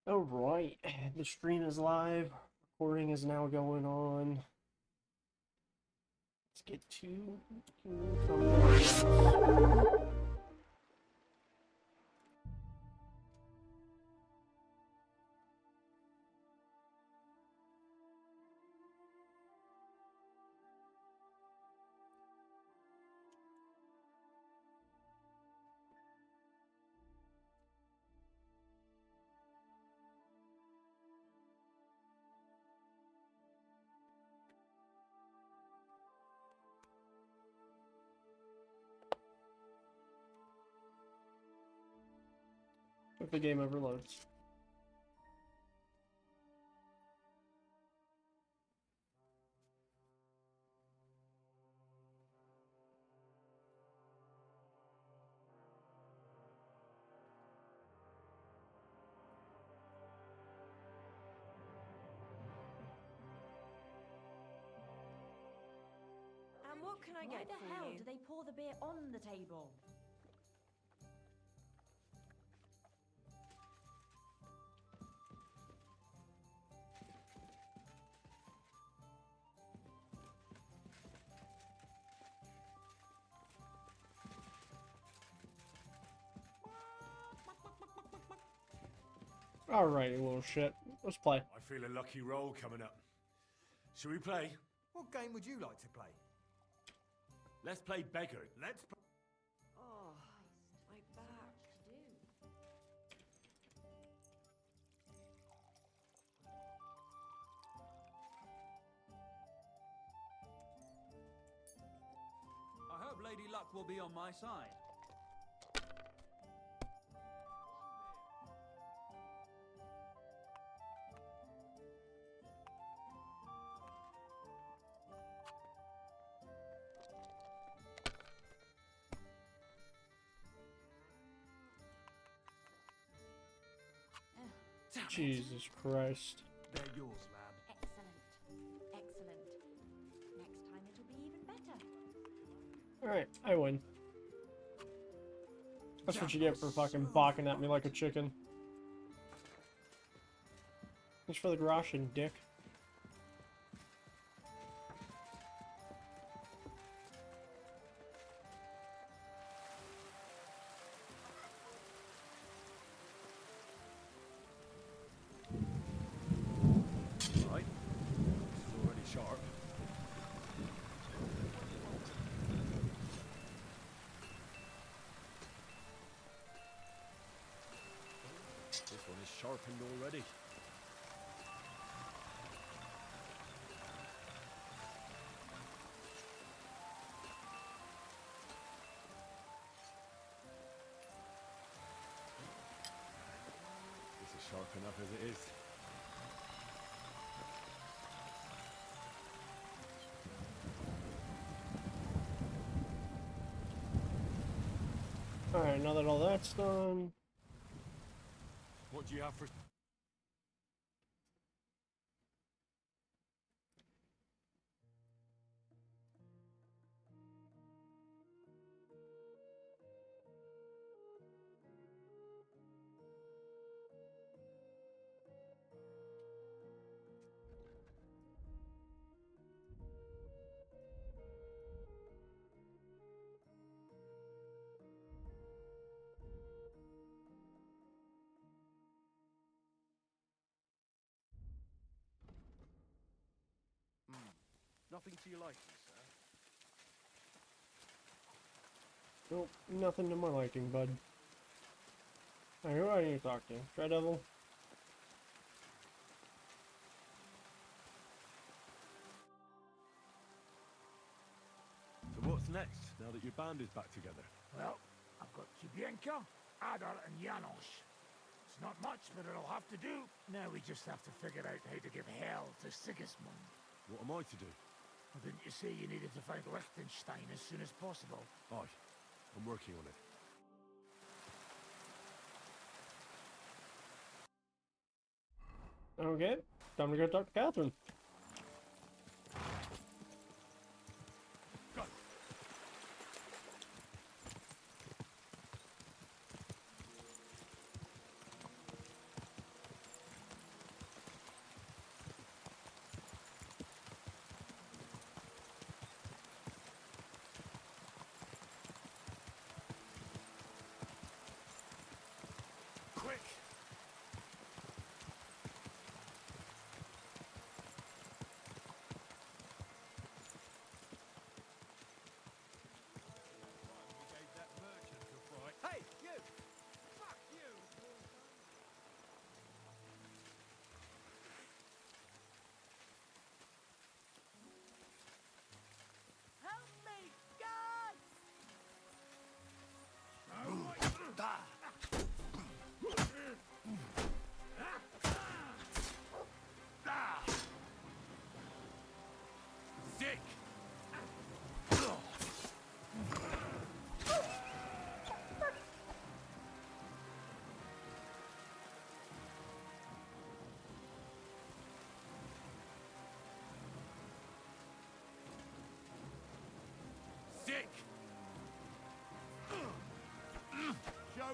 Alright, the stream is live. Recording is now going on. Let's get to thumbnails. If the game overloads. And what can I get for you? Why the hell do they pour the beer on the table? Alright, you little shit. Let's play. I feel a lucky roll coming up. Shall we play? What game would you like to play? Let's play beggar. Let's play. Oh, my back. I hope Lady Luck will be on my side. Jesus Christ. They're yours, lad. Excellent. Excellent. Next time it'll be even better. Alright, I win. That's what you get for fucking barking at me like a chicken. Thanks for the groschen, dick. Right. It's already sharp. This one is sharpened already. This is sharp enough as it is. Alright, now that all that's done. What do you have for... Nothing to your liking, sir? Nope, nothing to my liking, bud. Alright, who do I need to talk to? Daredevil? So what's next, now that your band is back together? Well, I've got Chibienka, Adar, and Janos. It's not much, but it'll have to do. Now we just have to figure out how to give hell to Sigismund. What am I to do? Well, didn't you say you needed to find Liechtenstein as soon as possible? Aye, I'm working on it. Okay, time to go talk to Catherine. Go!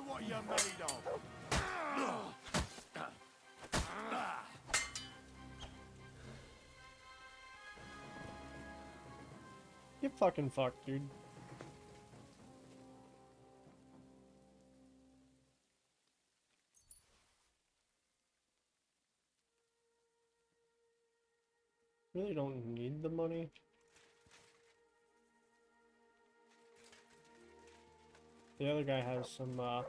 what you're made of. Get fucking fucked, dude. Really don't need the money. The other guy has some, I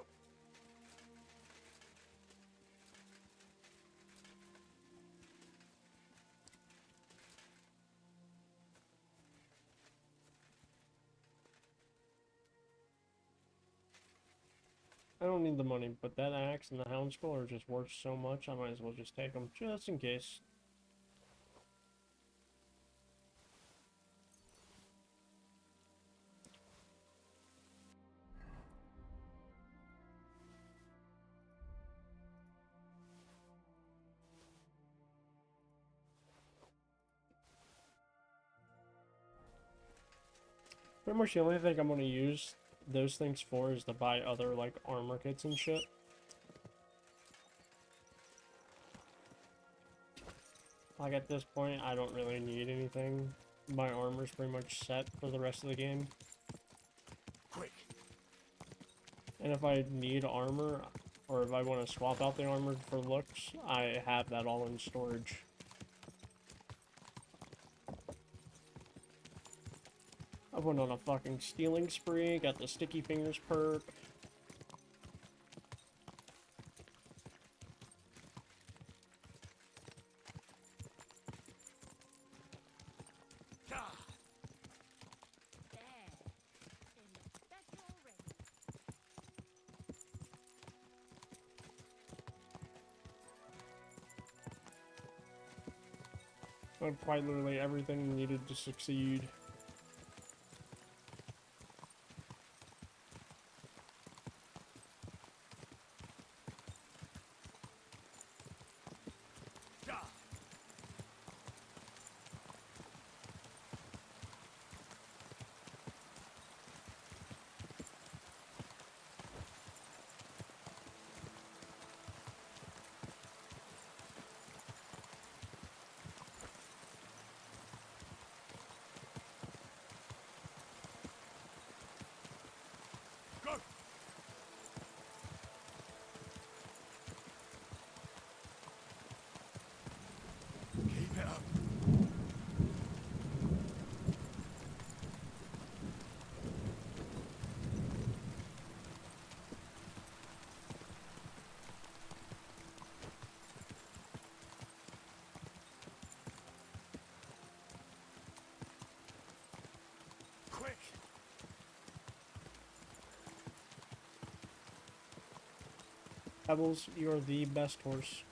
don't need the money, but that axe and the hound skull are just worth so much, I might as well just take them, just in case. Pretty much the only thing I'm gonna use those things for is to buy other, like, armor kits and shit. Like, at this point, I don't really need anything. My armor's pretty much set for the rest of the game. Quick. And if I need armor, or if I want to swap out the armor for looks, I have that all in storage. I went on a fucking stealing spree, got the sticky fingers perk. Quite literally everything needed to succeed. Keep it up. Quick. Pebbles, you are the best horse.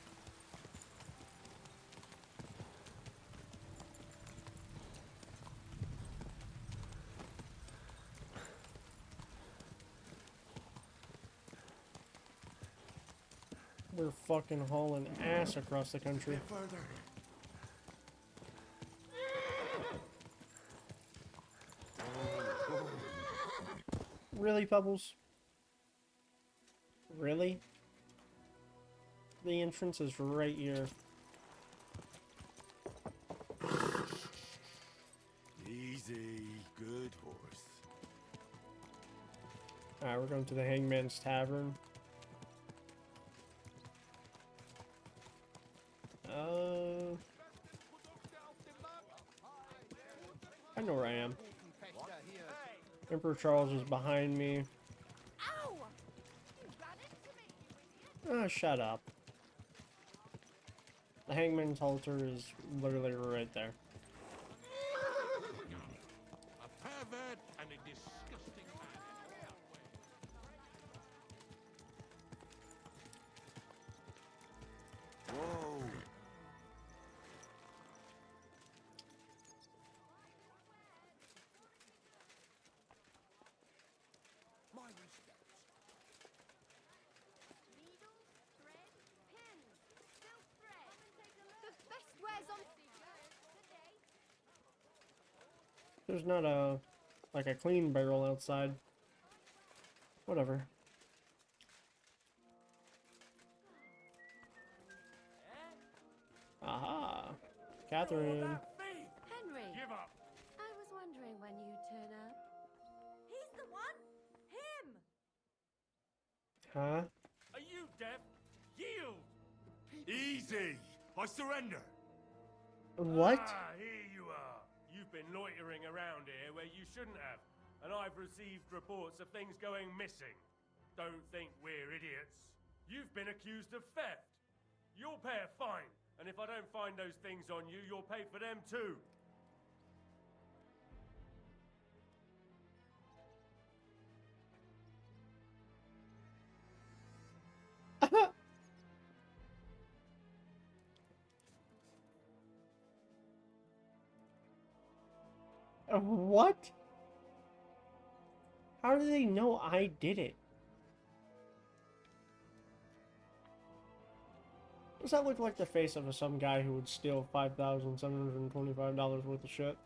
We're fucking hauling ass across the country. Further. Really, Pebbles? Really? The entrance is right here. Easy, good horse. Alright, we're going to the Hangman's Tavern. I know where I am. Emperor Charles is behind me. Ow! You ran into me, you idiot! Ah, shut up. The Hangman's Halter is literally right there. A pervert and a disgusting man. Whoa. My respects. Needles, thread, pins, silk thread. The best wears on. There's not a, like a clean barrel outside. Whatever. Catherine. that thief! Henry, Give up! I was wondering when you'd turn up. He's the one! Him! Huh? Are you deaf? Yield! Easy! I surrender! What? Ah, here you are. You've been loitering around here where you shouldn't have, and I've received reports of things going missing. Don't think we're idiots. You've been accused of theft. You'll pay a fine, and if I don't find those things on you, you'll pay for them too. What? How do they know I did it? Does that look like the face of some guy who would steal $5,725 worth of shit?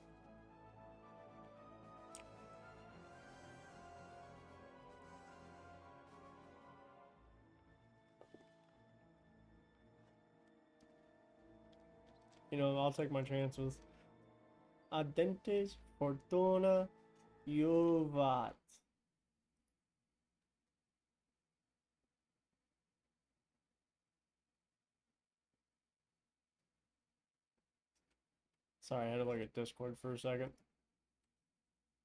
You know, I'll take my chances. Adentes fortuna juvat. Sorry, I had to look at Discord for a second.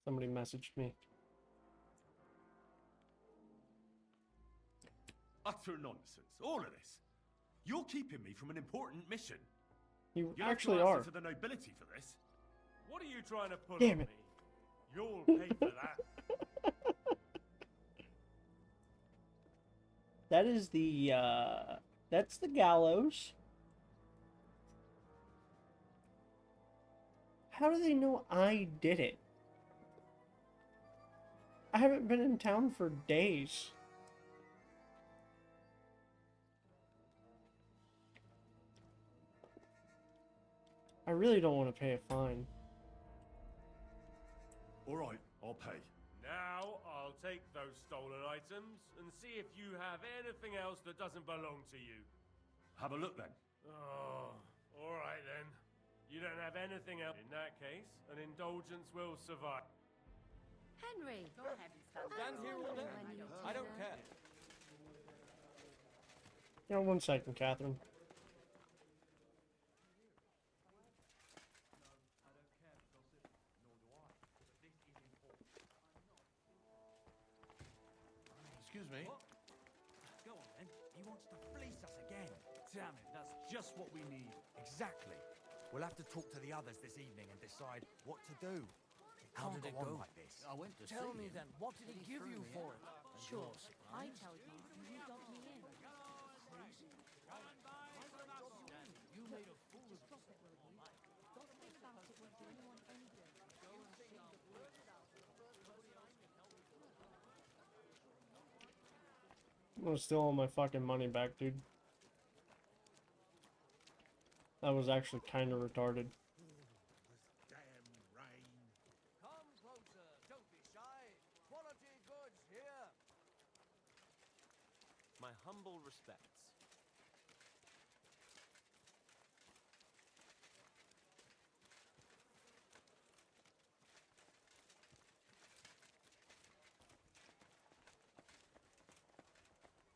Somebody messaged me. Utter nonsense, all of this. You're keeping me from an important mission. You You actually have to are. answer to the nobility for this. What are you trying to pull Damn on it. me? You'll pay for that. That is the, that's the gallows. How do they know I did it? I haven't been in town for days. I really don't want to pay a fine. All right, I'll pay. Now I'll take those stolen items and see if you have anything else that doesn't belong to you. Have a look then. Oh, all right then. You don't have anything else. In that case, an indulgence will survive. Henry, Stand here all day. I don't care. Yeah, 1 second, Catherine. Excuse me. Go on then. He wants to fleece us again. Damn it, that's just what we need. Exactly. We'll have to talk to the others this evening and decide what to do. How did it go? Like this. I went to Tell see me him. then, what did he give you for it? sure, I tell you, you got me in. You made a fool of Drop it, will you? Gossiping about it won't do anyone any good. I'm gonna steal all my fucking money back, dude. That was actually kind of retarded. Damn rain. Come closer. Don't be shy. Quality goods here. My humble respects.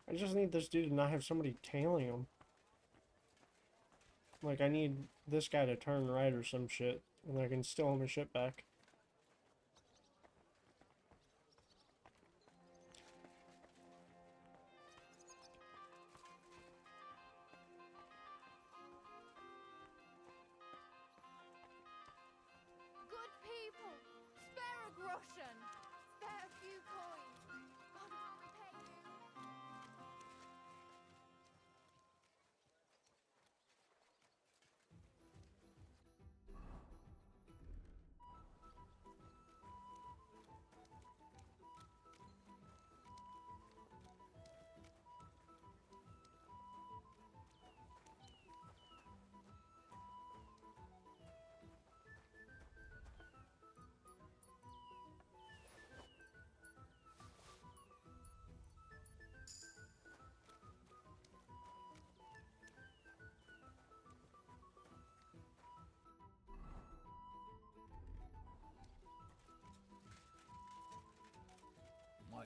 I just need this dude to not have somebody tailing him. Like, I need this guy to turn right or some shit, and I can steal my shit back. Good people, spare a groschen, spare a few coins. God will repay you.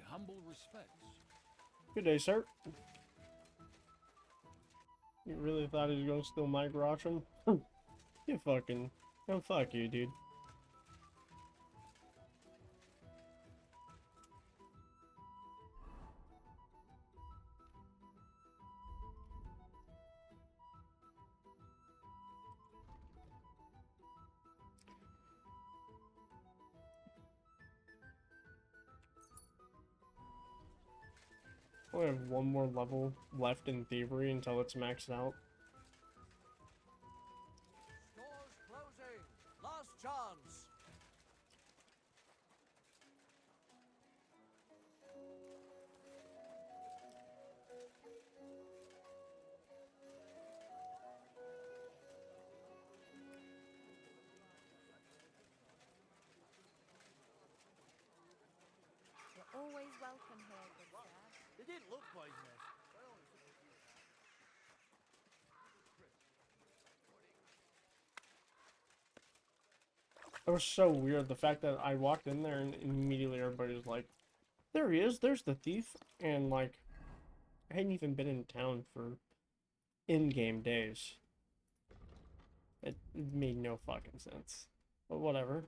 humble respects. Good day, sir. You really thought he was gonna steal my Grotrum? You fucking... Oh, fuck you, dude. I have one more level left in Thievery until it's maxed out. Stores closing. Last chance. You're always welcome here, good sir. They didn't look poisonous. It was so weird, the fact that I walked in there and immediately everybody was like, there he is, there's the thief, and like, I hadn't even been in town for in-game days. It made no fucking sense, but whatever.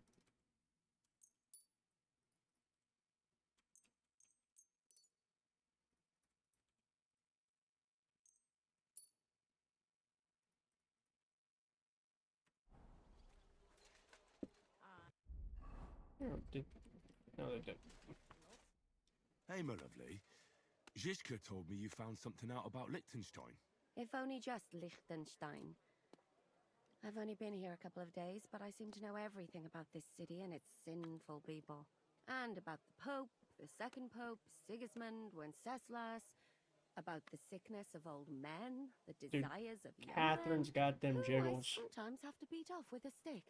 Oh, no, they didn't. Hey, my lovely. Zizka told me you found something out about Liechtenstein. If only just Liechtenstein. I've only been here a couple of days, but I seem to know everything about this city and its sinful people. And about the Pope, the second Pope, Sigismund, Wenceslas, about the sickness of old men, the desires of young Catherine's men, got them who jiggles. I sometimes have to beat off with a stick.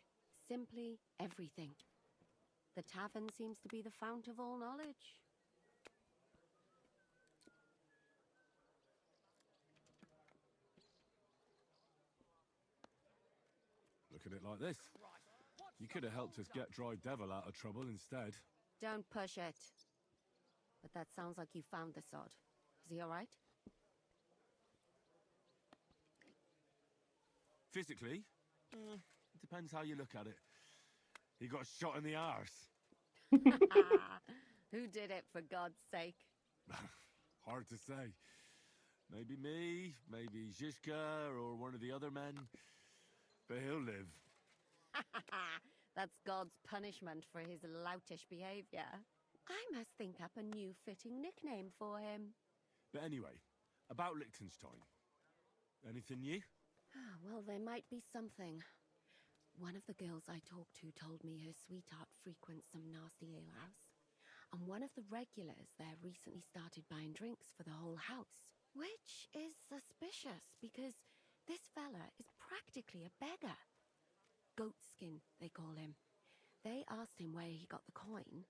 Simply everything. The tavern seems to be the fount of all knowledge. Look at it like this. You could have helped us get Dry Devil out of trouble instead. Don't push it. But that sounds like you found the sod. Is he alright? Physically, it depends how you look at it. He got shot in the arse. Who did it, for God's sake? Hard to say. Maybe me, maybe Zizka, or one of the other men. But he'll live. That's God's punishment for his loutish behavior. I must think up a new fitting nickname for him. But anyway, about Liechtenstein. Anything new? Well, there might be something. One of the girls I talked to told me her sweetheart frequents some nasty alehouse. And one of the regulars there recently started buying drinks for the whole house. Which is suspicious, because this fella is practically a beggar. Goatskin, they call him. They asked him where he got the coin,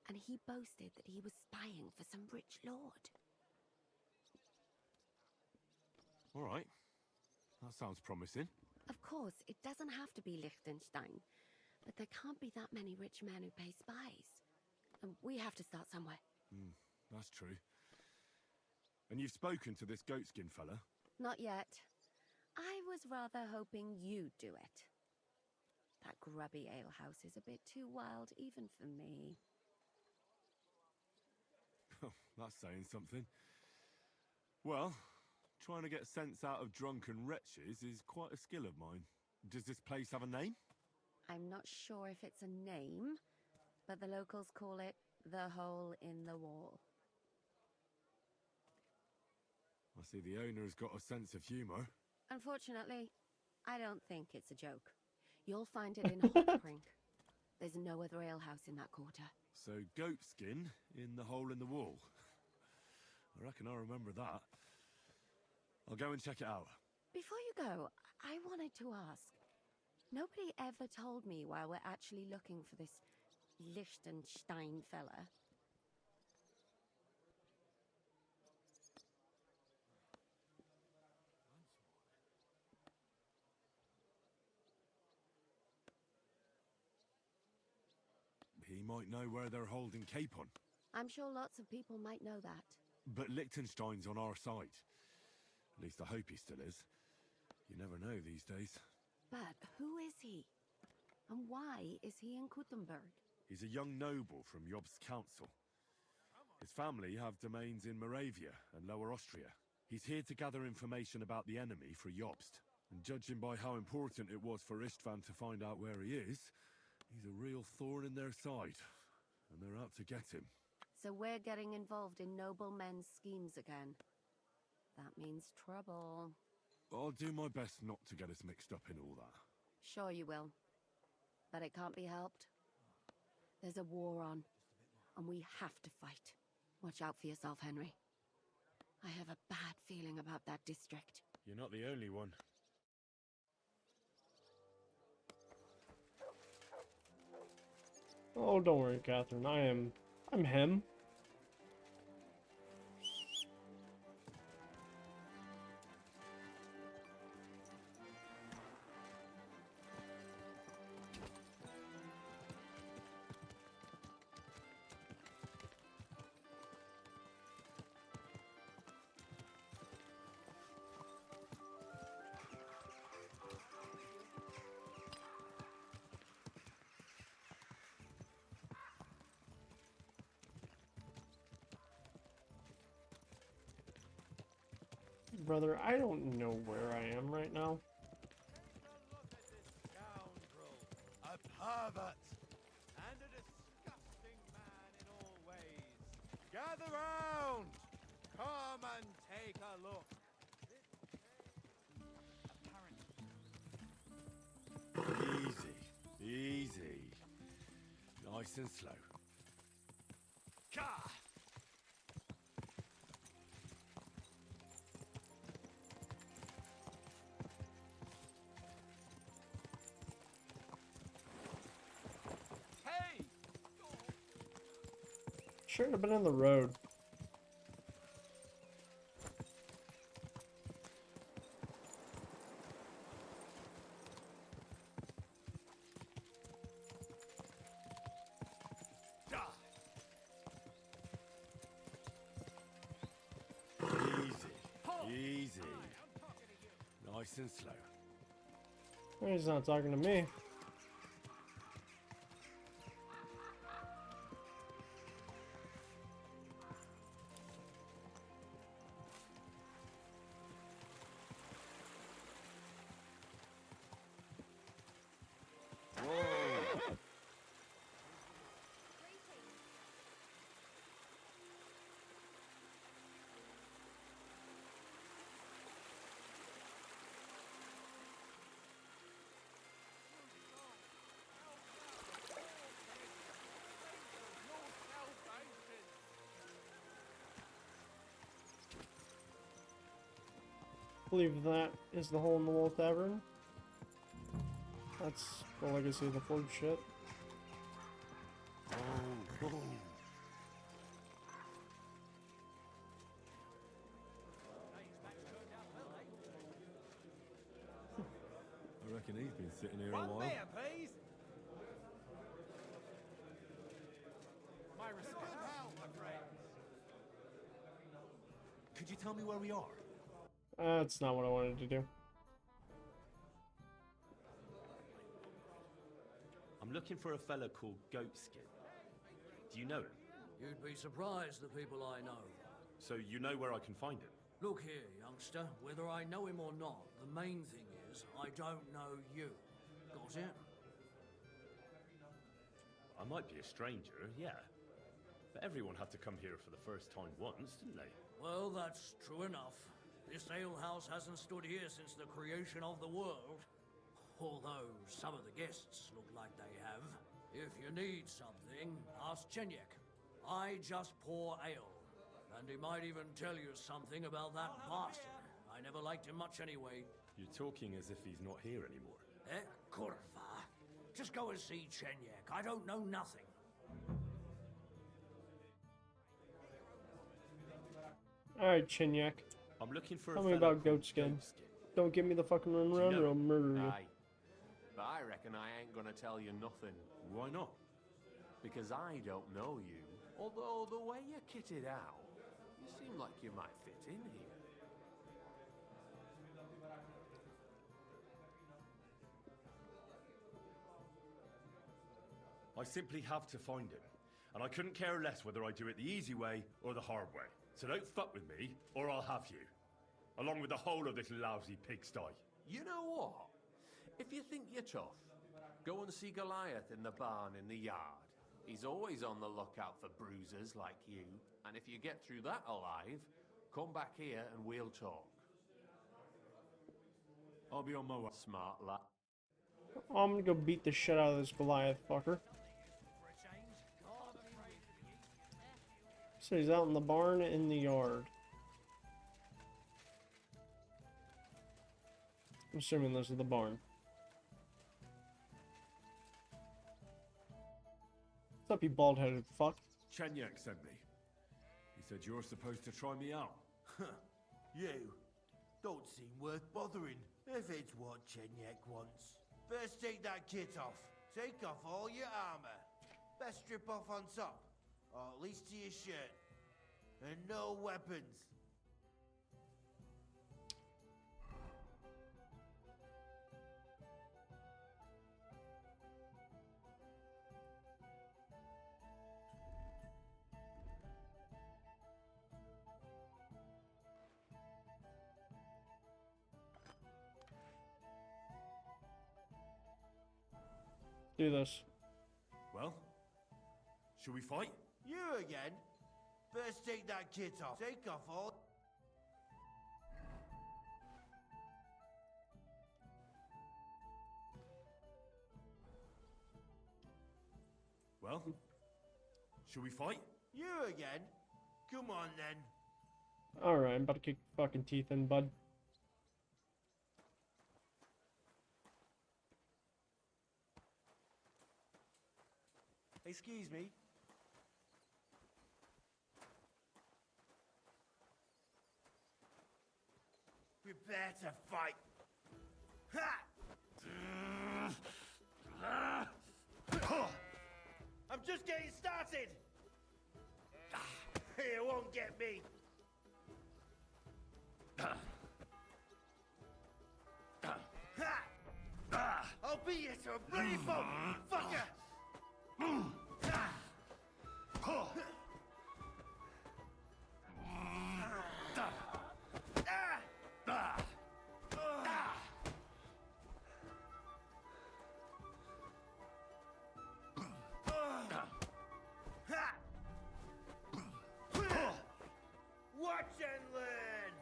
and he boasted that he was spying for some rich lord. All right. That sounds promising. Of course, it doesn't have to be Liechtenstein, but there can't be that many rich men who pay spies. And we have to start somewhere. That's true. And you've spoken to this goatskin fella? Not yet. I was rather hoping you'd do it. That grubby alehouse is a bit too wild even for me. That's saying something. Well, trying to get sense out of drunken wretches is quite a skill of mine. Does this place have a name? I'm not sure if it's a name, but the locals call it the Hole in the Wall. I see the owner's got a sense of humour. Unfortunately, I don't think it's a joke. You'll find it in Hotbrink. There's no other alehouse in that quarter. So goatskin in the hole in the wall. I reckon I'll remember that. I'll go and check it out. Before you go, I wanted to ask. Nobody ever told me why we're actually looking for this Liechtenstein fella. He might know where they're holding Capon. I'm sure lots of people might know that. But Liechtenstein's on our side. At least I hope he still is. You never know these days. But who is he? And why is he in Kuttenberg? He's a young noble from Jobst's council. His family have domains in Moravia and Lower Austria. He's here to gather information about the enemy for Jobst. And judging by how important it was for Istvan to find out where he is, he's a real thorn in their side. And they're out to get him. So we're getting involved in noblemen's schemes again. That means trouble. I'll do my best not to get us mixed up in all that. Sure you will. But it can't be helped. There's a war on, and we have to fight. Watch out for yourself, Henry. I have a bad feeling about that district. You're not the only one. Oh, don't worry, Catherine. I'm him. Brother, I don't know where I am right now. A pervert and a disgusting man in all ways. Gather round! Come and take a look. Easy, easy. Nice and slow. Gah! Shouldn't have been in the road. Easy, easy. Nice and slow. He's not talking to me. I believe that is the hole in the wall tavern. That's the legacy of the forge shit. Oh, oh. I reckon he's been sitting here a while. One beer, please. My respect. Good help, my friends. Could you tell me where we are? That's not what I wanted to do. I'm looking for a fella called Goatskin. Do you know him? You'd be surprised the people I know. So you know where I can find him? Look here, youngster. Whether I know him or not, the main thing is I don't know you. Got it? I might be a stranger, yeah. But everyone had to come here for the first time once, didn't they? Well, that's true enough. This alehouse hasn't stood here since the creation of the world. Although some of the guests look like they have. If you need something, ask Chenyek. I just pour ale. And he might even tell you something about that bastard. I never liked him much anyway. You're talking as if he's not here anymore. Kurva. Just go and see Chenyek. I don't know nothing. Alright, Chinyak. I'm looking for Tell a me fella about called Goatskin. Don't give me the fucking runaround know or I'll murder you. Aye. But I reckon I ain't gonna tell you nothing. Why not? Because I don't know you. Although the way you're kitted out, you seem like you might fit in here. I simply have to find him. And I couldn't care less whether I do it the easy way or the hard way. So don't fuck with me, or I'll have you. Along with the whole of this lousy pigsty. You know what? If you think you're tough, go and see Goliath in the barn in the yard. He's always on the lookout for bruisers like you. And if you get through that alive, come back here and we'll talk. I'll be on my way. Smart lad. I'm gonna go beat the shit out of this Goliath fucker. So he's out in the barn in the yard. I'm assuming this is the barn. What's up, you bald-headed fuck? Chenyak sent me. He said you're supposed to try me out. You don't seem worth bothering if it's what Chenyak wants. First take that kit off. Take off all your armor. Best strip off on top, or at least to your shirt. And no weapons. Do this. Well, shall we fight? You again? First take that kit off. Take off all... Well, shall we fight? You again? Come on then. Alright, I'm about to kick your fucking teeth in, bud. Excuse me. Prepare to fight. Ha! I'm just getting started. You won't get me. I'll beat you to a bloody pulp, fucker! Watch and learn!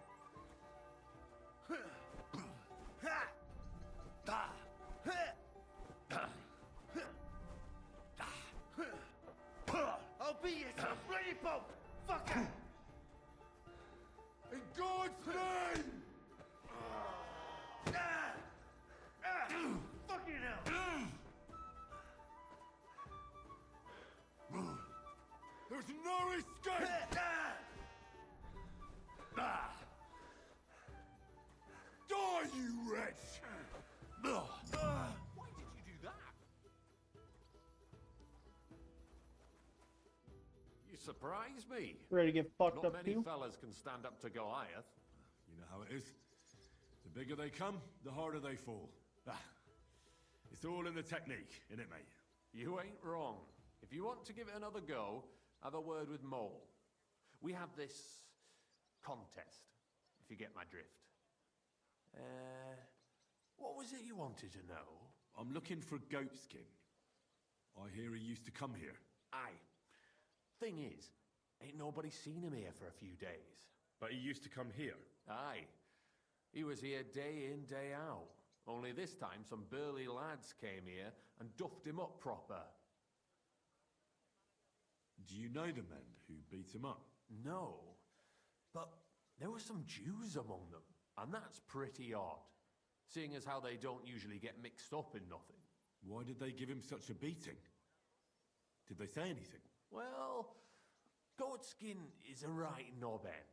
I'll beat you to a bloody pulp, fucker! In God's name! Fucking hell! There's no escape! Die, you wretch! Why did you do that? You surprise me. Ready to get fucked Not up many too? fellas can stand up to Goliath. You know how it is. The bigger they come, the harder they fall. It's all in the technique, innit, mate? You ain't wrong. If you want to give it another go, have a word with Mole. We have this contest, if you get my drift. What was it you wanted to know? I'm looking for Goatskin. I hear he used to come here. Aye. Thing is, ain't nobody seen him here for a few days. But he used to come here. Aye. He was here day in, day out. Only this time some burly lads came here and duffed him up proper. Do you know the men who beat him up? No. But there were some Jews among them, and that's pretty odd. Seeing as how they don't usually get mixed up in nothing. Why did they give him such a beating? Did they say anything? Well, Goatskin is a right knobhead.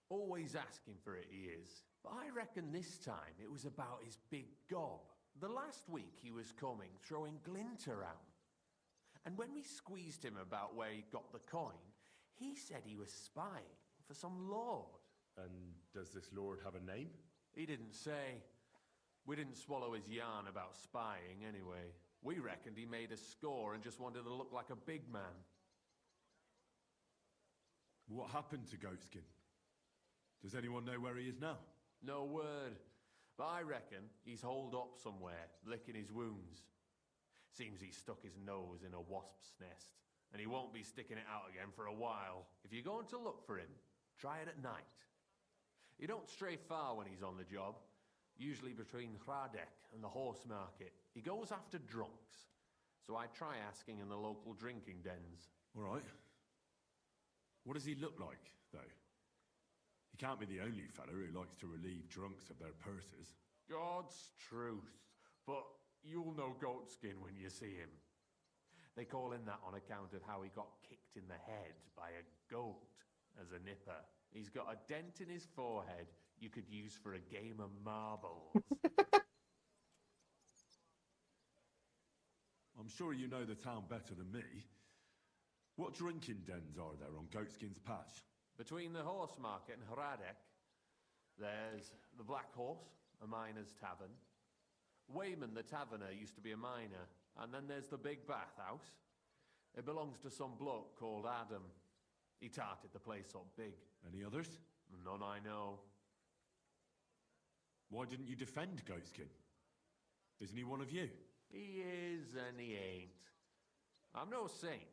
Always asking for it, he is. But I reckon this time it was about his big gob. The last week he was coming, throwing glint around. And when we squeezed him about where he got the coin, he said he was spying for some lord. And does this lord have a name? He didn't say. We didn't swallow his yarn about spying anyway. We reckoned he made a score and just wanted to look like a big man. What happened to Goatskin? Does anyone know where he is now? No word. But I reckon he's holed up somewhere, licking his wounds. Seems he stuck his nose in a wasp's nest, and he won't be sticking it out again for a while. If you're going to look for him, try it at night. He don't stray far when he's on the job. Usually between Hradek and the horse market. He goes after drunks. So I try asking in the local drinking dens. All right. What does he look like, though? He can't be the only fella who likes to relieve drunks of their purses. God's truth. But you'll know Goatskin when you see him. They call him that on account of how he got kicked in the head by a goat as a nipper. He's got a dent in his forehead you could use for a game of marbles. I'm sure you know the town better than me. What drinking dens are there on Goatskin's Patch? Between the horse market and Hradek, there's the Black Horse, a miner's tavern. Wayman the taverner used to be a miner. And then there's the big bathhouse. It belongs to some bloke called Adam. He tarted the place up big. Any others? None I know. Why didn't you defend Goatskin? Isn't he one of you? He is and he ain't. I'm no saint,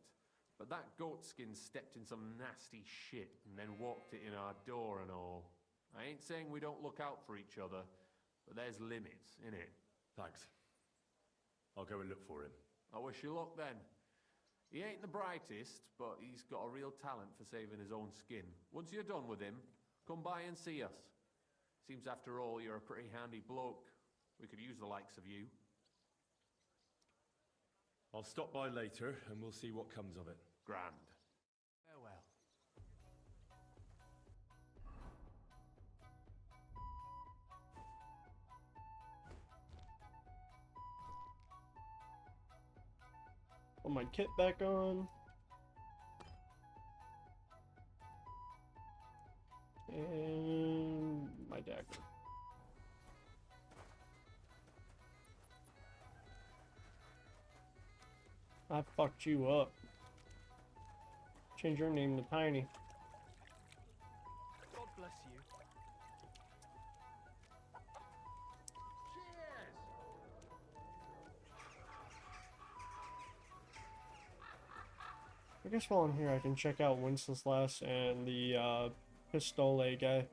but that Goatskin stepped in some nasty shit and then walked it in our door and all. I ain't saying we don't look out for each other, but there's limits, innit? Thanks. I'll go and look for him. I wish you luck then. He ain't the brightest, but he's got a real talent for saving his own skin. Once you're done with him, come by and see us. Seems after all you're a pretty handy bloke. We could use the likes of you. I'll stop by later and we'll see what comes of it. Grand. Farewell. Put my kit back on. And my dagger. I fucked you up. Change your name to Tiny. God bless you. I guess while I'm here, I can check out Wenceslas and the Pistole guy.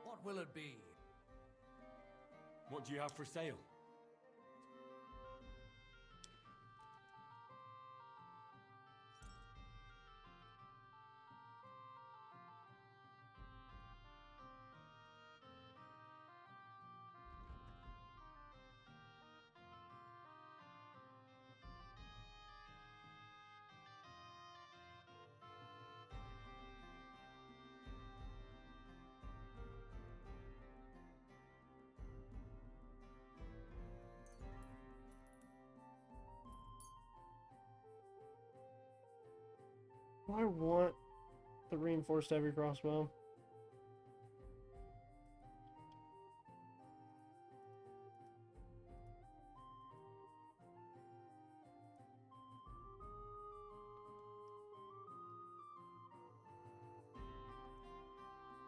What will it be? What do you have for sale? I want the reinforced heavy crossbow.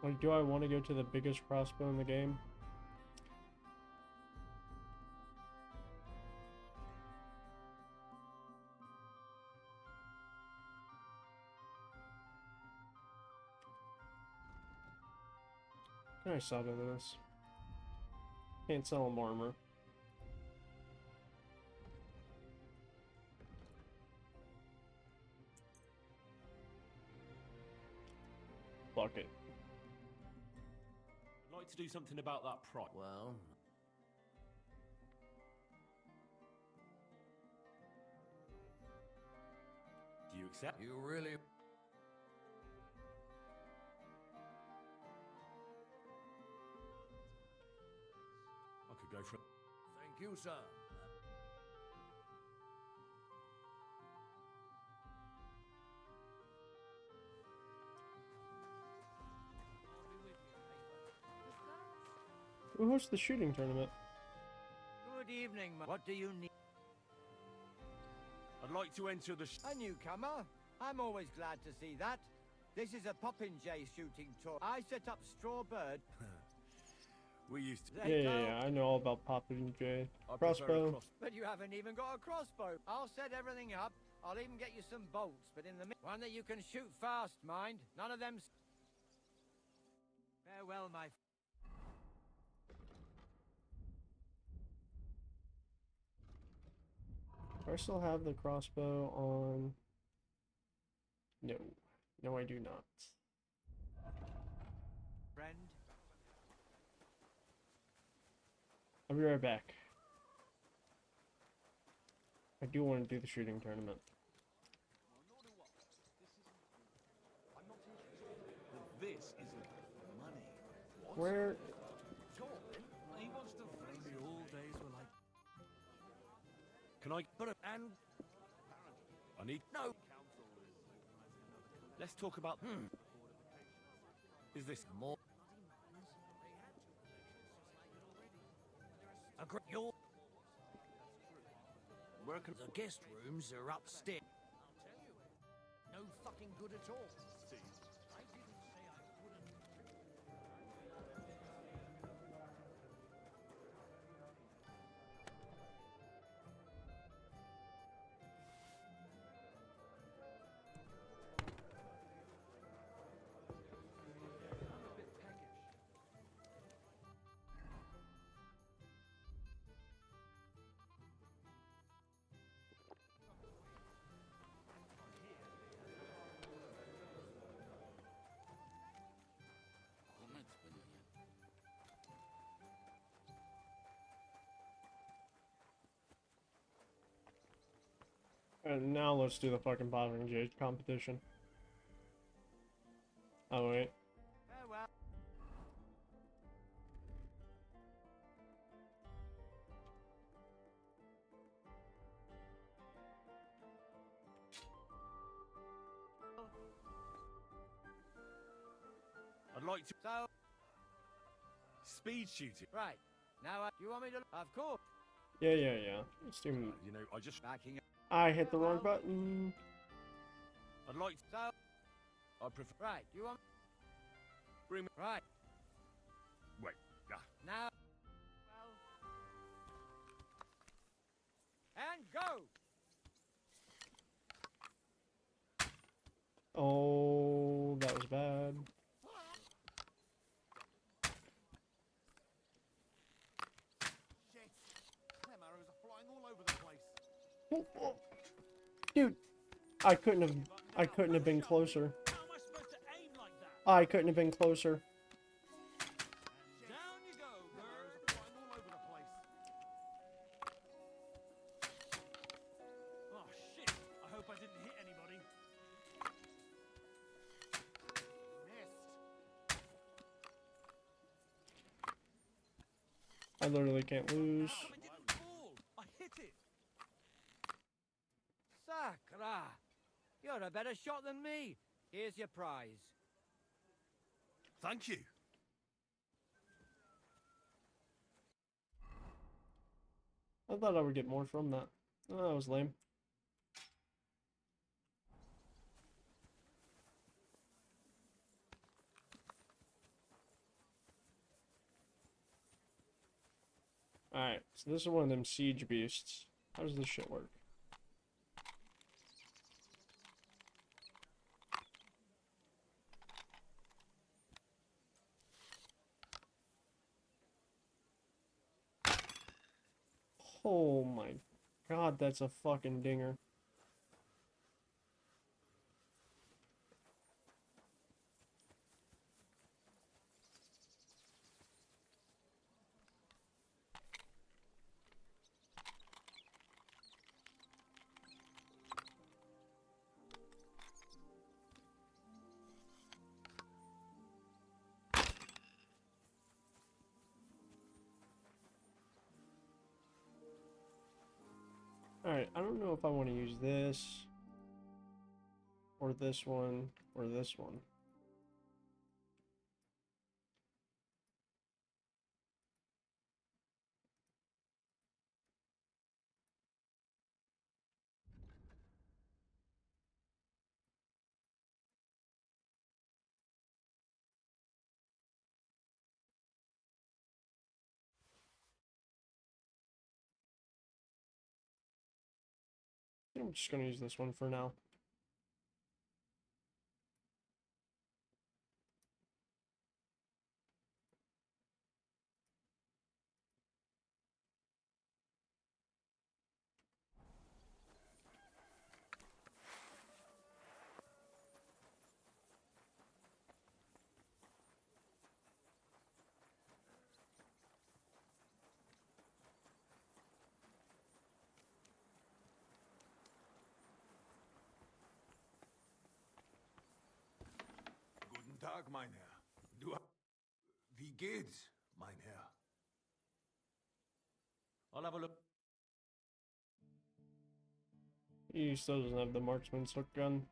Like, do I want to go to the biggest crossbow in the game? Can I sub into this? Can't sell him armor. Fuck it. I'd like to do something about that price. Well, Do you accept? you really... go for... Thank you, sir. Who hosts the shooting tournament? Good evening, what do you need? I'd like to enter the... A newcomer? I'm always glad to see that. This is a popinjay shooting tour. I set up Strawbird. We used to... Yeah, I know all about Popinjay. Crossbow. But you haven't even got a crossbow. I'll set everything up. I'll even get you some bolts, but in the one that you can shoot fast, mind. None of them... Farewell, my... Do I still have the crossbow on? No. No, I do not. Friend. I'll be right back. I do want to do the shooting tournament. This isn't money. Where? He wants to maybe all days were like... Can I... But and I need... no. Let's talk about... Is this... More. Agree. Your... Where can... The guest rooms are upstairs. No fucking good at all. I didn't say I wouldn't. And now let's do the fucking Popinjay competition. Oh wait. Farewell. I'd like to... So... Speed shooting. Right. Now, do you want me to... Of course. Yeah. Let's do... You know, I just... Backing up. I hit the wrong button. I'd like to... So... I prefer... Right. You want... Bring me... Right. Wait. Now... Well... And go! Oh, that was bad. Oh. Dude, I couldn't have been closer. How am I supposed to aim like that? I couldn't have been closer. Down you go, bird. Oh shit! I hope I didn't hit anybody. I literally can't lose. How come it didn't fall? I hit it. Sakra! You're a better shot than me. Here's your prize. Thank you. I thought I would get more from that. Oh, that was lame. Alright, so this is one of them siege beasts. How does this shit work? Oh my god, that's a fucking dinger. Alright, I don't know if I want to use this, or this one, or this one. I'm just gonna use this one for now. Guten Tag, mein Herr. Wie geht's, mein Herr? I'll have a look. He still doesn't have the marksman's hook gun.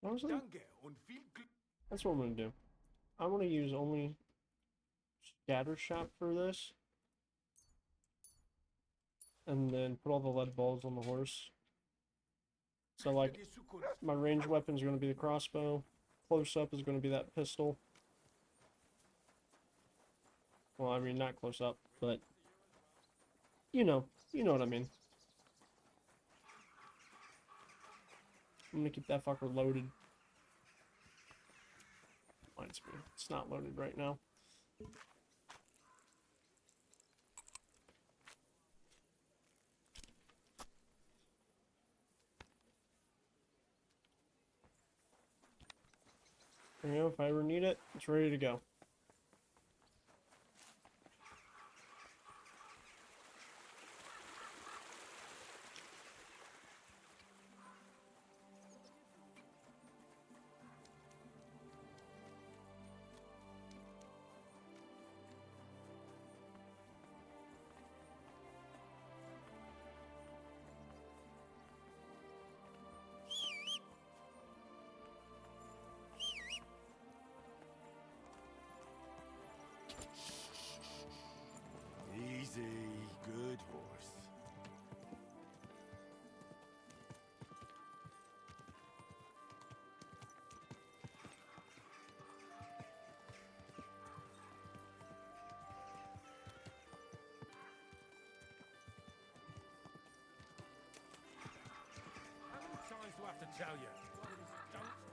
Honestly, Danke und viel Glück. that's what I'm gonna do. I'm gonna use only scatter shot for this, and then put all the lead balls on the horse. So like, my ranged weapon is gonna be the crossbow. Close up is gonna be that pistol. Well, I mean not close up, but you know what I mean. I'm gonna keep that fucker loaded. Reminds me, it's not loaded right now. You know, if I ever need it, it's ready to go. Easy, good horse. How many times do I have to tell you? Don't chuck your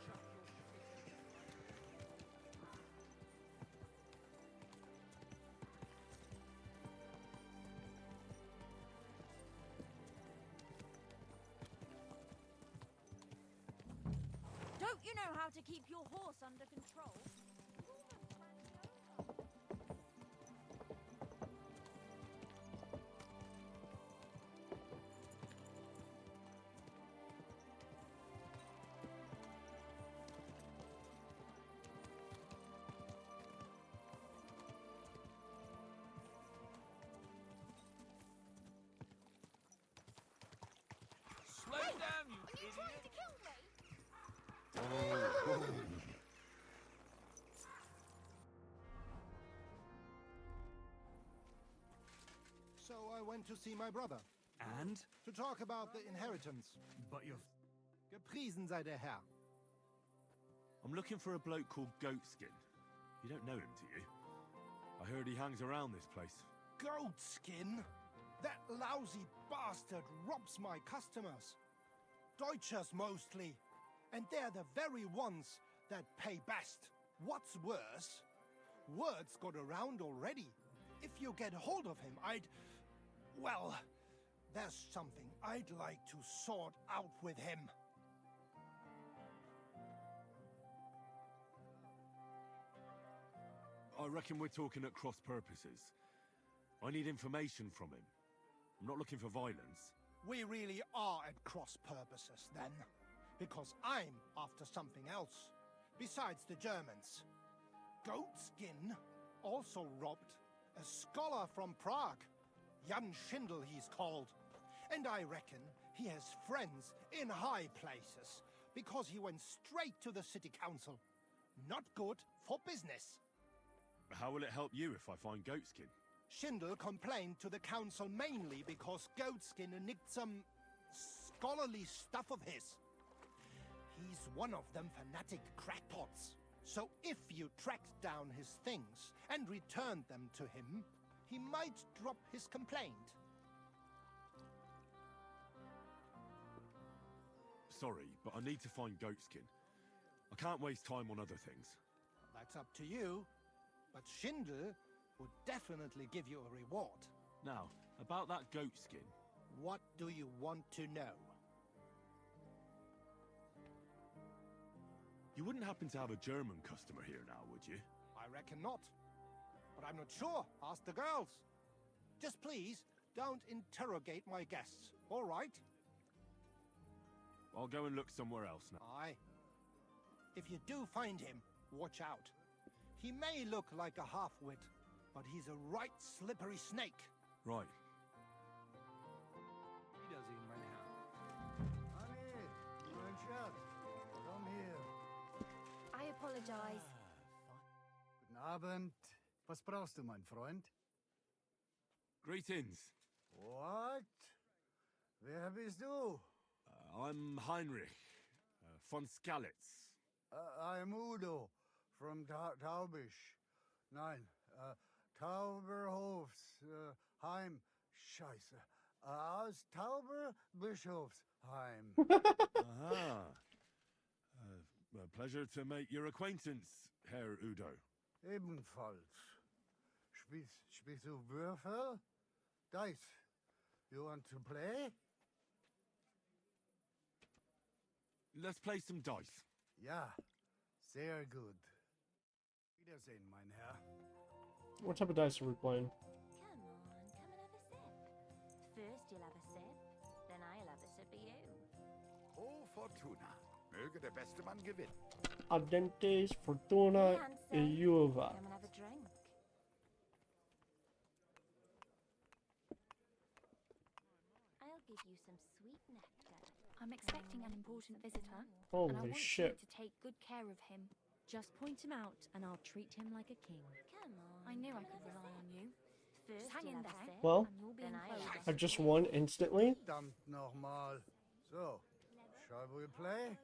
Don't you know how to keep your horse under control? Slow down, you Are you idiot! trying to kill me? So I went to see my brother. And? To talk about the inheritance. But you're... Gepriesen sei der Herr. I'm looking for a bloke called Goatskin. You don't know him, do you? I heard he hangs around this place. Goatskin? That lousy bastard robs my customers. Deutschers mostly. And they're the very ones that pay best. What's worse, word's got around already. If you get hold of him, well, There's something I'd like to sort out with him. I reckon we're talking at cross purposes. I need information from him. I'm not looking for violence. We really are at cross purposes then. Because I'm after something else. Besides the Germans. Goatskin also robbed a scholar from Prague. Jan Schindel he's called. And I reckon he has friends in high places. Because he went straight to the city council. Not good for business. How will it help you if I find Goatskin? Schindel complained to the council mainly because Goatskin nicked some scholarly stuff of his. He's one of them fanatic crackpots. So if you tracked down his things and returned them to him, he might drop his complaint. Sorry, but I need to find Goatskin. I can't waste time on other things. That's up to you. But Schindel would definitely give you a reward. Now, about that Goatskin. What do you want to know? You wouldn't happen to have a German customer here now, would you? I reckon not. But I'm not sure. Ask the girls. Just please, don't interrogate my guests, all right? I'll go and look somewhere else now. Aye. If you do find him, watch out. He may look like a half-wit, but he's a right slippery snake. Right. Wiedersehen, mein Herr. Honey, mein Schatz, come here. I apologize. Guten Abend. Was brauchst du, mein Freund? Greetings. What? Wer bist du? I'm Heinrich, von Skalitz. I'm Udo, from Taubisch. Nein, Tauberhofs, Heim. Scheiße. Aus Tauberbischofsheim. Aha. A pleasure to make your acquaintance, Herr Udo. Ebenfalls. Spielst du Würfel? Dice. You want to play? Let's play some dice. Ja, sehr gut. Wiedersehen, mein Herr. What type of dice are we playing? Come on, come and have a sip. First you'll have a sip, then I'll have a sip of you. Oh, Fortuna. Möge der beste Mann gewinnen. Ardentes, Fortuna, e Juva. Come and have a drink. I'll give you some sweet nectar. I'm expecting an important visitor, and I Holy want shit. you to take good care of him. Just point him out, and I'll treat him like a king. Come on. I knew I could rely on you. First Just hang you'll in have a there, sip, Well, and you'll be then in I'll clover. I just won instantly. Verdammt nochmal. So, shall we play?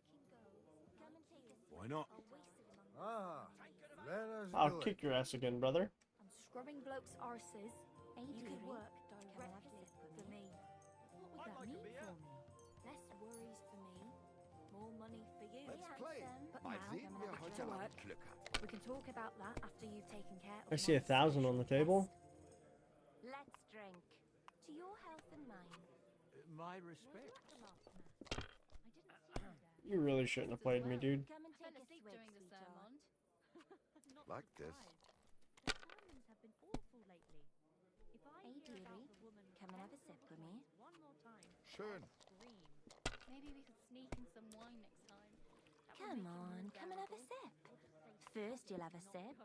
Why not? Ah, let us I'll do kick it. your ass again, brother. I'm scrubbing blokes' arses. Hey, You could dearie, work come and have a directly sip with for me. I'd What would that like a mean beer. for me? Less worries for me, more money for you. Let's play. But Mal now, sehen, wer back heute to Abend work. Glück hat. We can talk about that after you've taken care of I see my 1,000 on the special table. guest. Let's drink. To your health and mine. My respect. You really shouldn't have played me, dude. Come and take a asleep swig, during the sweetheart. Like this. The sermons have been awful lately. If I Hey, hear about dearie, the woman who come and have a sip with me. one more time, Schön. scream. Maybe we could sneak in some wine next time. Come on, come and have a sip. First you'll have a sip,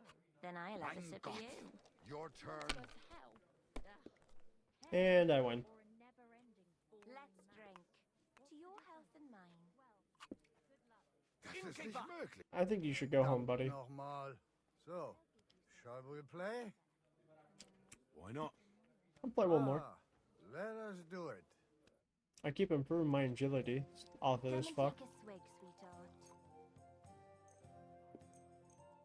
then I'll have a Mein sip Gott. of you. Your turn. Go to hell. And I win. Or a never-ending ball. Let's drink. To your health and mine. Das ist nicht möglich. I think you should go home, buddy. Nochmal. So, shall we play? Why not? I'll play one more. Ah, let us do it. I keep improving my agility off of Come this and fuck. take a swig, sweetheart.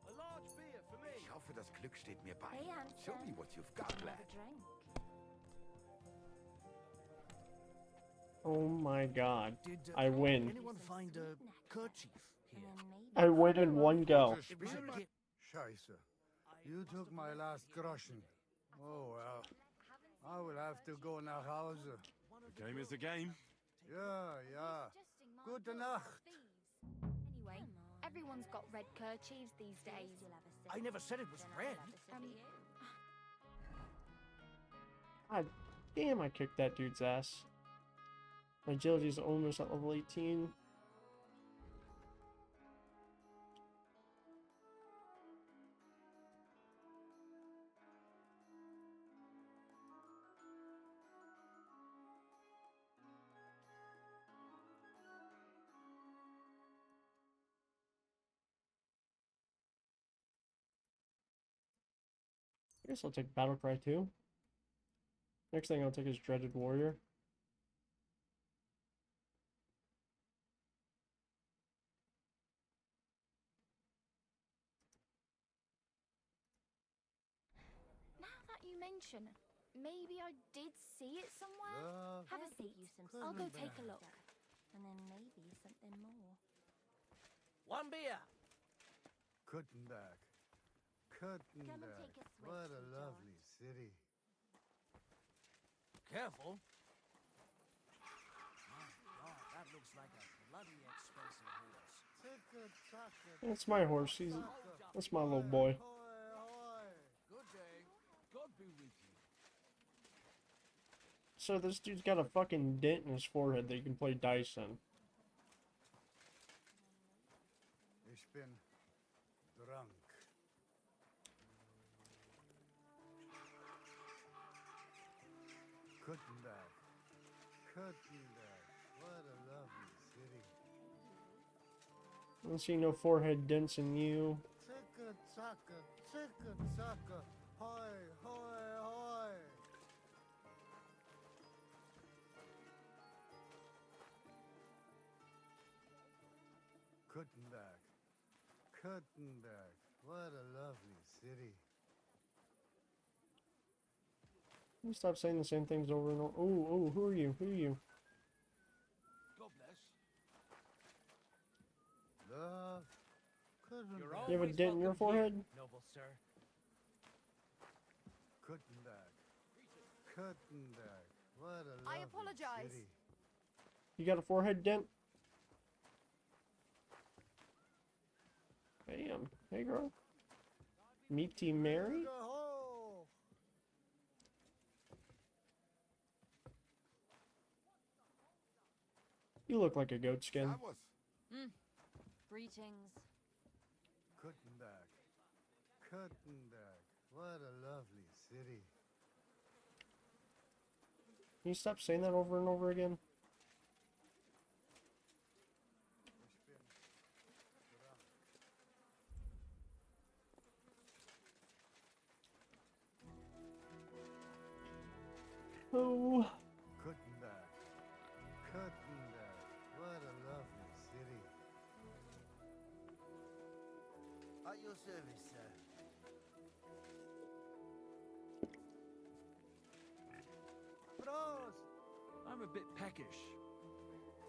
A large beer for me. Ich hoffe, das Glück steht mir bei. Hey, Show handsome. me what you've got, Come and lad. have a drink. Oh my god. Did I win. anyone find a kerchief here? I win in one go. It was a kid. Scheiße. You took my last groschen. Oh well. I will have to go nach Hause. The game is a game. Yeah, yeah. Good Nacht. Anyway, everyone's got red kerchiefs these days. I never said it was red. God damn, I kicked that dude's ass. My agility's almost at level 18. I guess I'll take Battlecry too. Next thing I'll take is Dreaded Warrior. Now that you mention, maybe I did see it somewhere. Have a seat. I'll go take a look. And then maybe something more. One beer. Kuttenberg. Kuttenberg. What a lovely city. Careful. My God, that looks like a bloody expensive horse. That's my horse. That's my little boy. Good day. God be with you. So this dude's got a fucking dent in his forehead that you can play dice in. Ich bin drunk. Kuttenberg. Kuttenberg. What a lovely city. I don't see no forehead dents in you. Ticka-taka. Hoi, hoi, hoi. Kuttenberg. Kuttenberg. What a lovely city. Can you stop saying the same things over and over? Oh, who are you? Who are you? God bless. Love. Kuttenberg. You have a dent in your forehead? Noble sir. Kuttenberg. Kuttenberg. What a lovely I apologize. city. You got a forehead dent? Bam. Hey, girl. Meaty Mary? Ho! You look like a goat skin. Greetings. Kuttenberg. Kuttenberg. What a lovely city. Can you stop saying that over and over again? Oh. Kuttenberg. Kuttenberg. What a lovely city. At your service, sir. Bros! I'm a bit peckish.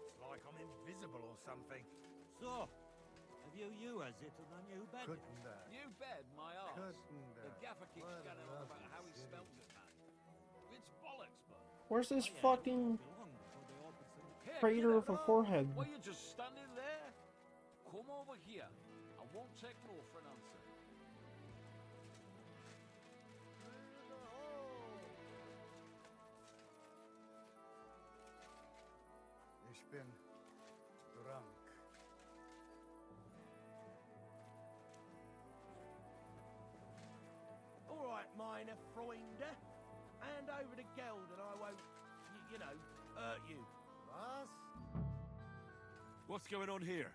It's like I'm invisible or something. So, have you as it to the new bed? Kuttenberg. New bed, my arse. Kuttenberg. The gaffer keeps What a going on about lovely how he city. spelt it, man. It's bollocks, but... Where's this I fucking belong before they open some- Here, crater kiddo. of a forehead? Why you just standing there? Come over here. I won't take no for an answer. Ich bin drunk. All right, minor Freunde. Hand over the geld and I won't, you know, hurt you. Was? What's going on here?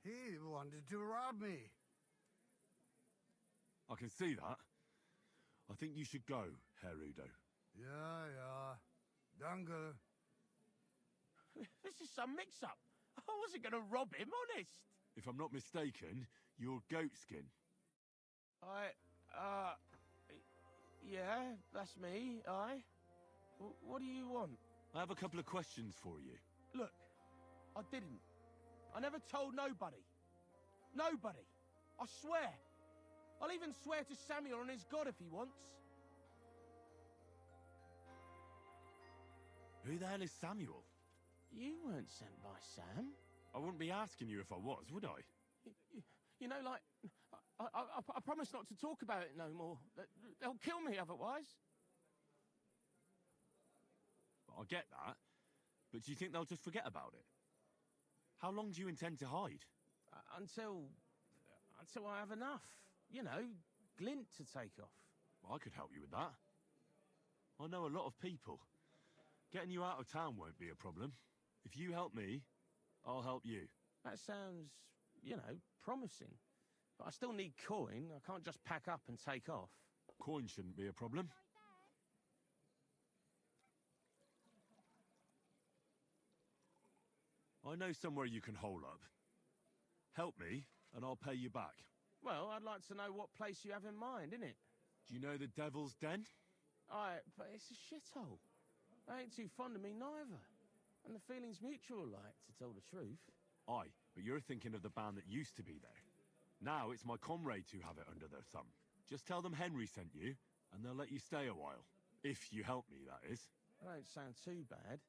He wanted to rob me. I can see that. I think you should go, Herr Udo. Yeah, yeah. Danke. This is some mix-up. I wasn't going to rob him, honest. If I'm not mistaken, you're Goatskin. Yeah, that's me, What do you want? I have a couple of questions for you. Look, I didn't. I never told nobody. Nobody. I swear. I'll even swear to Samuel and his God if he wants. Who the hell is Samuel? You weren't sent by Sam. I wouldn't be asking you if I was, would I? You know, like, I promise not to talk about it no more. They'll kill me otherwise. I get that, but do you think they'll just forget about it? How long do you intend to hide? Until I have enough. You know, glint to take off. I could help you with that. I know a lot of people. Getting you out of town won't be a problem. If you help me, I'll help you. That sounds, you know, promising. But I still need coin. I can't just pack up and take off. Coin shouldn't be a problem. I know somewhere you can hole up. Help me, and I'll pay you back. Well, I'd like to know what place you have in mind, innit? Do you know the Devil's Den? But it's a shithole. I ain't too fond of me neither. And the feeling's mutual, like, to tell the truth. Aye, but you're thinking of the band that used to be there. Now it's my comrades who have it under their thumb. Just tell them Henry sent you, and they'll let you stay a while. If you help me, that is. That don't sound too bad.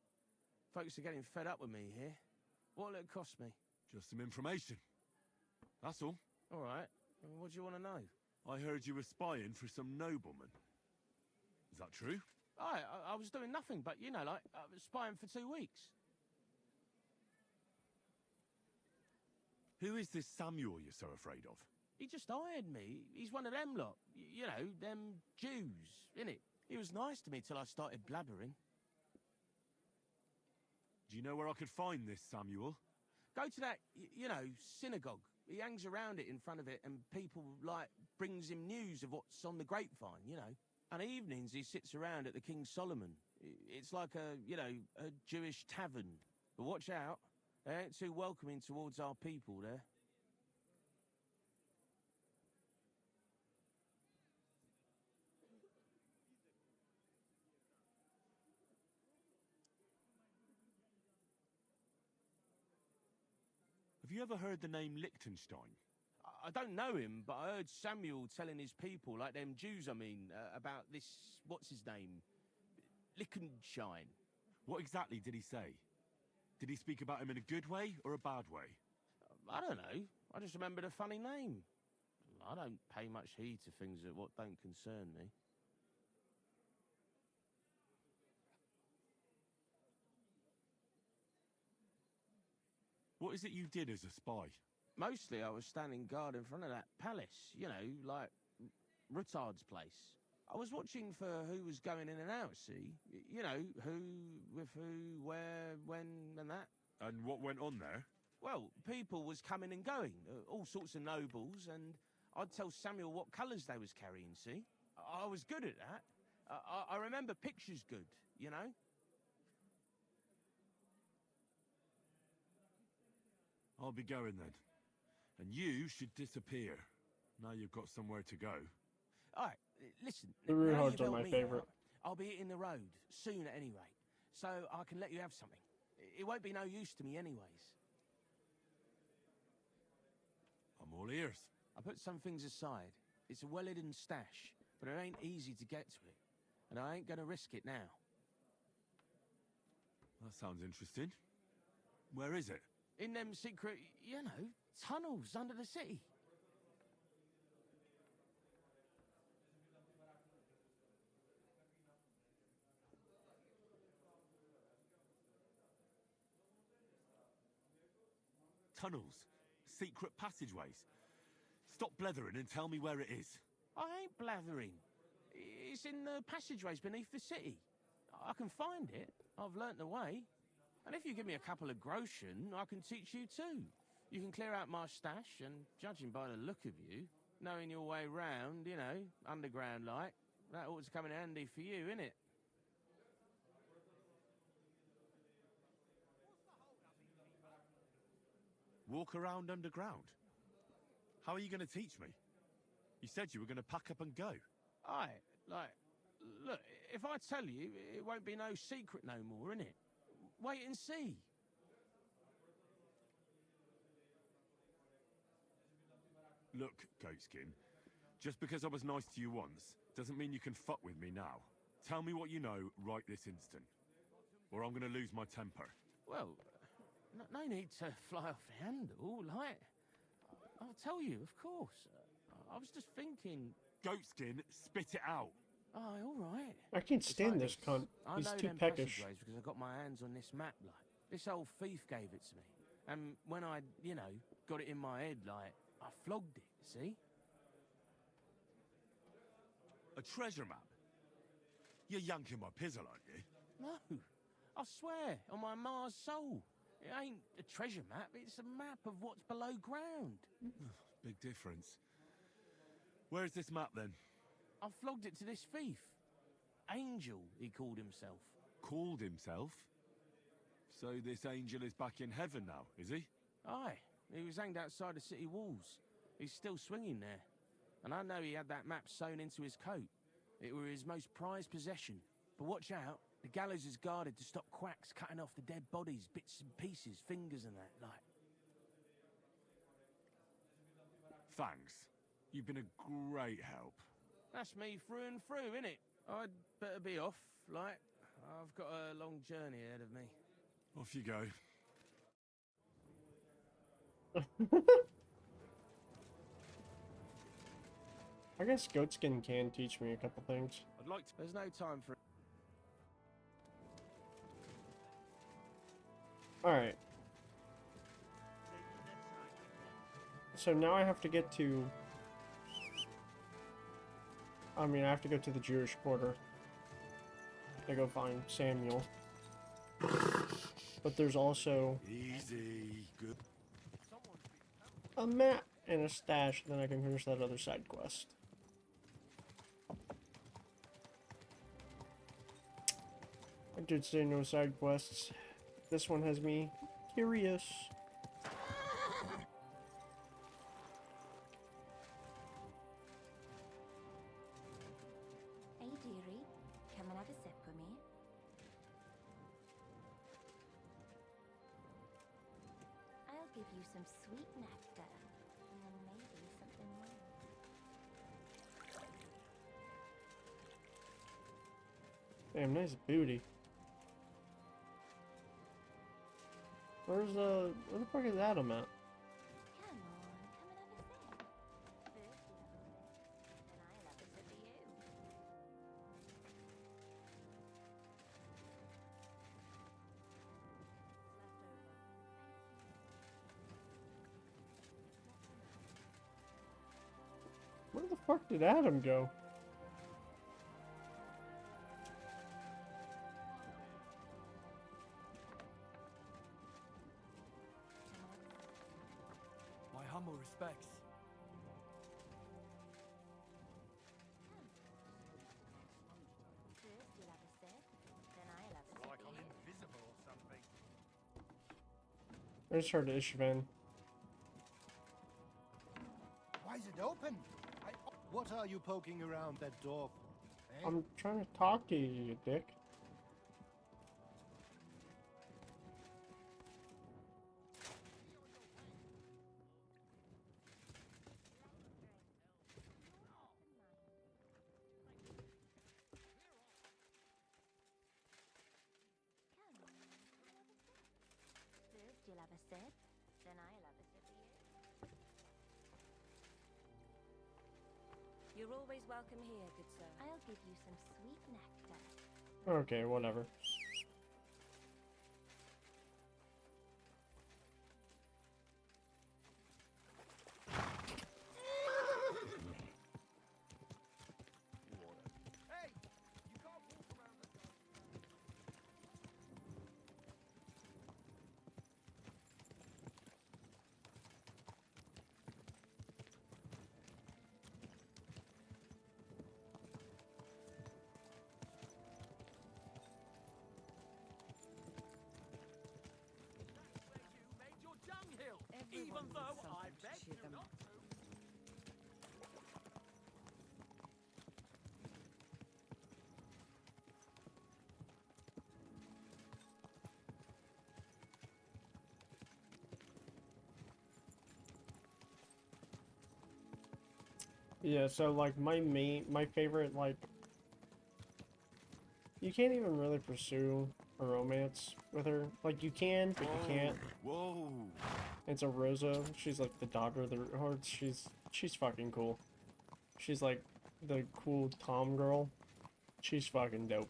Folks are getting fed up with me here. What'll it cost me? Just some information. That's all. All right. What do you want to know? I heard you were spying for some nobleman. Is that true? I was doing nothing but, you know, like, I was spying for 2 weeks. Who is this Samuel you're so afraid of? He just hired me. He's one of them lot. You know, them Jews, innit? He was nice to me till I started blabbering. Do you know where I could find this Samuel? Go to that, you know, synagogue. He hangs around it in front of it and people, like, brings him news of what's on the grapevine, you know. And evenings he sits around at the King Solomon. It's like a, you know, a Jewish tavern. But watch out. They ain't too welcoming towards our people there. Have you ever heard the name Liechtenstein? I don't know him, but I heard Samuel telling his people, like them Jews, I mean, about this, what's his name? Liechtenstein. What exactly did he say? Did he speak about him in a good way or a bad way? I don't know. I just remembered a funny name. I don't pay much heed to things that what don't concern me. What is it you did as a spy? Mostly I was standing guard in front of that palace, you know, like Rutard's place. I was watching for who was going in and out, see? You know, who, with who, where, when, and that. And what went on there? Well, people was coming and going, all sorts of nobles, and I'd tell Samuel what colours they was carrying, see? I was good at that. I remember pictures good, you know? I'll be going then. And you should disappear. Now you've got somewhere to go. All right, listen. The Rue Hearts are my favorite. I'll be hitting the road, soon at any rate. So I can let you have something. It won't be no use to me anyways. I'm all ears. I put some things aside. It's a well-hidden stash, but it ain't easy to get to it. And I ain't gonna risk it now. That sounds interesting. Where is it? In them secret, you know, tunnels under the city. Tunnels. Secret passageways. Stop blethering and tell me where it is. I ain't blathering. It's in the passageways beneath the city. I can find it. I've learnt the way. And if you give me a couple of groschen, I can teach you too. You can clear out my stash, and judging by the look of you, knowing your way round, you know, underground like, that ought to come in handy for you, innit? Walk around underground? How are you going to teach me? You said you were going to pack up and go. Aye, like, look, if I tell you, it won't be no secret no more, innit? Wait and see. Look, Goatskin, just because I was nice to you once, doesn't mean you can fuck with me now. Tell me what you know right this instant. or I'm gonna lose my temper. Well, no need to fly off the handle, like... I'll tell you, of course. I was just thinking... Goatskin, spit it out. Oh, all right. I can't It's stand like this cunt. I He's know too them peckish. passageways because I got my hands on this map, like. This old thief gave it to me. And when I, you know, got it in my head, like, I flogged it, see? A treasure map? You're yanking my pizzle, aren't you? No, I swear, on my Mars soul. It ain't a treasure map, it's a map of what's below ground. Big difference. Where's this map, then? I flogged it to this thief. Angel, he called himself. Called himself? So this angel is back in heaven now, is he? Aye, he was hanged outside the city walls. He's still swinging there. And I know he had that map sewn into his coat. It were his most prized possession. But watch out, the gallows is guarded to stop quacks cutting off the dead bodies, bits and pieces, fingers and that, like. Thanks. You've been a great help. That's me through and through, innit? I'd better be off, like. I've got a long journey ahead of me. Off you go. I guess Goatskin can teach me a couple things. I'd like to... There's no time for... Alright. So now I have to get to... I mean, I have to go to the Jewish quarter to go find Samuel. But there's also... Easy. Good. a map and a stash, then I can finish that other side quest. I did say no side quests. This one has me curious. Hey, dearie, come and have a sip with me. I'll give you some sweet nectar, and then maybe something more. Damn, nice booty. Where the fuck is Adam at? Come on, come and have a sip. First you have a sip, then I'll have a sip of you. Where the fuck did Adam go? My humble respects. First you'll have a sip, then I'll have a sip Like of I'm you. invisible or something. I just heard Ishvan. Why is it open? What are you poking around that door for? Eh? I'm trying to talk to you, you dick. First you'll have a sip, then I'll have a sip of you. You're always welcome here, good sir. I'll give you some sweet nectar. Okay, whatever. Even though I begged you not to. Yeah, so like my favorite, like, you can't even really pursue a romance with her. Like, you can, but you can't. Whoa! It's a Rosa. She's like the daughter of the Hordes. She's fucking cool. She's like the cool Tom girl. She's fucking dope.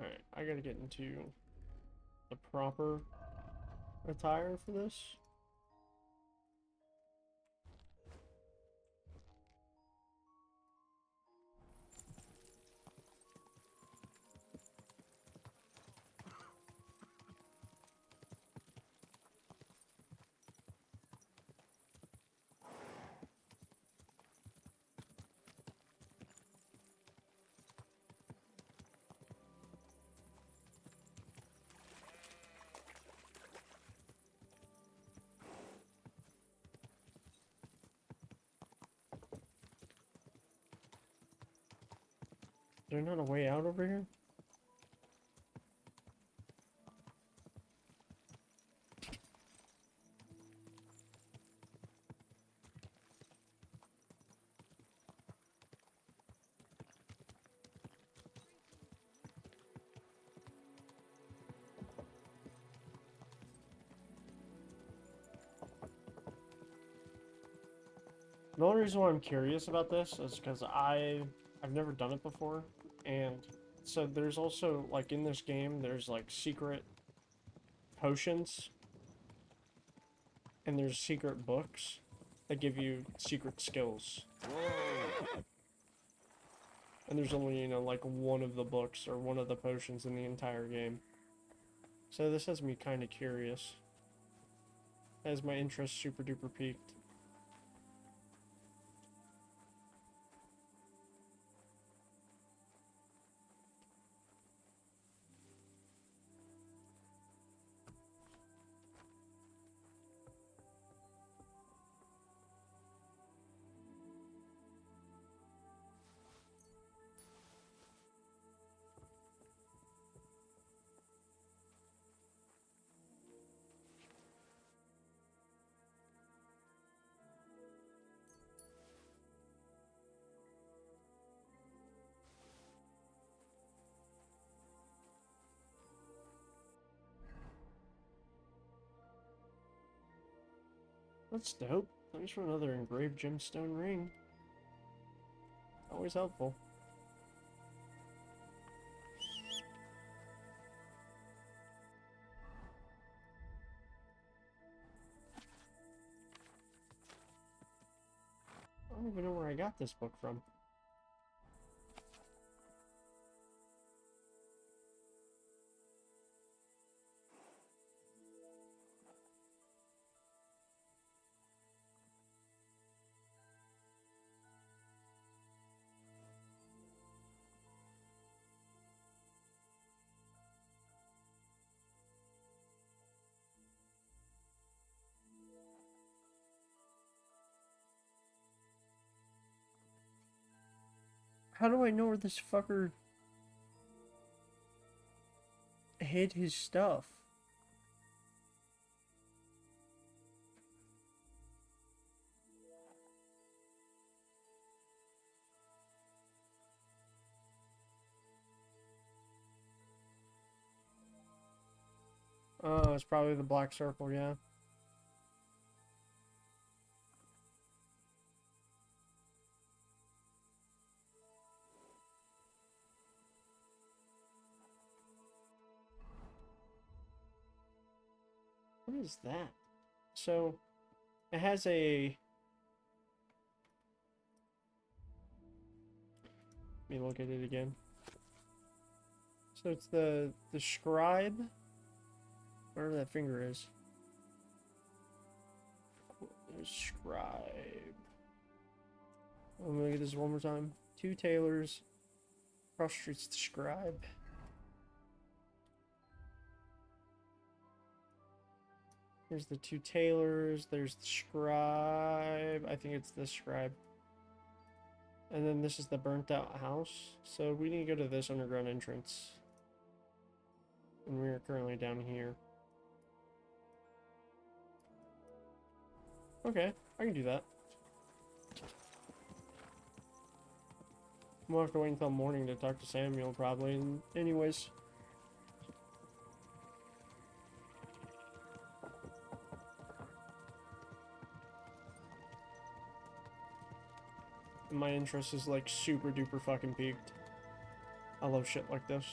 Alright, I gotta get into the proper attire for this. Is there not a way out over here? The only reason why I'm curious about this is because I've never done it before, and so there's also, like, in this game, there's like secret potions, and there's secret books that give you secret skills. Whoa! And there's only, you know, like one of the books or one of the potions in the entire game. So this has me kind of curious. Has my interest super duper peaked. That's dope. Thanks for another engraved gemstone ring. Always helpful. I don't even know where I got this book from. How do I know where this fucker hid his stuff? Oh, it's probably the black circle, yeah. What is that? So, it has a... Let me look at it again. So it's the scribe, wherever that finger is. The scribe. I'm gonna get this one more time. 2 tailors, cross streets the scribe. There's the two tailors. There's the scribe. I think it's the scribe. And then this is the burnt out house. So we need to go to this underground entrance. And we are currently down here. Okay, I can do that. We'll have to wait until morning to talk to Samuel, probably. Anyways. And my interest is like super duper fucking peaked. I love shit like this.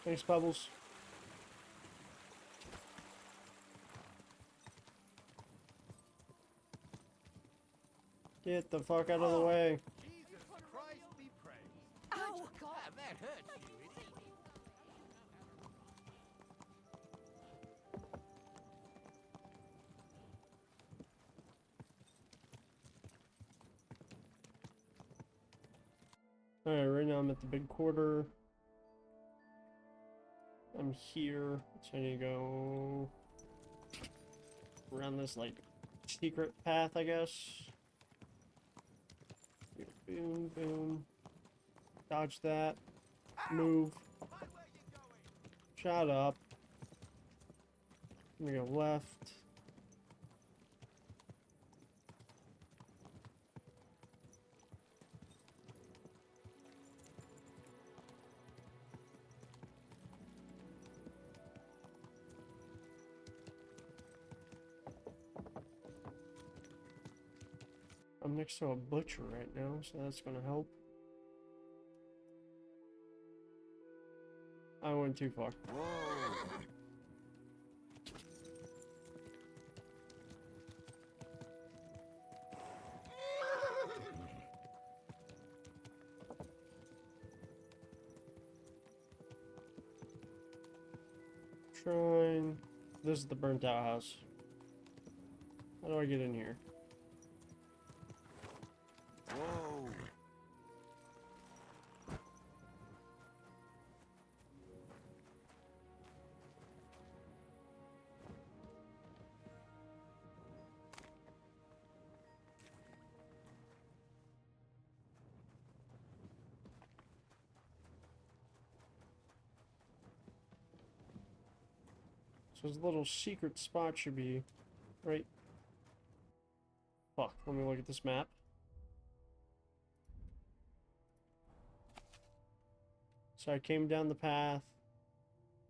Thanks, Bubbles. Get the fuck out of the way. Jesus Christ be praised. Ow! God. That hurts you, idiot. Alright, right now I'm at the big quarter. I'm here. So I need to go around this, like, secret path, I guess. Boom, boom. Dodge that. Move. Shut up. I'm gonna go left. I'm next to a butcher right now, so that's gonna help. I went too far. Shrine. This is the burnt out house. How do I get in here? Whoa. So his little secret spot should be right. Fuck, let me look at this map. So I came down the path.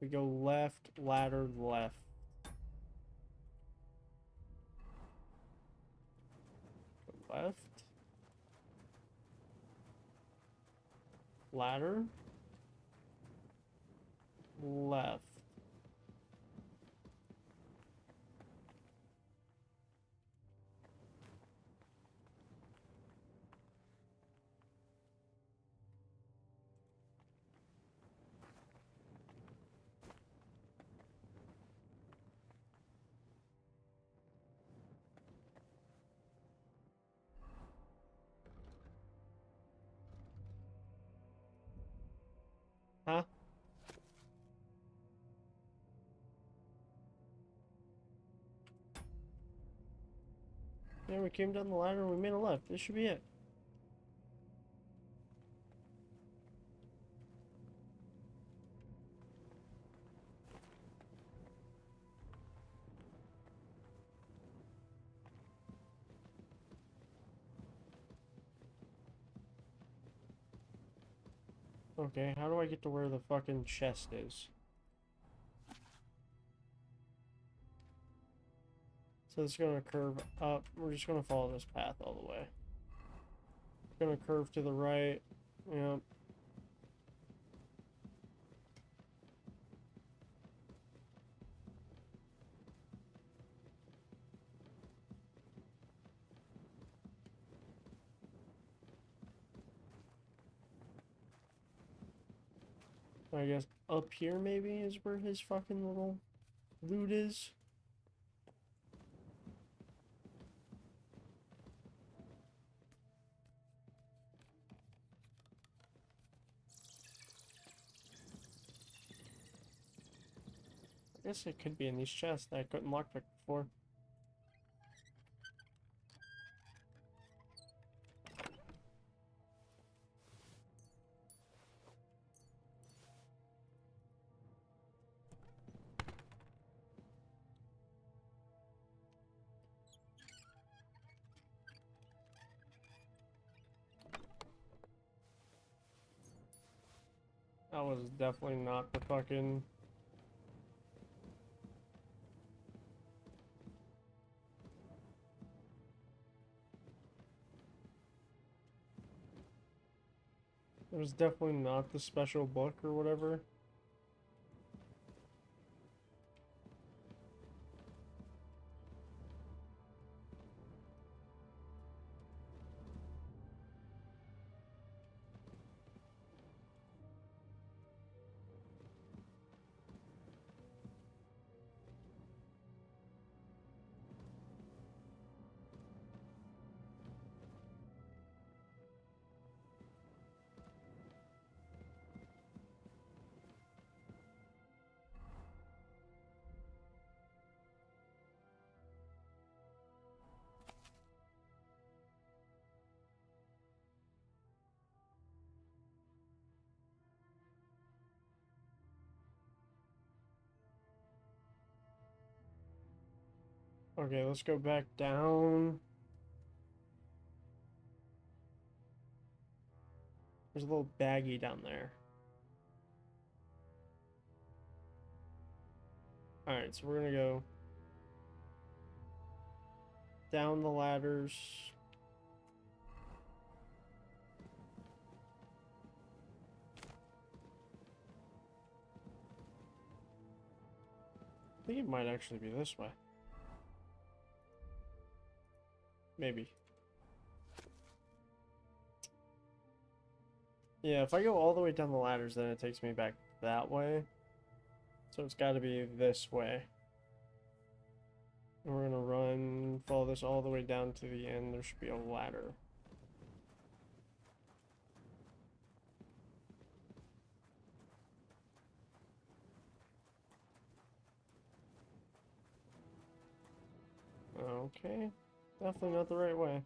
We go left, ladder, left. Go left. Ladder. Left. Huh? Yeah, we came down the ladder and we made a left. This should be it. Okay, how do I get to where the fucking chest is? So it's gonna curve up. We're just gonna follow this path all the way. It's gonna curve to the right. Yep. I guess up here maybe is where his fucking little loot is. I guess it could be in these chests that I couldn't lockpick before. That was definitely not the fucking... It was definitely not the special book or whatever. Okay, let's go back down. There's a little baggie down there. Alright, so we're gonna go down the ladders. I think it might actually be this way. Maybe. Yeah, if I go all the way down the ladders, then it takes me back that way. So it's got to be this way. And we're gonna run, follow this all the way down to the end. There should be a ladder. Okay, definitely not the right way.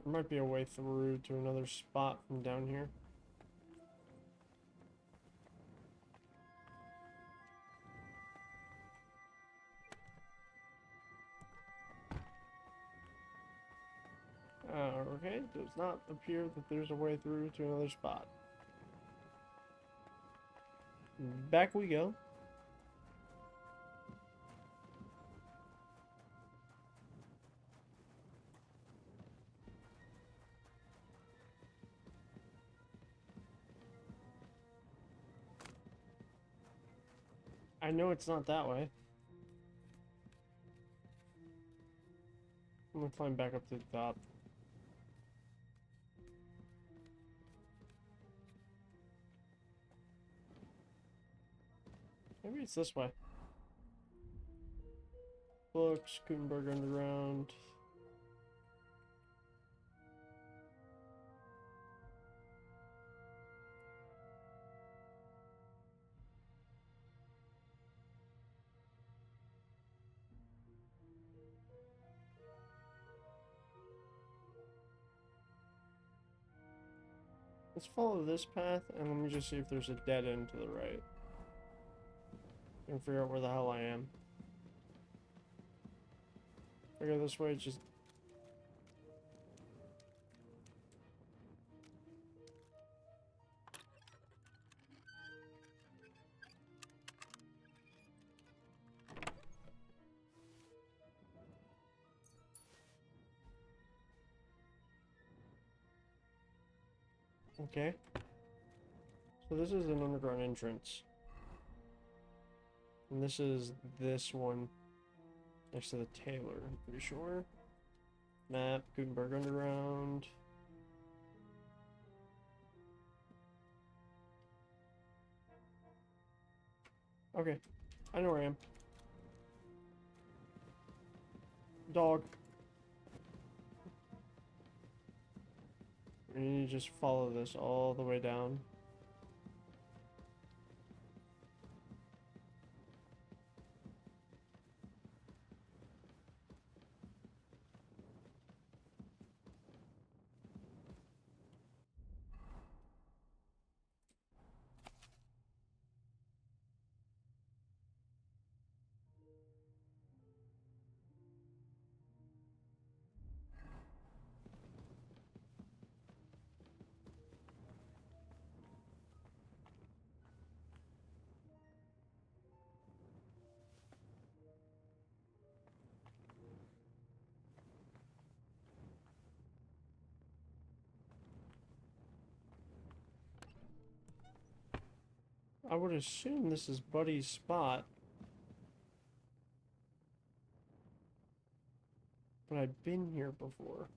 There might be a way through to another spot from down here. Okay, does not appear that there's a way through to another spot. Back we go. I know it's not that way. I'm gonna climb back up to the top. Maybe it's this way. Books, Gutenberg Underground. let's follow this path and let me just see if there's a dead end to the right. And figure out where the hell I am. If I go this way, just... Okay. So this is an underground entrance. And this is this one next to the Taylor, I'm pretty sure. Map, Gutenberg Underground. Okay, I know where I am. Dog. And you just follow this all the way down. I would assume this is Buddy's spot. But I've been here before.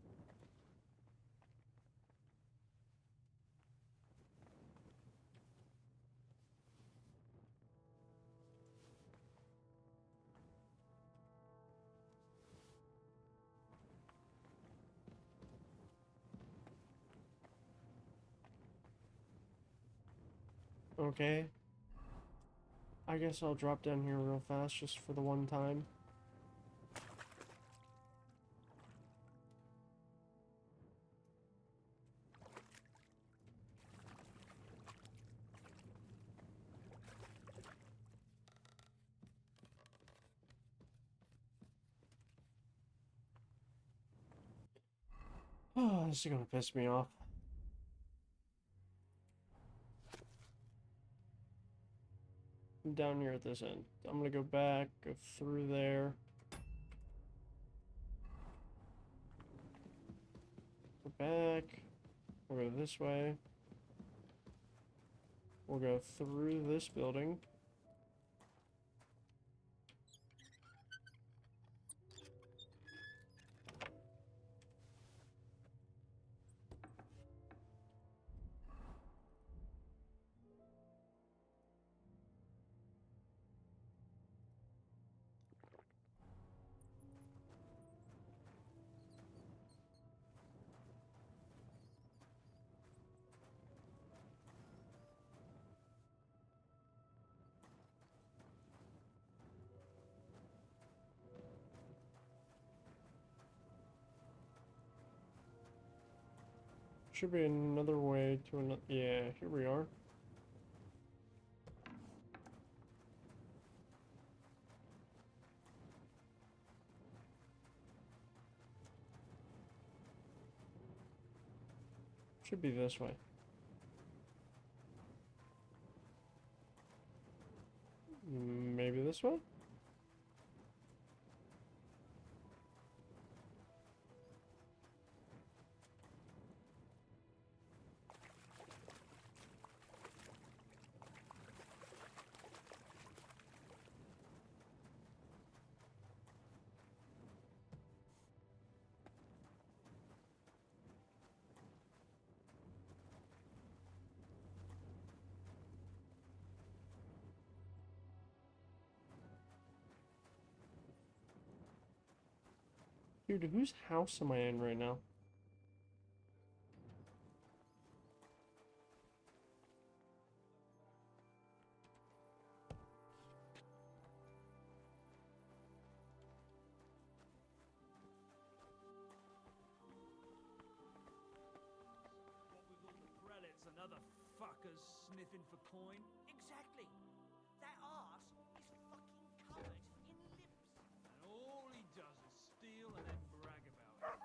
Okay. I guess I'll drop down here real fast just for the one time. Oh, this is gonna piss me off. I'm down here at this end. I'm gonna go back, go through there. Go back. We'll go this way. We'll go through this building. Should be another way to another. Yeah, here we are. Should be this way. Maybe this way? Dude, whose house am I in right now? Sniffing for coin? Exactly. That arse is fucking covered in lips. And all he does is steal and then brag about it.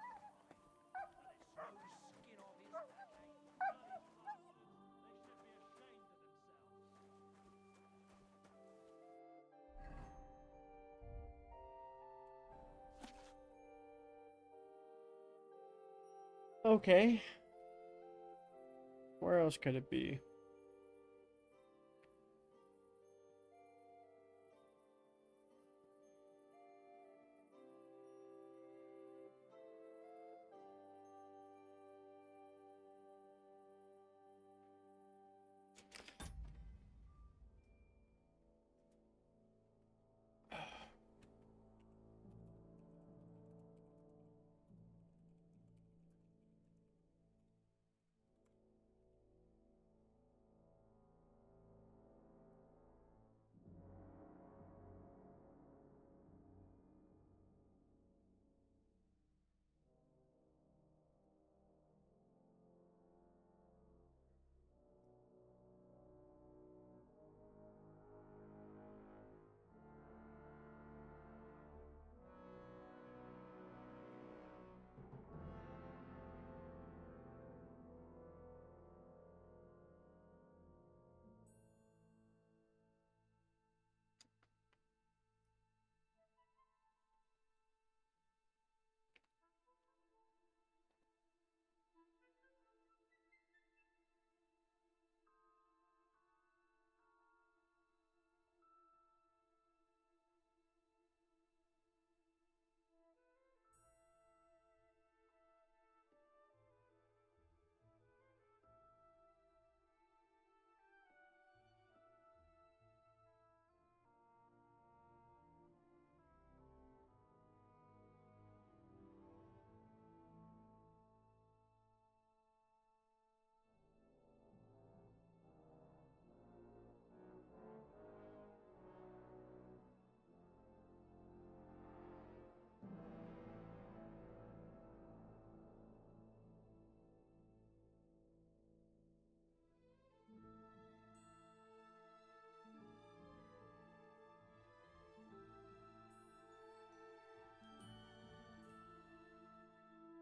There's no skin off his back, eh? Bloody bastards. They should be ashamed of themselves. Okay. Where else could it be?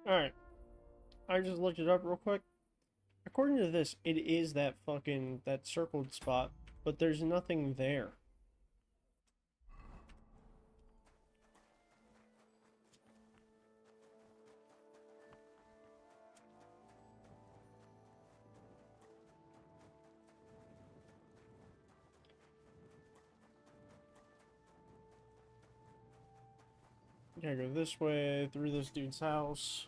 Alright. I just looked it up real quick. According to this, it is that fucking, that circled spot, but there's nothing there. Gotta go this way, through this dude's house.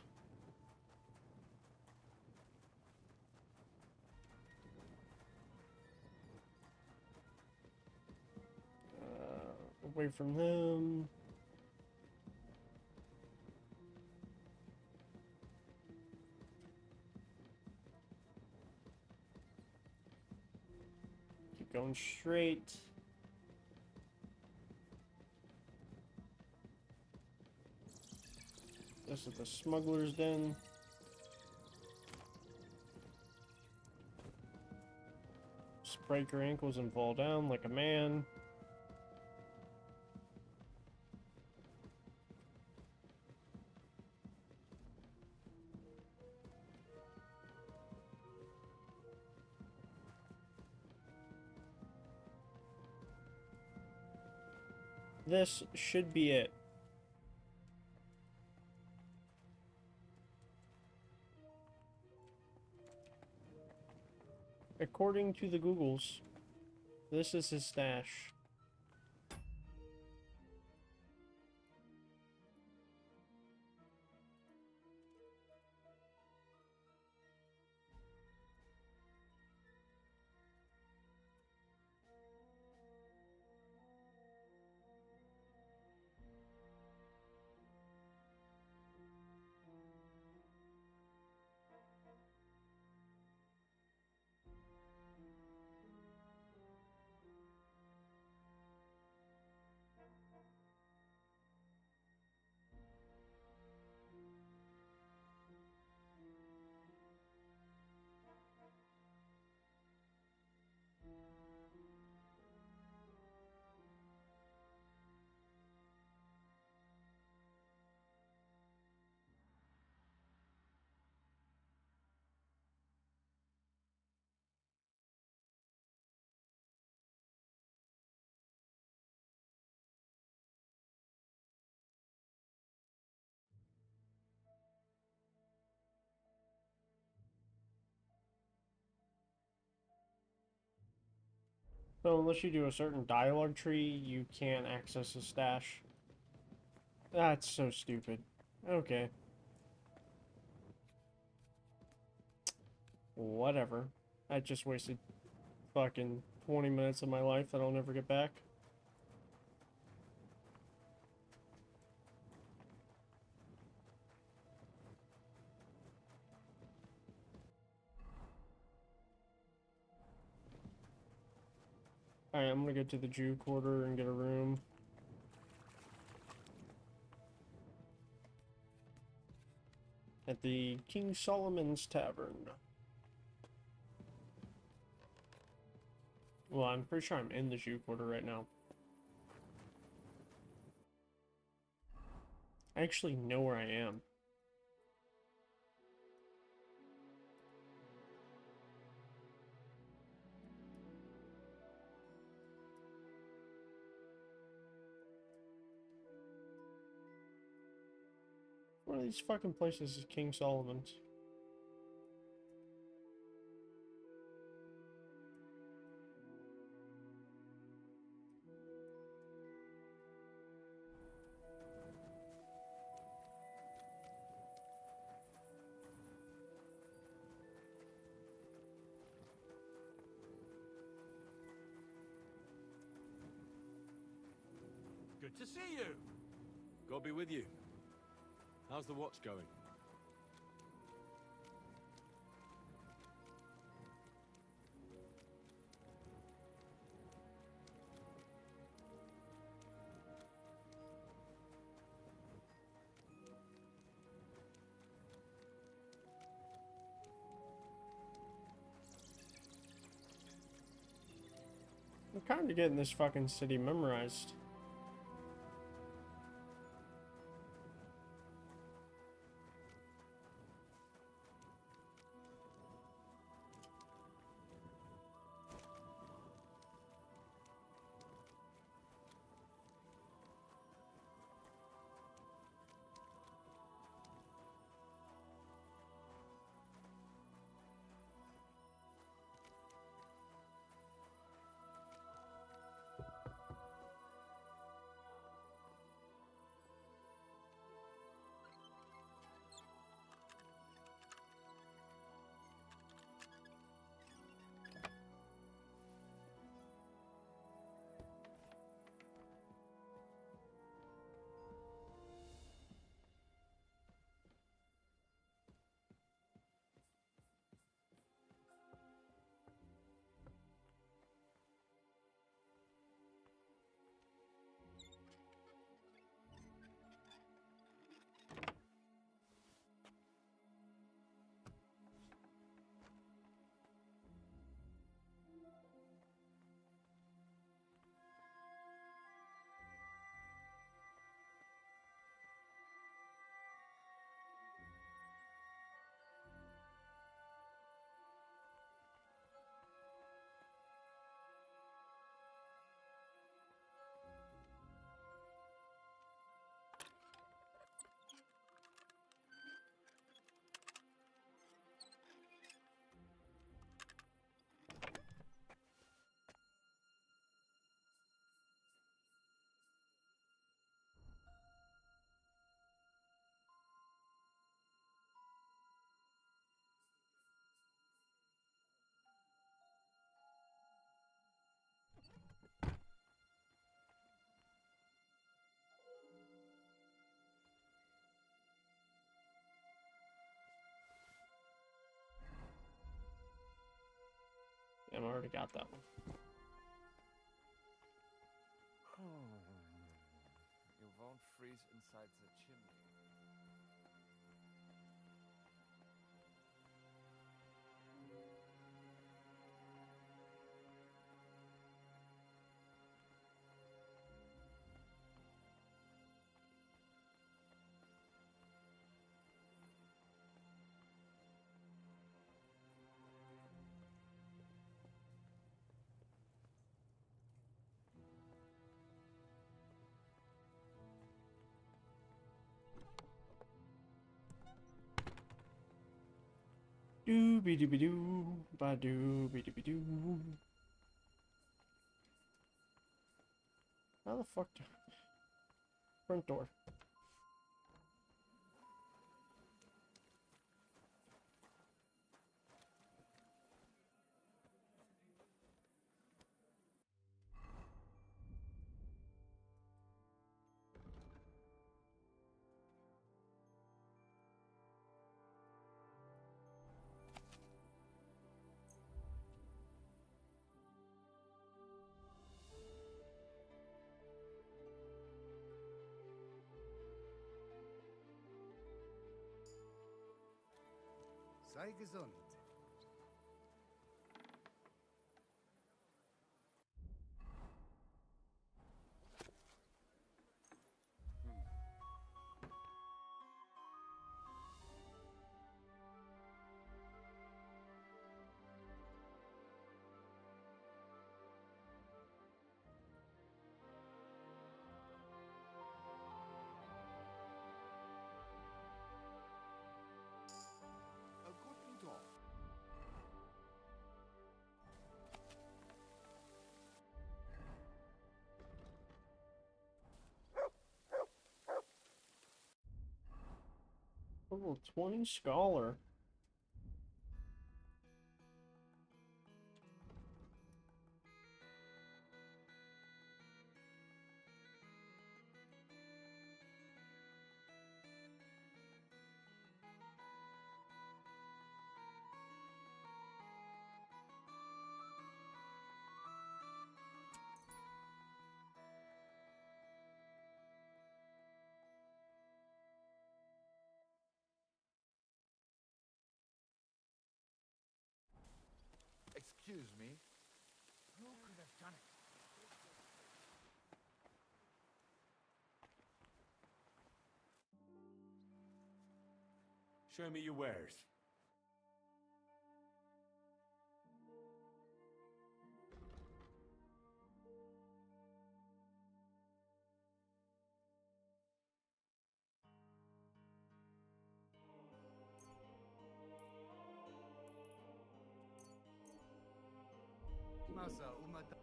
Away from them. Keep going straight. This is the smuggler's den. Just break your ankles and fall down like a man. This should be it. According to the Googles, this is his stash. So unless you do a certain dialogue tree, you can't access a stash. That's so stupid. Okay. Whatever. I just wasted fucking 20 minutes of my life that I'll never get back. Alright, I'm gonna go to the Jew quarter and get a room. At the King Solomon's Tavern. Well, I'm pretty sure I'm in the Jew quarter right now. I actually know where I am. One of these fucking places is King Solomon's. Good to see you. God be with you. How's the watch going? I'm kind of getting this fucking city memorized. I already got that one. You won't freeze inside the chimney. Doo be doo be doo, ba doo be doo be doo. How the fuck do... Front door. Sei gesund. Guten Tag. Level 20 scholar. Excuse me. Who could have done it? Show me your wares. Masa umata.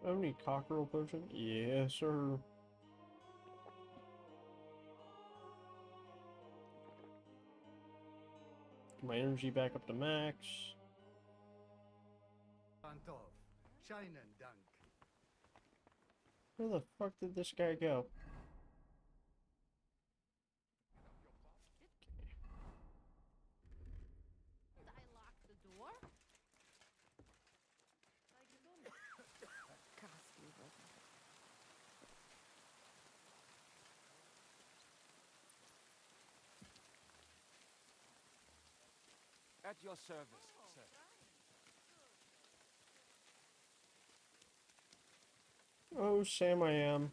Only cockerel potion? Yes, sir. My energy back up to max. Pantov. Scheinen Dank. Where the fuck did this guy go? Did I lock the door? Ghastly weather. At your service, sir. Oh, Sam, I am.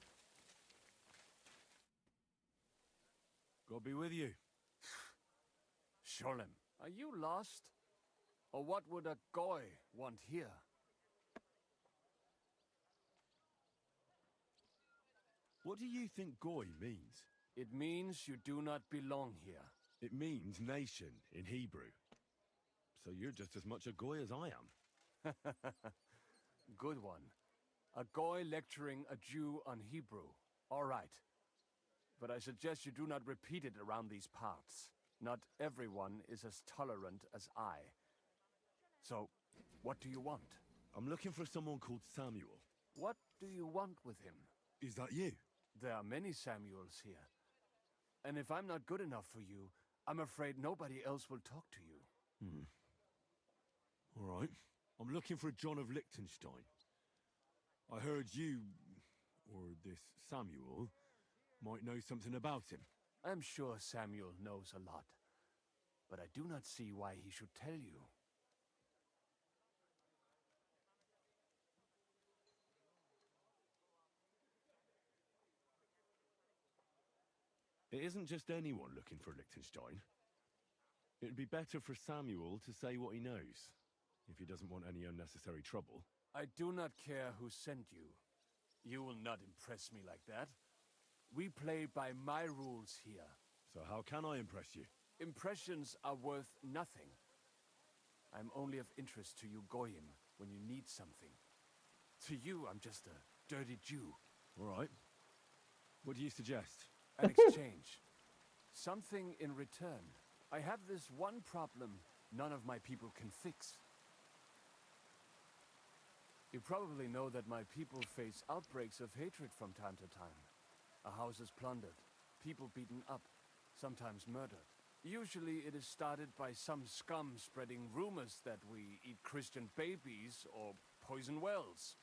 God be with you. Sholem, are you lost? Or what would a goy want here? What do you think Goy means? It means you do not belong here. It means nation in Hebrew. So you're just as much a Goy as I am. Good one. A goy lecturing a Jew on Hebrew. All right. But I suggest you do not repeat it around these parts. Not everyone is as tolerant as I. So, what do you want? I'm looking for someone called Samuel. What do you want with him? Is that you? There are many Samuels here. And if I'm not good enough for you, I'm afraid nobody else will talk to you. All right. I'm looking for John of Liechtenstein. I heard you, or this Samuel, might know something about him. I'm sure Samuel knows a lot. But I do not see why he should tell you. It isn't just anyone looking for Liechtenstein. It'd be better for Samuel to say what he knows, if he doesn't want any unnecessary trouble. I do not care who sent you. You will not impress me like that. We play by my rules here. So how can I impress you? Impressions are worth nothing. I'm only of interest to you Goyim when you need something. To you, I'm just a dirty Jew. All right. What do you suggest? An exchange. Something in return. I have this one problem none of my people can fix. You probably know that my people face outbreaks of hatred from time to time. A house is plundered, people beaten up, sometimes murdered. Usually it is started by some scum spreading rumors that we eat Christian babies or poison wells.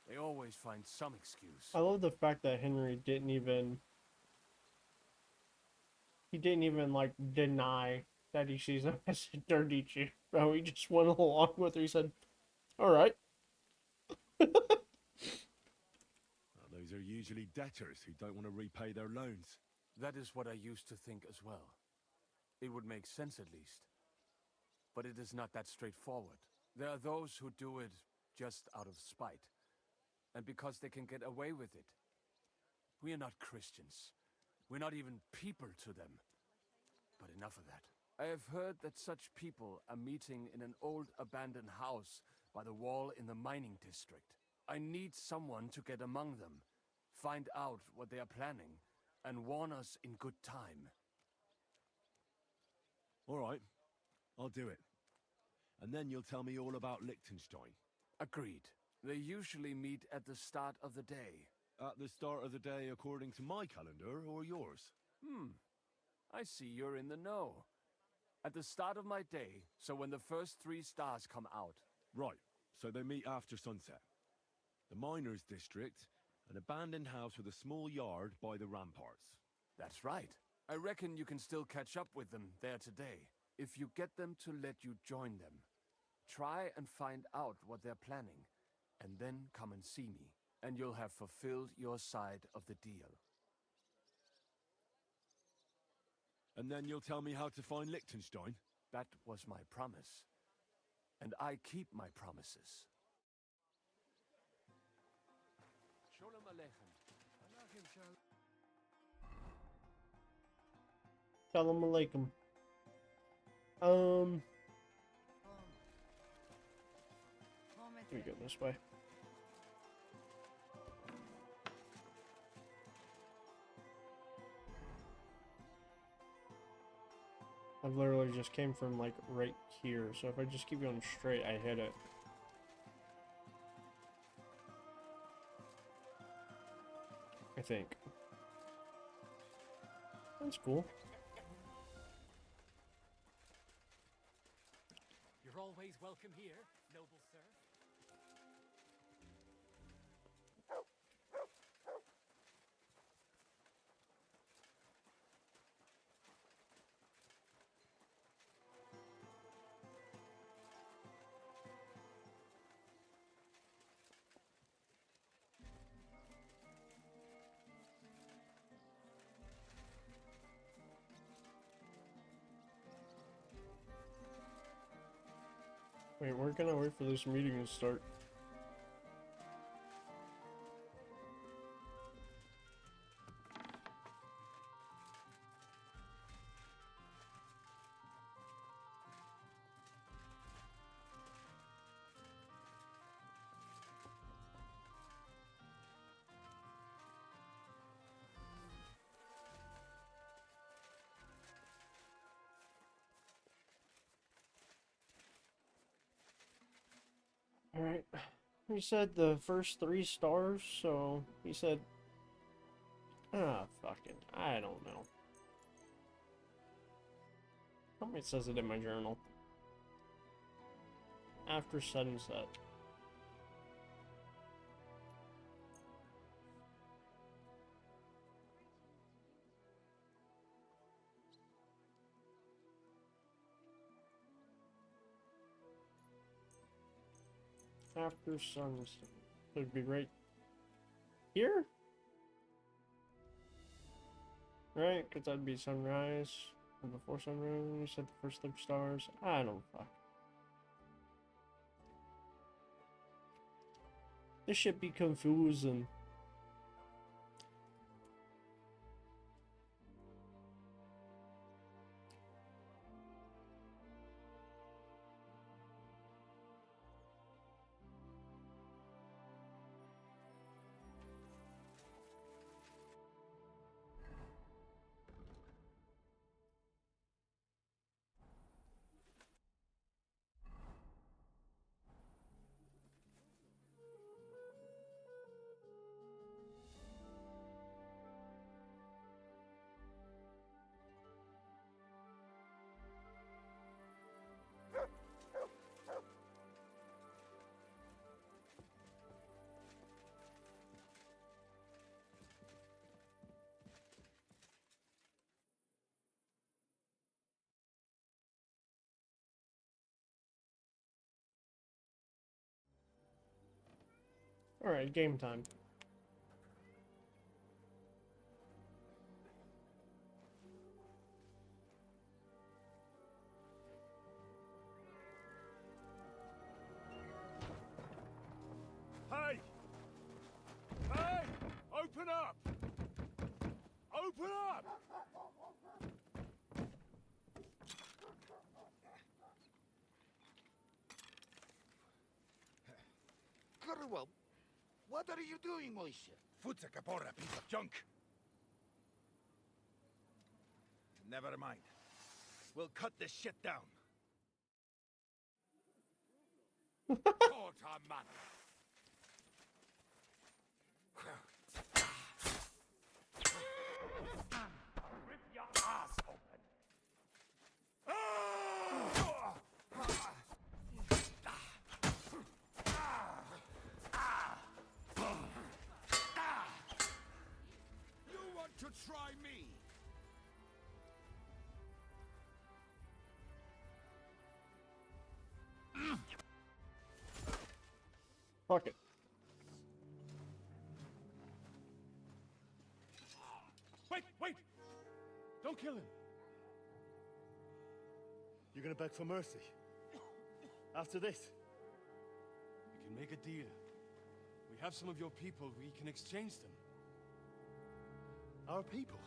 They always find some excuse. I love the fact that Henry didn't even like deny that he sees him as a dirty Jew, bro. He just went along with it. He said, all right. Well, those are usually debtors who don't want to repay their loans. That is what I used to think as well. It would make sense at least. But it is not that straightforward. There are those who do it just out of spite. And because they can get away with it. We are not Christians. We're not even people to them. But enough of that. I have heard that such people are meeting in an old abandoned house by the wall in the mining district. I need someone to get among them, find out what they are planning, and warn us in good time. All right, I'll do it. And then you'll tell me all about Liechtenstein. Agreed. They usually meet at the start of the day. At the start of the day according to my calendar, or yours? I see you're in the know. At the start of my day, so when the first 3 stars come out. Right, so they meet after sunset. The miners' district, an abandoned house with a small yard by the ramparts. That's right. I reckon you can still catch up with them there today, if you get them to let you join them. Try and find out what they're planning, and then come and see me, and you'll have fulfilled your side of the deal. And then you'll tell me how to find Liechtenstein? That was my promise. And I keep my promises. Shalom Aleichem. Shalom alaikum. Let me go this way. I've literally just came from like right here, so if I just keep going straight, I hit it. I think. That's cool. You're always welcome here, noble sir. Wait, where can I wait for this meeting to start? Alright. He said the first 3 stars, so he said... fucking... I don't know. It says it in my journal. After sunset. After sunset. It'd be right here? Right? Because that'd be sunrise. Or before sunrise, you said the first 3 stars. I don't fuck. This should be confusing. Alright, game time. Hey! Hey! Open up! Open up! Curwell, what are you doing, Moishe? Futsa Capora, piece of junk. Never mind. We'll cut this shit down. Quarter man. Rip your ass open. You want to try me? Fuck it. Wait, wait! Don't kill him! You're gonna beg for mercy? After this? We can make a deal. We have some of your people, we can exchange them. Our people?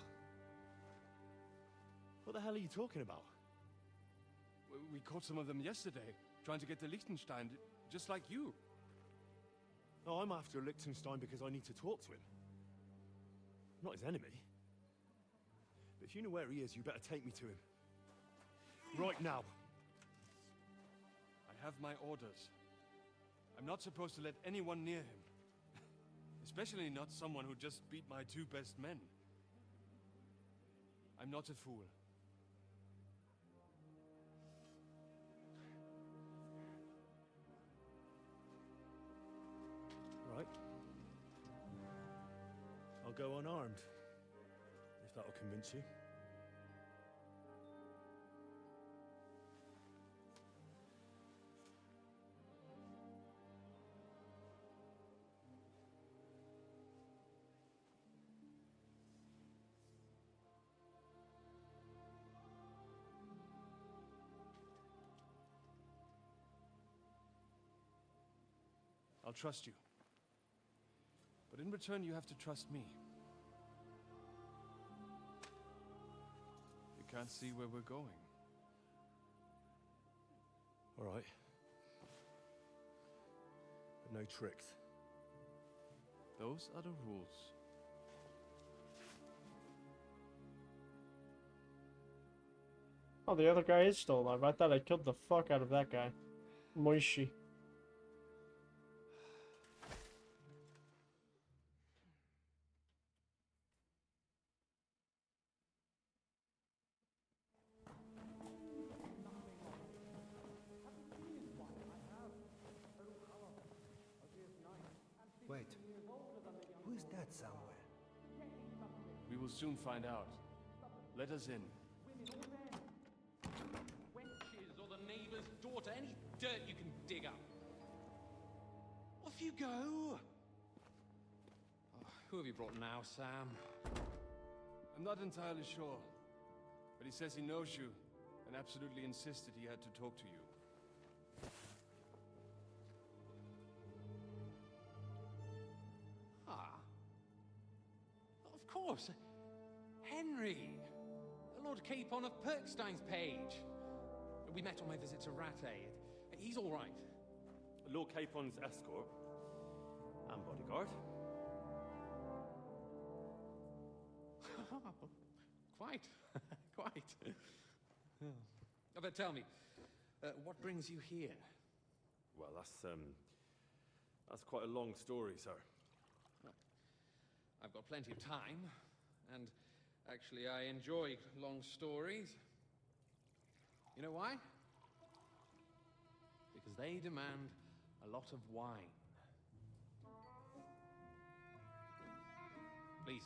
What the hell are you talking about? We caught some of them yesterday, trying to get to Liechtenstein, just like you. No, I'm after Liechtenstein because I need to talk to him. I'm not his enemy. But if you know where he is, you better take me to him. Right now. I have my orders. I'm not supposed to let anyone near him. Especially not someone who just beat my 2 best men. I'm not a fool. Right. I'll go unarmed. If that'll convince you. I'll trust you. But in return, you have to trust me. You can't see where we're going. All right. But no tricks. Those are the rules. Oh, the other guy is still alive. I thought I killed the fuck out of that guy. Moishi. Wait. Who is that somewhere? We will soon find out. Let us in. Wenches or the neighbor's daughter, any dirt you can dig up. Off you go. Oh, who have you brought now, Sam? I'm not entirely sure. But he says he knows you and absolutely insisted he had to talk to you. Ah. Of course. Henry. Lord Capon of Perkstein's page. We met on my visit to Rattay. He's all right. Lord Capon's escort and bodyguard. Quite. Quite. But tell me, what brings you here? Well, that's quite a long story, sir. I've got plenty of time, and actually I enjoy long stories. You know why? Because they demand a lot of wine. Please,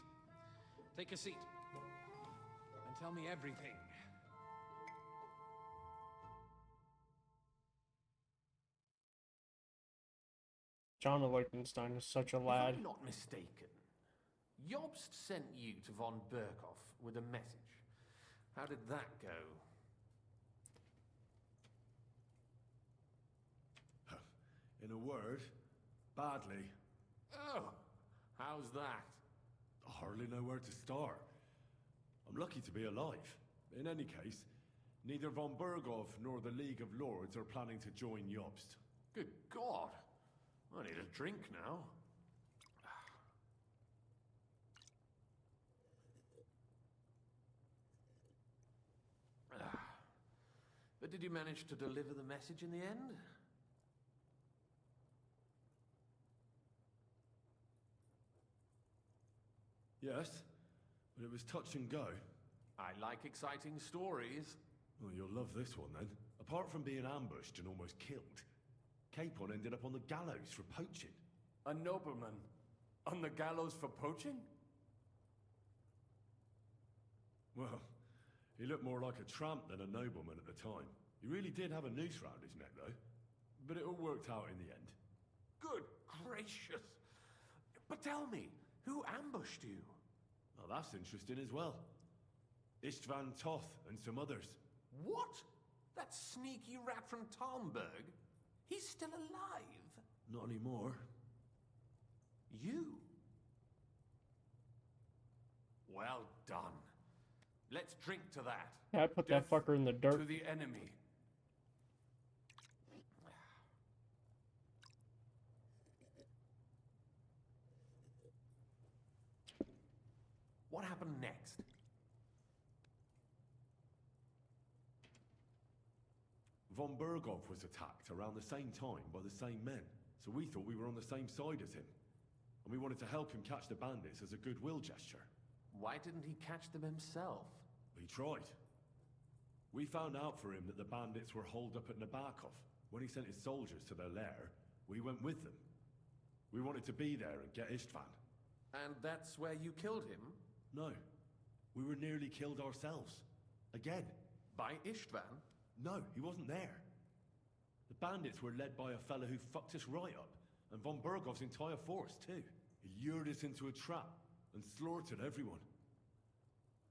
take a seat and tell me everything. John of Liechtenstein is such a If lad. I'm not mistaken, Jobst sent you to von Burkhoff with a message. How did that go? In a word, badly. Oh, how's that? I hardly know where to start. I'm lucky to be alive. In any case, neither von Burghoff nor the League of Lords are planning to join Jobst. Good God. I need a drink now. But did you manage to deliver the message in the end? Yes, but it was touch and go. I like exciting stories. Well, you'll love this one then. Apart from being ambushed and almost killed, Capon ended up on the gallows for poaching. A nobleman on the gallows for poaching? Well, he looked more like a tramp than a nobleman at the time. He really did have a noose round his neck, though. But it all worked out in the end. Good gracious. But tell me, who ambushed you? Well, that's interesting as well. Istvan Toth and some others. What? That sneaky rat from Talmberg? He's still alive? Not anymore. You? Well done. Let's drink to that. Yeah, I put that fucker in the dirt. To the enemy. What happened next? Von Burghoff was attacked around the same time by the same men, so we thought we were on the same side as him. And we wanted to help him catch the bandits as a goodwill gesture. Why didn't he catch them himself? He tried. We found out for him that the bandits were holed up at Nabokov. When he sent his soldiers to their lair, we went with them. We wanted to be there and get Istvan. And that's where you killed him? No. We were nearly killed ourselves. Again. By Istvan? No, he wasn't there. The bandits were led by a fella who fucked us right up, and von Burghoff's entire force, too. He lured us into a trap and slaughtered everyone.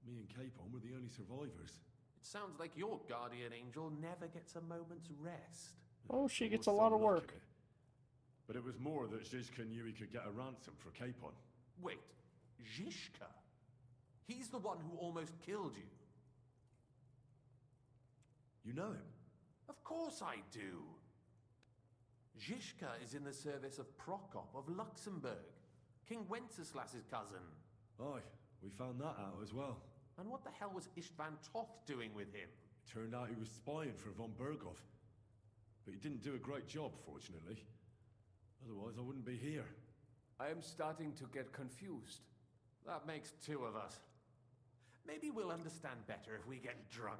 Me and Capon were the only survivors. It sounds like your guardian angel never gets a moment's rest. Oh, she gets a lot of work. But it was more that Zizka knew he could get a ransom for Capon. Wait, Zizka? He's the one who almost killed you. You know him? Of course I do. Zizka is in the service of Prokop of Luxembourg, King Wenceslas's cousin. Aye, we found that out as well. And what the hell was Istvan Toth doing with him? It turned out he was spying for von Burghoff. But he didn't do a great job, fortunately. Otherwise, I wouldn't be here. I am starting to get confused. That makes two of us. Maybe we'll understand better if we get drunk.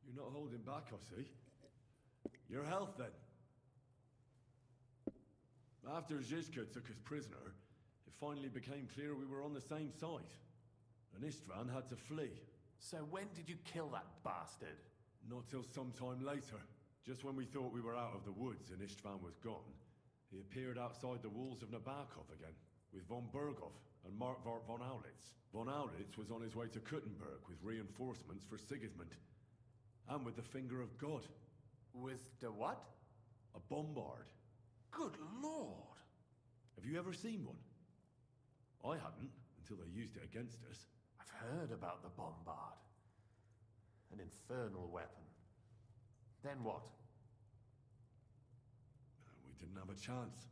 You're not holding back, I see. Your health, then. After Zizka took us prisoner, it finally became clear we were on the same side. And Istvan had to flee. So when did you kill that bastard? Not till some time later. Just when we thought we were out of the woods and Istvan was gone, he appeared outside the walls of Nabokov again, with von Burghoff and Markvart von Aulitz. Von Aulitz was on his way to Kuttenberg with reinforcements for Sigismund. And with the finger of God. With the what? A bombard. Good lord! Have you ever seen one? I hadn't, until they used it against us. I've heard about the bombard. An infernal weapon. Then what? We didn't have a chance.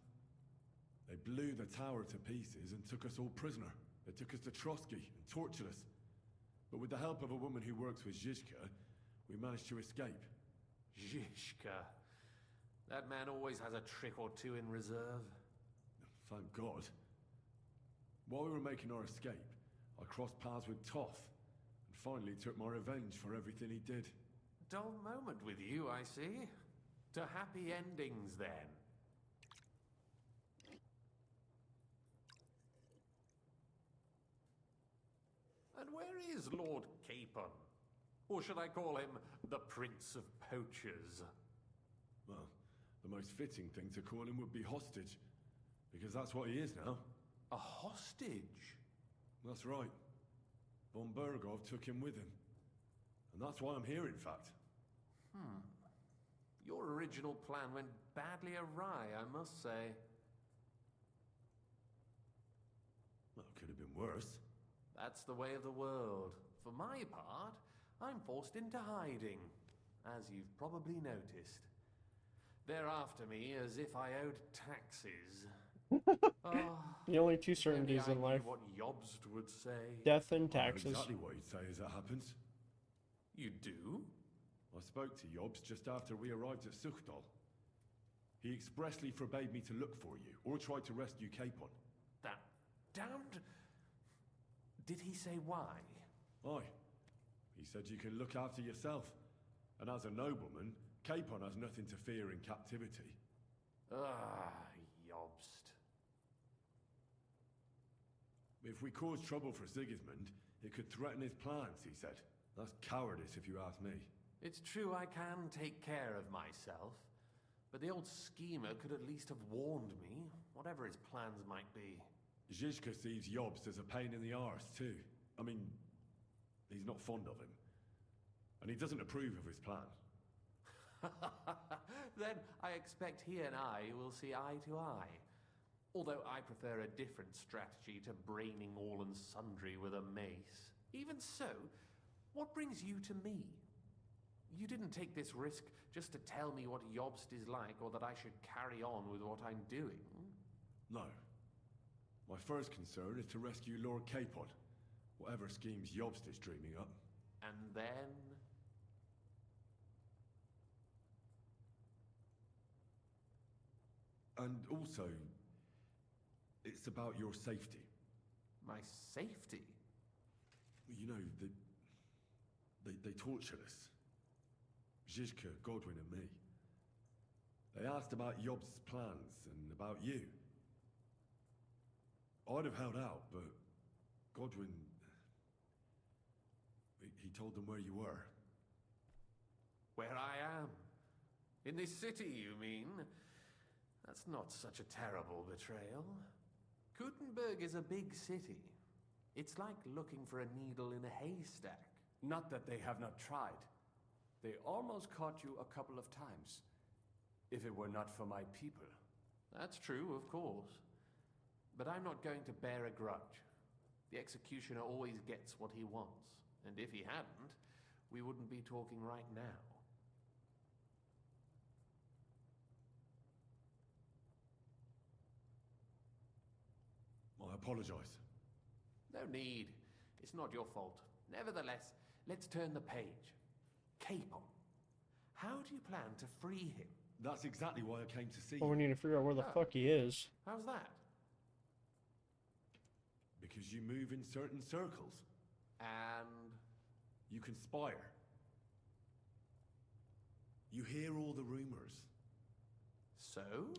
They blew the tower to pieces and took us all prisoner. They took us to Trotsky and tortured us. But with the help of a woman who works with Zizka, we managed to escape. Zizka. That man always has a trick or two in reserve. Thank God. While we were making our escape, I crossed paths with Toth, and finally took my revenge for everything he did. Dull moment with you, I see. To happy endings, then. And where is Lord Capon? Or should I call him the Prince of Poachers? Well, the The most fitting thing to call him would be hostage, because that's what he is now. A hostage? That's right. Von Bergov took him with him. And that's why I'm here, in fact. Your original plan went badly awry, I must say. Well, it could have been worse. That's the way of the world. For my part, I'm forced into hiding, as you've probably noticed. They're after me as if I owed taxes. The only two If only certainties I in knew life: what Jobst would say. death and I know taxes. exactly what he'd say as it happens. You do? I spoke to Jobst just after we arrived at Suchdal. He expressly forbade me to look for you, or try to rescue Capon. That damned... Did he say why? Aye. He said you can look after yourself. And as a nobleman, Capon has nothing to fear in captivity. Jobst. If we cause trouble for Sigismund, it could threaten his plans, he said. That's cowardice, if you ask me. It's true I can take care of myself, but the old schemer could at least have warned me, whatever his plans might be. Zizka sees Jobst as a pain in the arse, too. I mean, he's not fond of him. And he doesn't approve of his plan. Then I expect he and I will see eye to eye. Although I prefer a different strategy to braining all and sundry with a mace. Even so, what brings you to me? You didn't take this risk just to tell me what Jobst is like, or that I should carry on with what I'm doing. No. My first concern is to rescue Lord Capon, whatever schemes Jobst is dreaming up. And then... And also, it's about your safety. My safety? You know, they tortured us. Zizka, Godwin and me. They asked about Jobst's plans and about you. I'd have held out, but Godwin... He told them where you were. Where I am? In this city, you mean? That's not such a terrible betrayal. Gutenberg is a big city. It's like looking for a needle in a haystack. Not that they have not tried. They almost caught you a couple of times. If it were not for my people. That's true, of course. But I'm not going to bear a grudge. The executioner always gets what he wants. And if he hadn't, we wouldn't be talking right now. I apologize. No need. It's not your fault. Nevertheless, let's turn the page. Capon. How do you plan to free him? That's exactly why I came to see Well, we you. need to figure out where the fuck he is. How's that? Because you move in certain circles. And... You conspire. You hear all the rumors. So?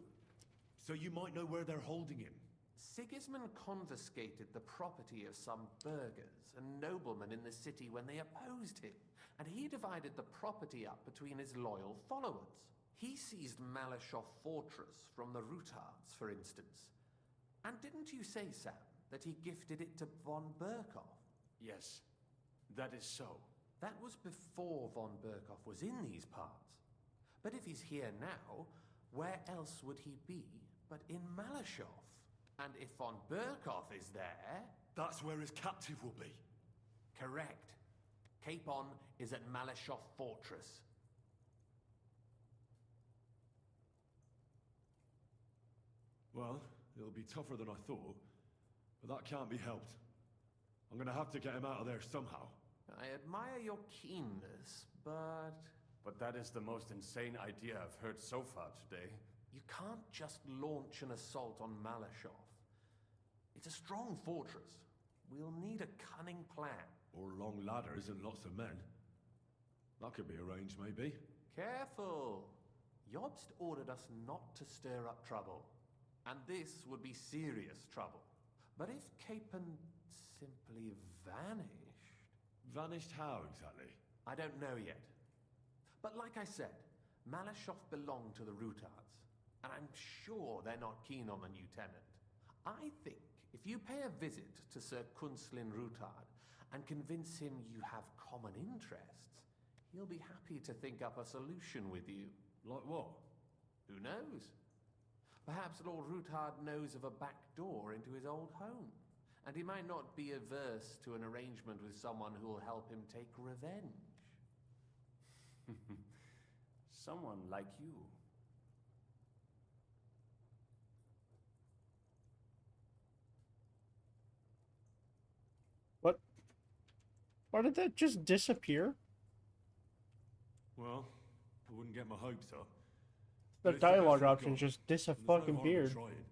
So you might know where they're holding him. Sigismund confiscated the property of some burghers and noblemen in the city when they opposed him, and he divided the property up between his loyal followers. He seized Malashov Fortress from the Rutards, for instance. And didn't you say, Sam, that he gifted it to von Berkov? Yes, that is so. That was before von Berkov was in these parts. But if he's here now, where else would he be but in Malashov? And if von Berkov is there... That's where his captive will be. Correct. Capon is at Malashov Fortress. Well, it'll be tougher than I thought, but that can't be helped. I'm gonna have to get him out of there somehow. I admire your keenness, but... But that is the most insane idea I've heard so far today. You can't just launch an assault on Malashov. It's a strong fortress. We'll need a cunning plan. Or long ladders and lots of men. That could be arranged, maybe. Careful! Jobst ordered us not to stir up trouble. And this would be serious trouble. But if Capon simply vanished... Vanished how, exactly? I don't know yet. But like I said, Malashov belonged to the Rutards, and I'm sure they're not keen on the new tenant. I think if you pay a visit to Sir Kunslin Rutard and convince him you have common interests, he'll be happy to think up a solution with you. Like what? Who knows? Perhaps Lord Rutard knows of a back door into his old home, and he might not be averse to an arrangement with someone who will help him take revenge. Someone like you. What? Why did that just disappear? Well, I wouldn't get my hopes up. The But it's best dialogue we've option got, just and there's no dis-a-fucking harm in beard. trying.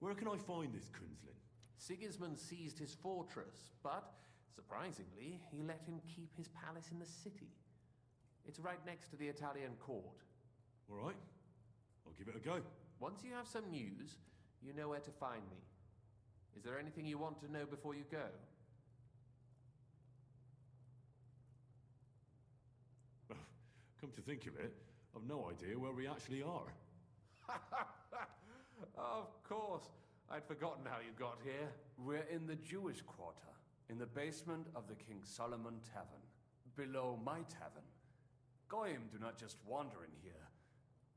Where can I find this Kunslin? Sigismund seized his fortress, but, surprisingly, he let him keep his palace in the city. It's right next to the Italian court. All right, I'll give it a go. Once you have some news, you know where to find me. Is there anything you want to know before you go? Come to think of it, I've no idea where we actually are. Of course. I'd forgotten how you got here. We're in the Jewish quarter, in the basement of the King Solomon Tavern, below my tavern. Goyim do not just wander in here,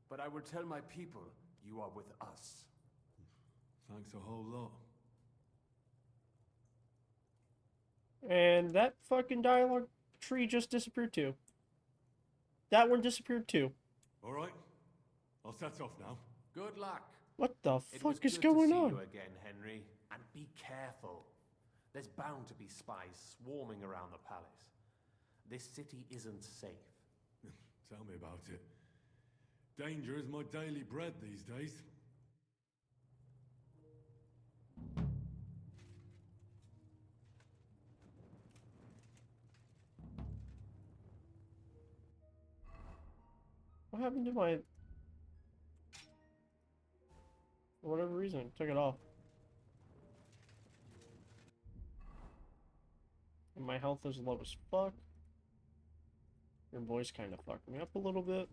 but I will tell my people you are with us. Thanks a whole lot. And that fucking dialogue tree just disappeared too. That one disappeared too. All right, I'll set off now. Good luck. What the It was fuck is good going to see on? you again, Henry. And be careful. There's bound to be spies swarming around the palace. This city isn't safe. Tell me about it. Danger is my daily bread these days. What happened to my... For whatever reason, I took it off. And my health is low as fuck. Your voice kind of fucked me up a little bit.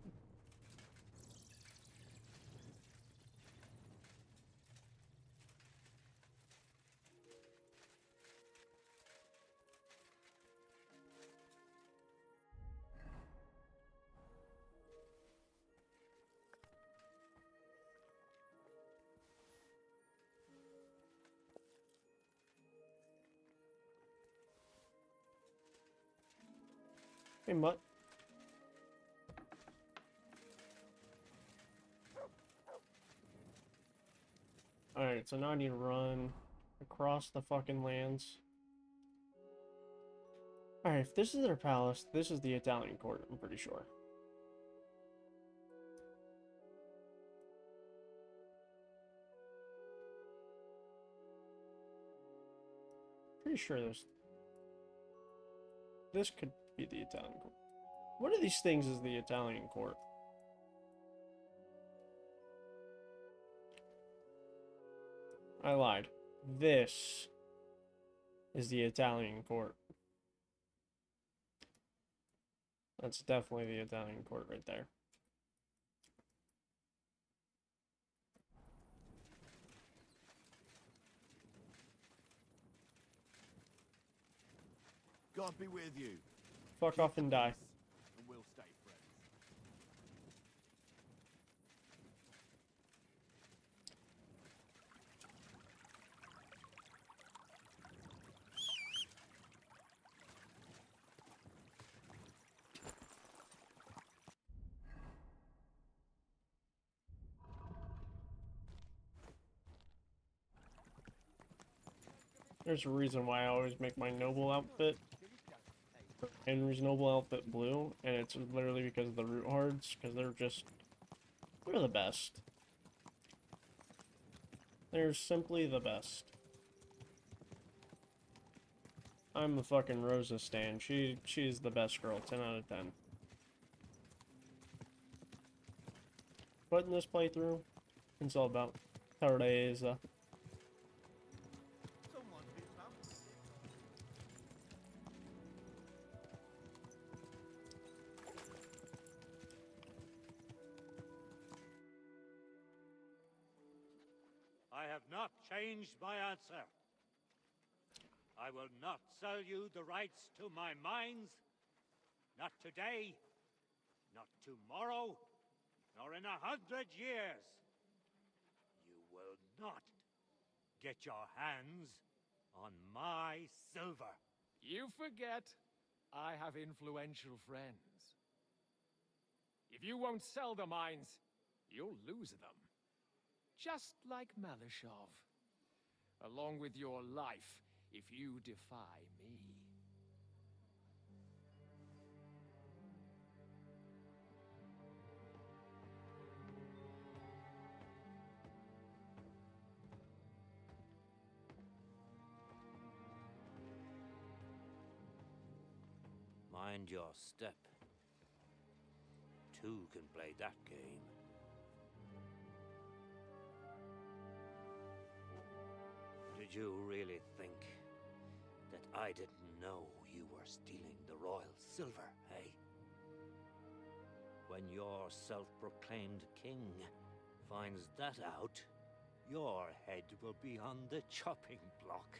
Hey, Mutt. Alright, so now I need to run across the fucking lands. Alright, if this is their palace, this is the Italian court, I'm pretty sure. Pretty sure this could be the Italian court. What are these things is the Italian court? I lied. This is the Italian court. That's definitely the Italian court right there. God be with you. Fuck off and die. And we'll stay friends. There's a reason why I always make my noble outfit Henry's noble outfit blue, and it's literally because of the root hards, because they're the best. They're simply the best. I'm the fucking Rosa stan. She's the best girl, 10 out of 10. But in this playthrough, it's all about Teresa. I have not changed my answer. I will not sell you the rights to my mines. Not today, not tomorrow, nor in 100 years. You will not get your hands on my silver. You forget I have influential friends. If you won't sell the mines, you'll lose them. Just like Malishov. Along with your life, if you defy me. Mind your step. Two can play that game. Did you really think that I didn't know you were stealing the royal silver, eh? When your self-proclaimed king finds that out, your head will be on the chopping block.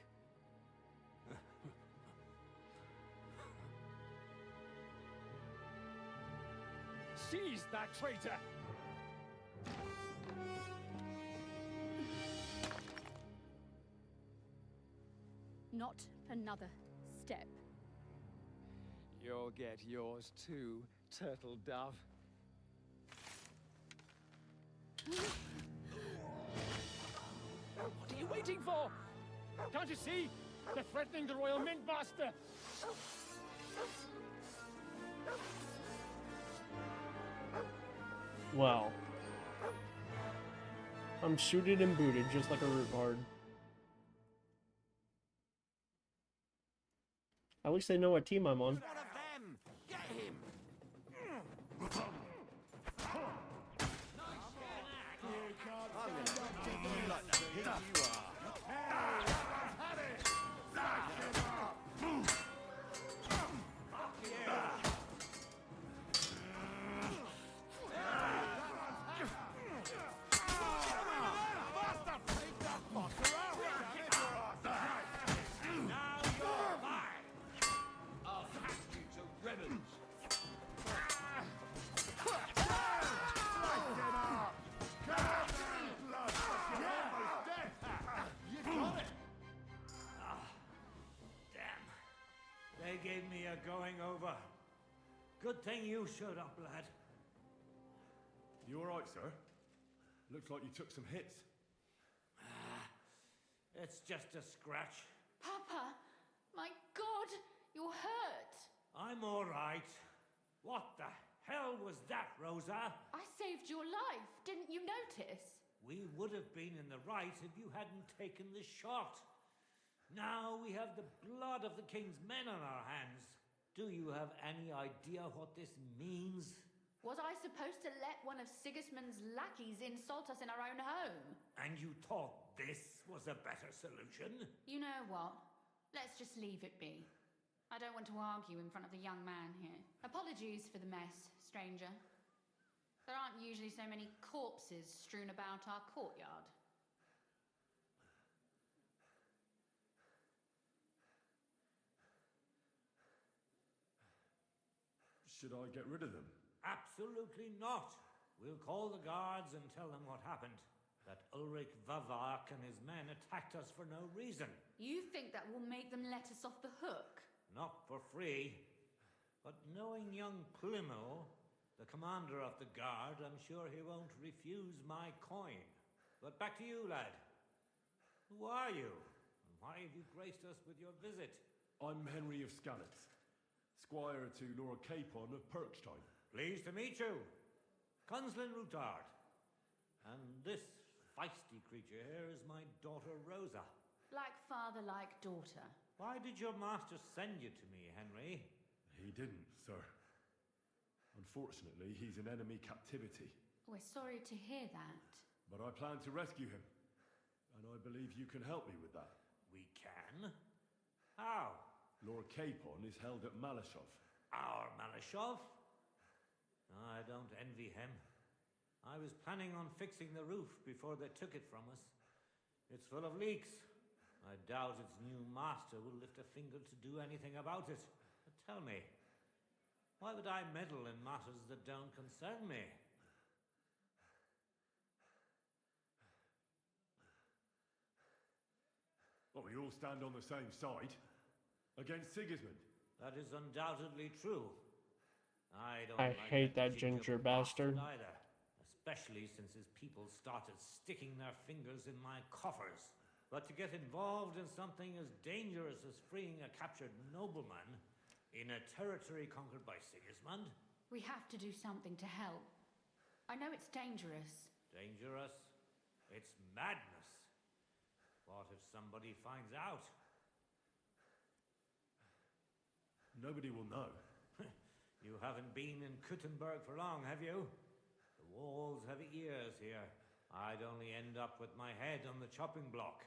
Seize that traitor! Not another step. You'll get yours too, turtle dove. What are you waiting for? Can't you see? They're threatening the Royal Mint Master! Well, I'm suited and booted just like a root hard. At least they know what team I'm on. One of them! Get him! They gave me a going over. Good thing you showed up, lad. You alright, sir? Looks like you took some hits. It's just a scratch. Papa! My God! You're hurt! I'm all right. What the hell was that, Rosa? I saved your life. Didn't you notice? We would have been in the right if you hadn't taken the shot. Now we have the blood of the king's men on our hands. Do you have any idea what this means? Was I supposed to let one of Sigismund's lackeys insult us in our own home? And you thought this was a better solution? You know what? Let's just leave it be. I don't want to argue in front of the young man here. Apologies for the mess, stranger. There aren't usually so many corpses strewn about our courtyard. Should I get rid of them? Absolutely not. We'll call the guards and tell them what happened. That Ulrich Vavark and his men attacked us for no reason. You think that will make them let us off the hook? Not for free. But knowing young Plimo, the commander of the guard, I'm sure he won't refuse my coin. But back to you, lad. Who are you? And why have you graced us with your visit? I'm Henry of Skalitz, squire to Lord Capon of Perkstein. Pleased to meet you. Conslin Routard. And this feisty creature here is my daughter Rosa. Like father, like daughter. Why did your master send you to me, Henry? He didn't, sir. Unfortunately, he's in enemy captivity. We're sorry to hear that. But I plan to rescue him. And I believe you can help me with that. We can? How? Lord Capon is held at Malishov. Our Malishov? I don't envy him. I was planning on fixing the roof before they took it from us. It's full of leaks. I doubt its new master will lift a finger to do anything about it. But tell me, why would I meddle in matters that don't concern me? Well, we all stand on the same side. Against Sigismund. That is undoubtedly true. I don't I like hate that ginger bastard. either, especially since his people started sticking their fingers in my coffers. But to get involved in something as dangerous as freeing a captured nobleman in a territory conquered by Sigismund? We have to do something to help. I know it's dangerous. Dangerous? It's madness. What if somebody finds out? Nobody will know. You haven't been in Kuttenberg for long, have you? The walls have ears here. I'd only end up with my head on the chopping block.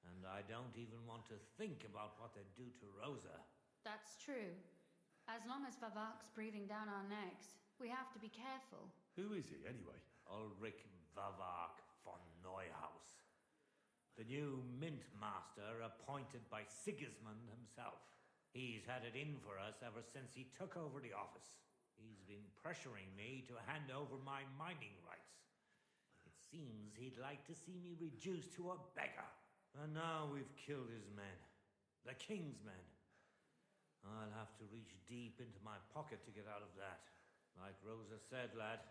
And I don't even want to think about what they'd do to Rosa. That's true. As long as Vavak's breathing down our necks, we have to be careful. Who is he, anyway? Ulrich Vavak von Neuhaus. The new mint master appointed by Sigismund himself. He's had it in for us ever since he took over the office. He's been pressuring me to hand over my mining rights. It seems he'd like to see me reduced to a beggar. And now we've killed his men. The king's men. I'll have to reach deep into my pocket to get out of that. Like Rosa said, lad,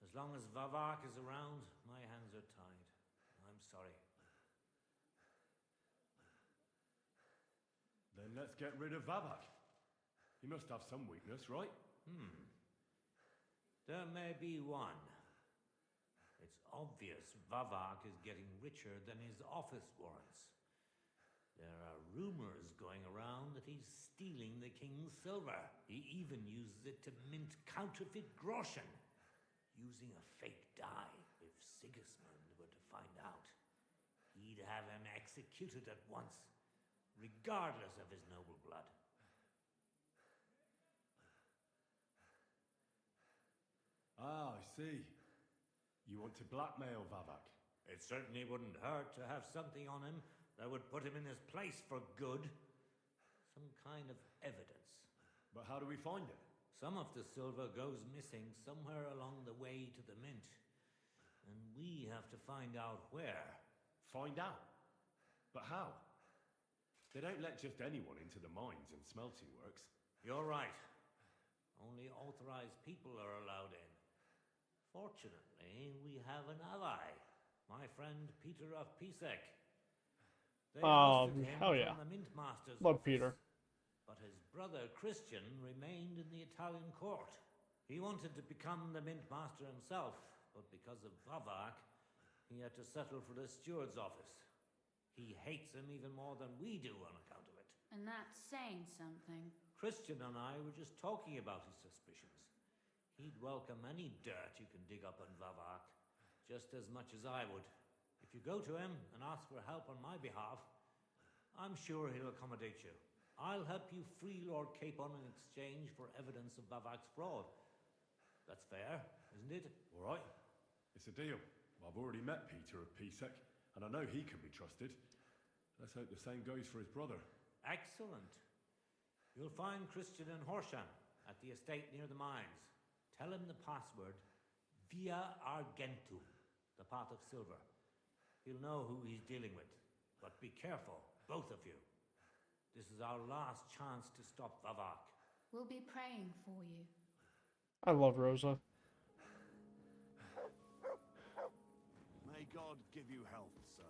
as long as Vavak is around, my hands are tied. I'm sorry. Then let's get rid of Vavak. He must have some weakness, right? There may be one. It's obvious Vavak is getting richer than his office warrants. There are rumors going around that he's stealing the king's silver. He even uses it to mint counterfeit groschen, using a fake dye. If Sigismund were to find out, he'd have him executed at once, regardless of his noble blood. Ah, I see. You want to blackmail Vavak? It certainly wouldn't hurt to have something on him that would put him in his place for good. Some kind of evidence. But how do we find it? Some of the silver goes missing somewhere along the way to the mint. And we have to find out where. Find out? But how? They don't let just anyone into the mines and smelting works. You're right. Only authorized people are allowed in. Fortunately, we have an ally. My friend Peter of Pisek. They ousted him hell yeah. from the Mint Master's Love office, Peter. But his brother Christian remained in the Italian court. He wanted to become the Mint Master himself, but because of Vavak, he had to settle for the steward's office. He hates him even more than we do on account of it. And that's saying something. Christian and I were just talking about his suspicions. He'd welcome any dirt you can dig up on Vavak, just as much as I would. If you go to him and ask for help on my behalf, I'm sure he'll accommodate you. I'll help you free Lord Capon in exchange for evidence of Vavak's fraud. That's fair, isn't it? All right. It's a deal. I've already met Peter of Pisek, and I know he can be trusted. Let's hope the same goes for his brother. Excellent. You'll find Christian and Horsham at the estate near the mines. Tell him the password, Via Argentum, the pot of silver. He'll know who he's dealing with. But be careful, both of you. This is our last chance to stop Vavak. We'll be praying for you. I love Rosa. May God give you health, sir.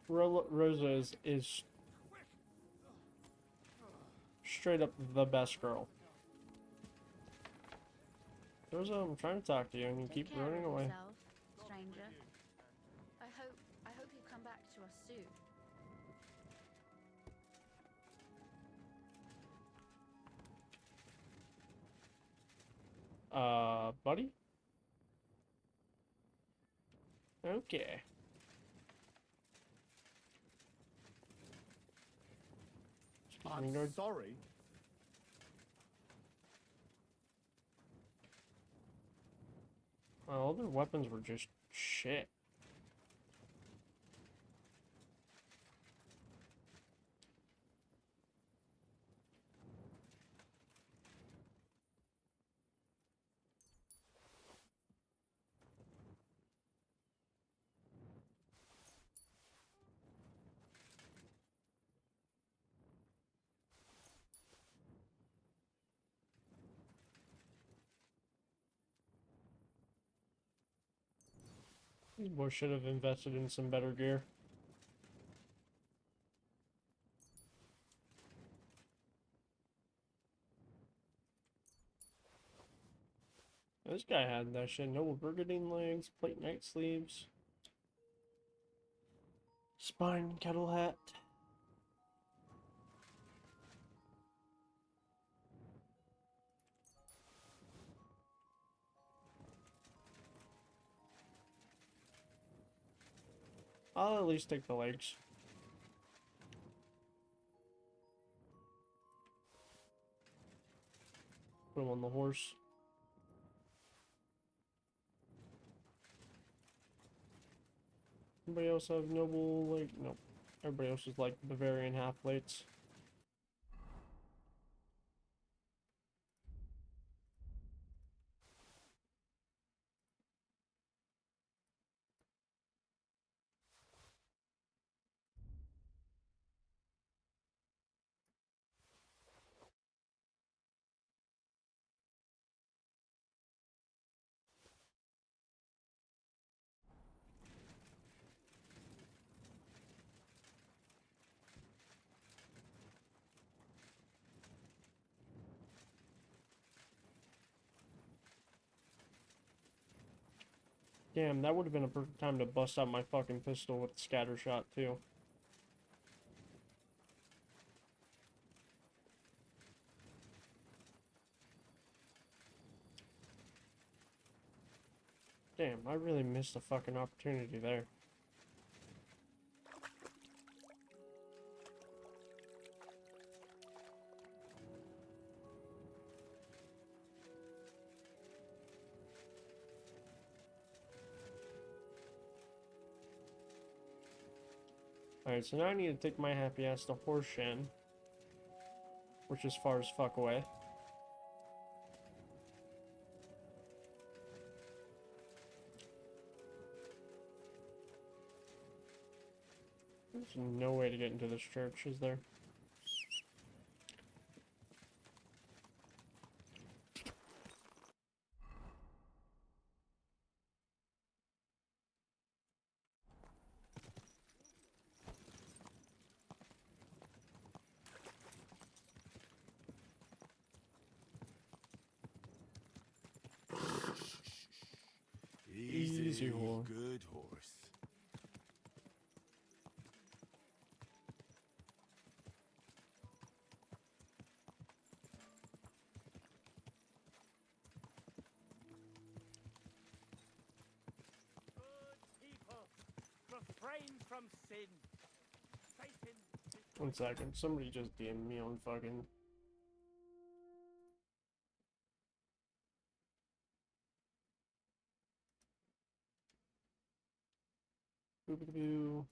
Rosa is straight up the best girl. Rosa, I'm trying to talk to you and you keep Take care running of away. yourself, stranger. I hope you come back to us soon. Buddy? Okay. I'm sorry. All their weapons were just shit. These boys should have invested in some better gear. This guy had that shit. Noble Brigandine legs, plate night sleeves, spine kettle hat. I'll at least take the legs. Put him on the horse. Anybody else have noble, like, nope. Everybody else is like Bavarian half plates. Damn, that would have been a perfect time to bust out my fucking pistol with scatter shot too. Damn, I really missed a fucking opportunity there. Alright, so now I need to take my happy ass to Horseshen, which is far as fuck away. There's no way to get into this church, is there? Easy horse. Good horse. People, refrain from sin. Satan is 1 second, somebody just DM'd me on fucking... Boop-a-doo.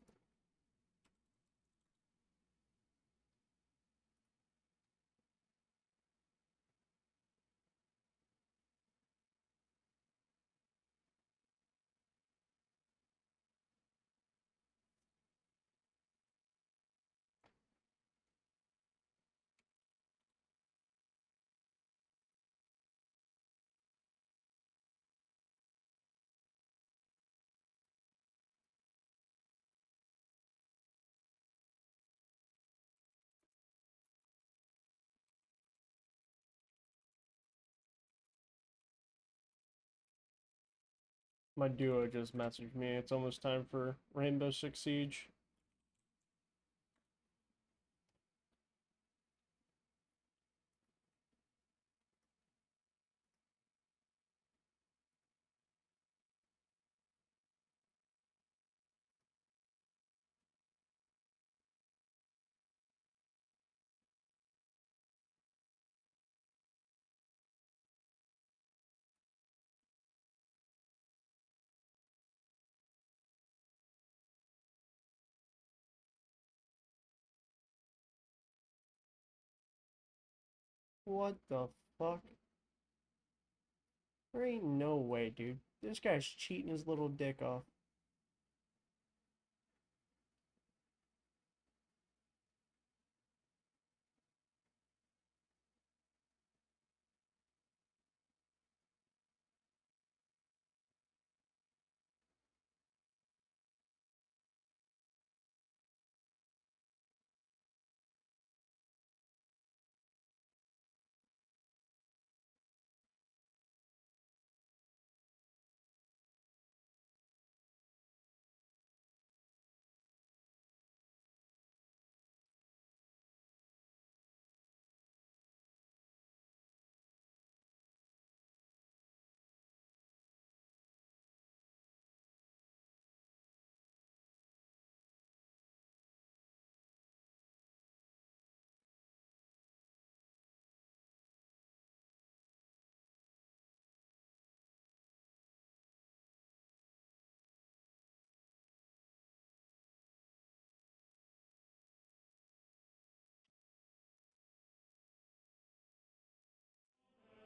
My duo just messaged me. It's almost time for Rainbow Six Siege. What the fuck? There ain't no way, dude. This guy's cheating his little dick off.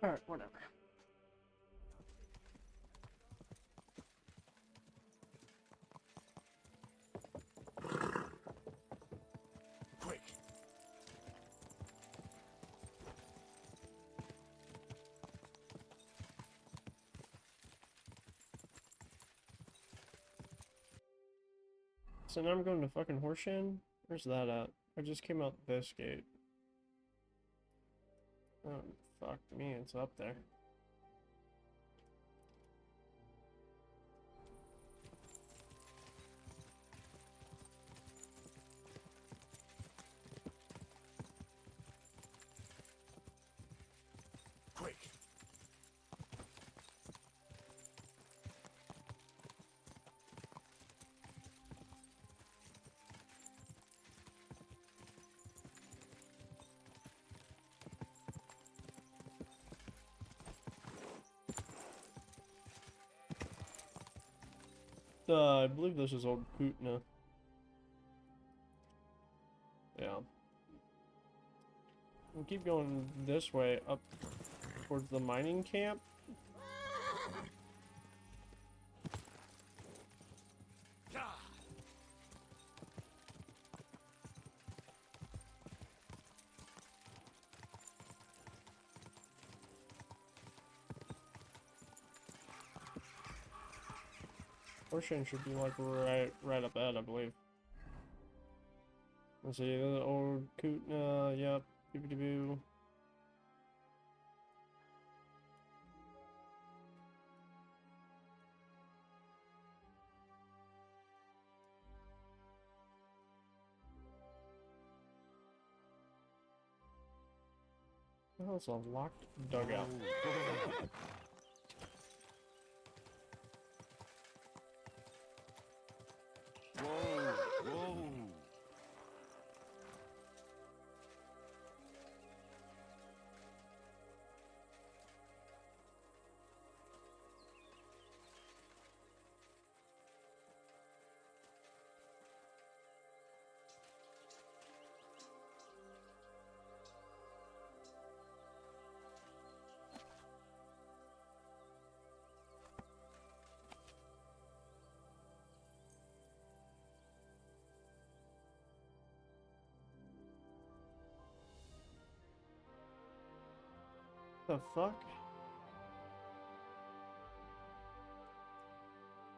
Alright, whatever. Quick! So now I'm going to fucking Horseshin? Where's that at? I just came out this gate. Oh, fuck me, it's up there. Quick! I believe this is old Kutna. Yeah. We'll keep going this way up towards the mining camp. Horseshin should be like right up ahead, I believe. Let's see, the old Kutna, yep, boo. Oh, it's a locked dugout. Whoa! The fuck?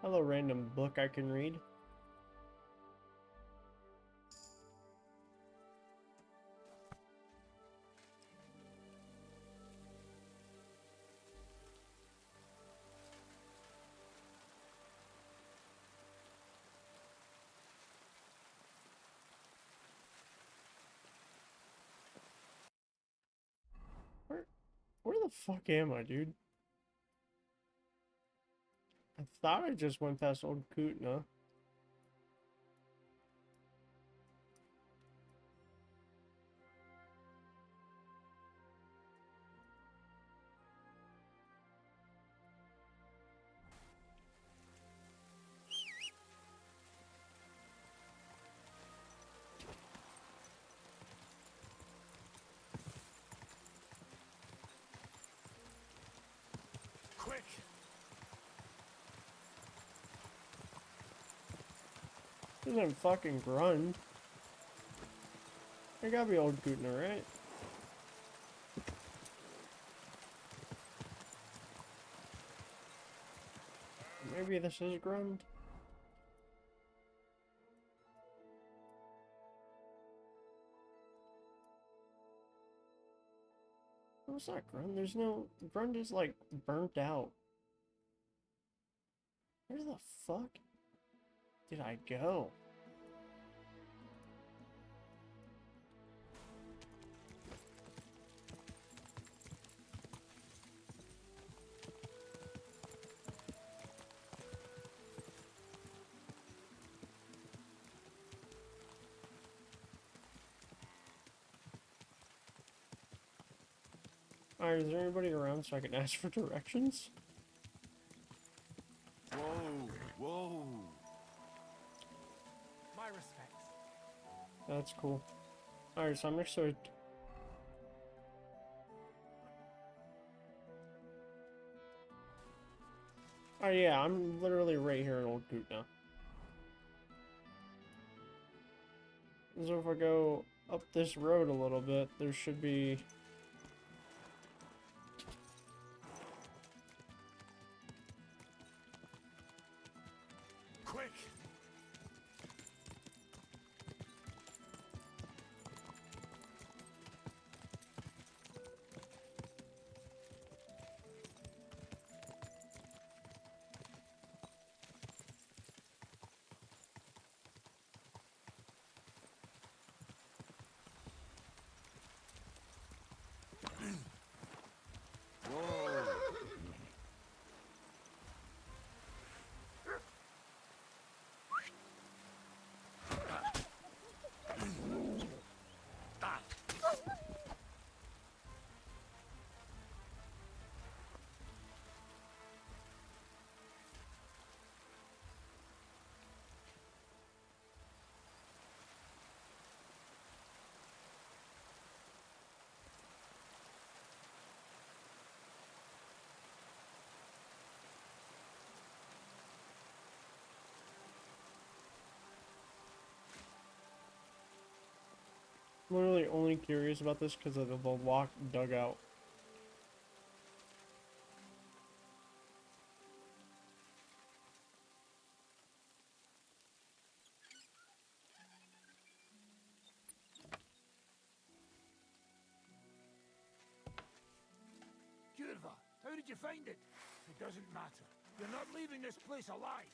Hello, random book I can read. Where the fuck am I, dude? I thought I just went past old Kutna. This isn't fucking Grund. It gotta be old Gutner, right? Maybe this is Grund. Oh, it's not Grund. There's no... Grund is, like, burnt out. Where the fuck did I go? Alright, is there anybody around so I can ask for directions? Whoa, whoa. My respects. That's cool. Alright, so I'm next to it. Oh yeah, I'm literally right here in Old Goot now. So if I go up this road a little bit, there should be... Quick! I'm literally only curious about this because of the locked dugout. Curva, how did you find it? It doesn't matter. You're not leaving this place alive.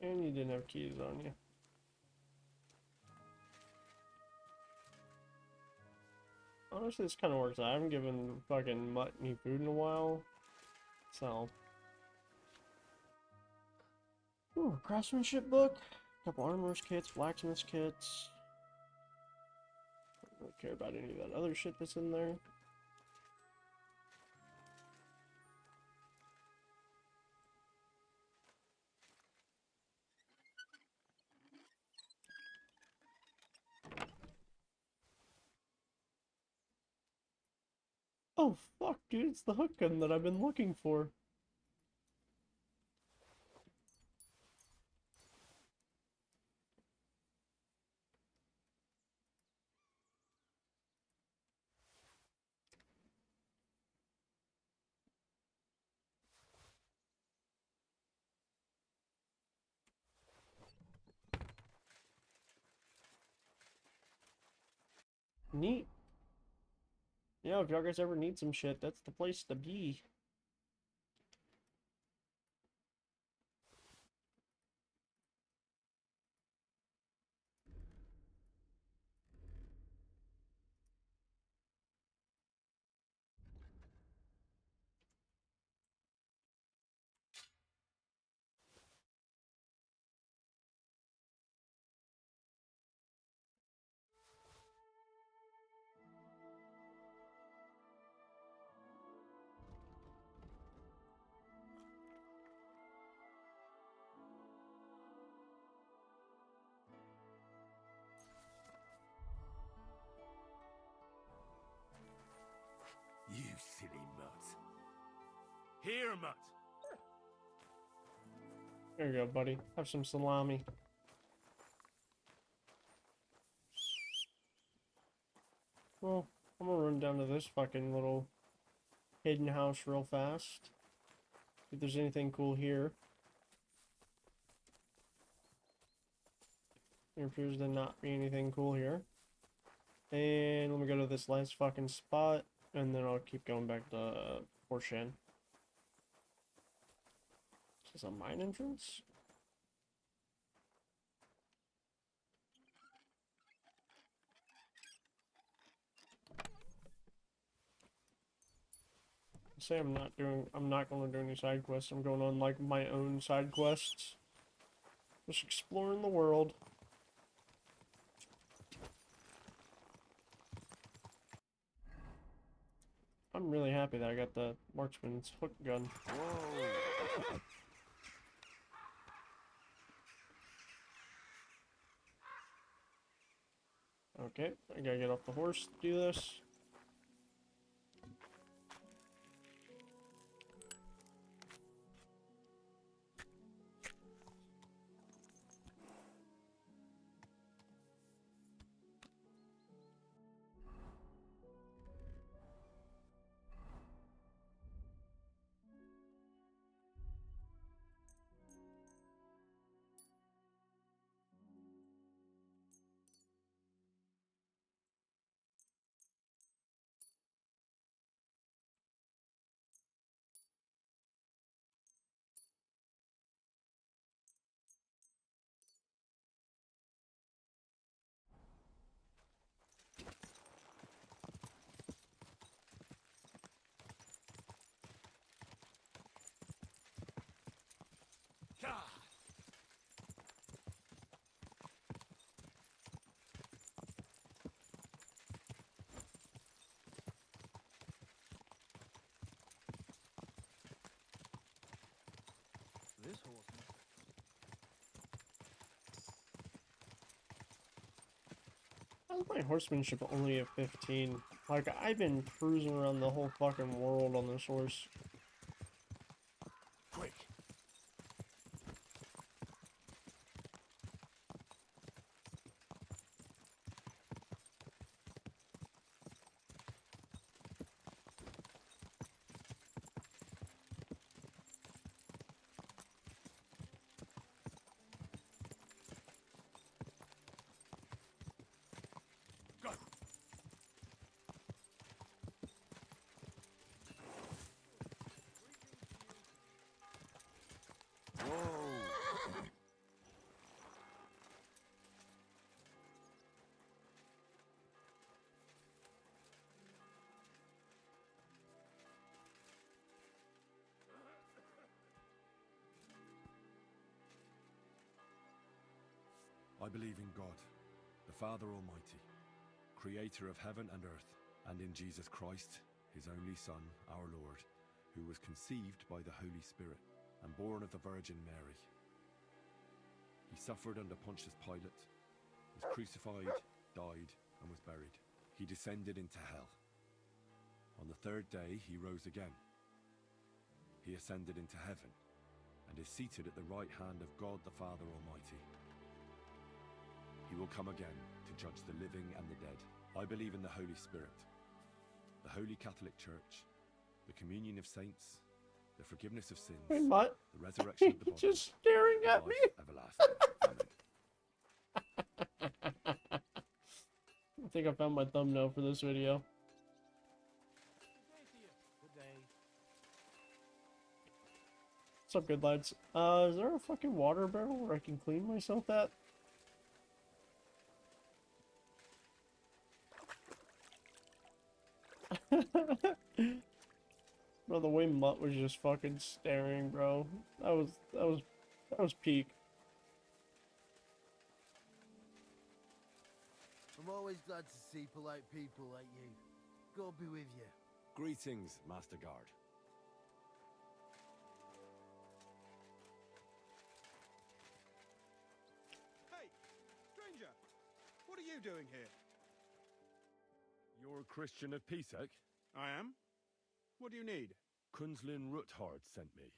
And you didn't have keys on you. Honestly, this kind of works. I haven't given fucking Mutt any food in a while. So. Ooh, craftsmanship book. Couple armorer's kits, blacksmith's kits. Don't really care about any of that other shit that's in there. Oh fuck, dude, it's the hook gun that I've been looking for. Neat. Yeah, if y'all guys ever need some shit, that's the place to be. Here, Mutt. There you go, buddy. Have some salami. Well, I'm gonna run down to this fucking little hidden house real fast. If there's anything cool here. There appears to not be anything cool here. And let me go to this last fucking spot, and then I'll keep going back to Porsche. Is this a mine entrance? Say I'm not going to do any side quests. I'm going on like my own side quests. Just exploring the world. I'm really happy that I got the marksman's hook gun. Whoa. Okay, I gotta get off the horse to do this. This horse. How's my horsemanship only at 15? Like, I've been cruising around the whole fucking world on this horse. Quick. I believe in God, the Father Almighty, creator of heaven and earth, and in Jesus Christ, his only Son, our Lord, who was conceived by the Holy Spirit and born of the Virgin Mary. He suffered under Pontius Pilate, was crucified, died, and was buried. He descended into hell. On the third day, he rose again. He ascended into heaven and is seated at the right hand of God the Father Almighty. He will come again to judge the living and the dead. I believe in the Holy Spirit, the Holy Catholic Church, the communion of saints, the forgiveness of sins, Wait, what? the resurrection of the body, Just staring at me. everlasting. Amen. I think I found my thumbnail for this video. Good day. What's up, good lads? Is there a fucking water barrel where I can clean myself at? Bro, the way Mutt was just fucking staring, bro. That was peak. I'm always glad to see polite people like you. God be with you. Greetings, Master Guard. Hey, stranger! What are you doing here? You're a Christian of Pisek? I am. What do you need? Kunzlin Ruthard sent me.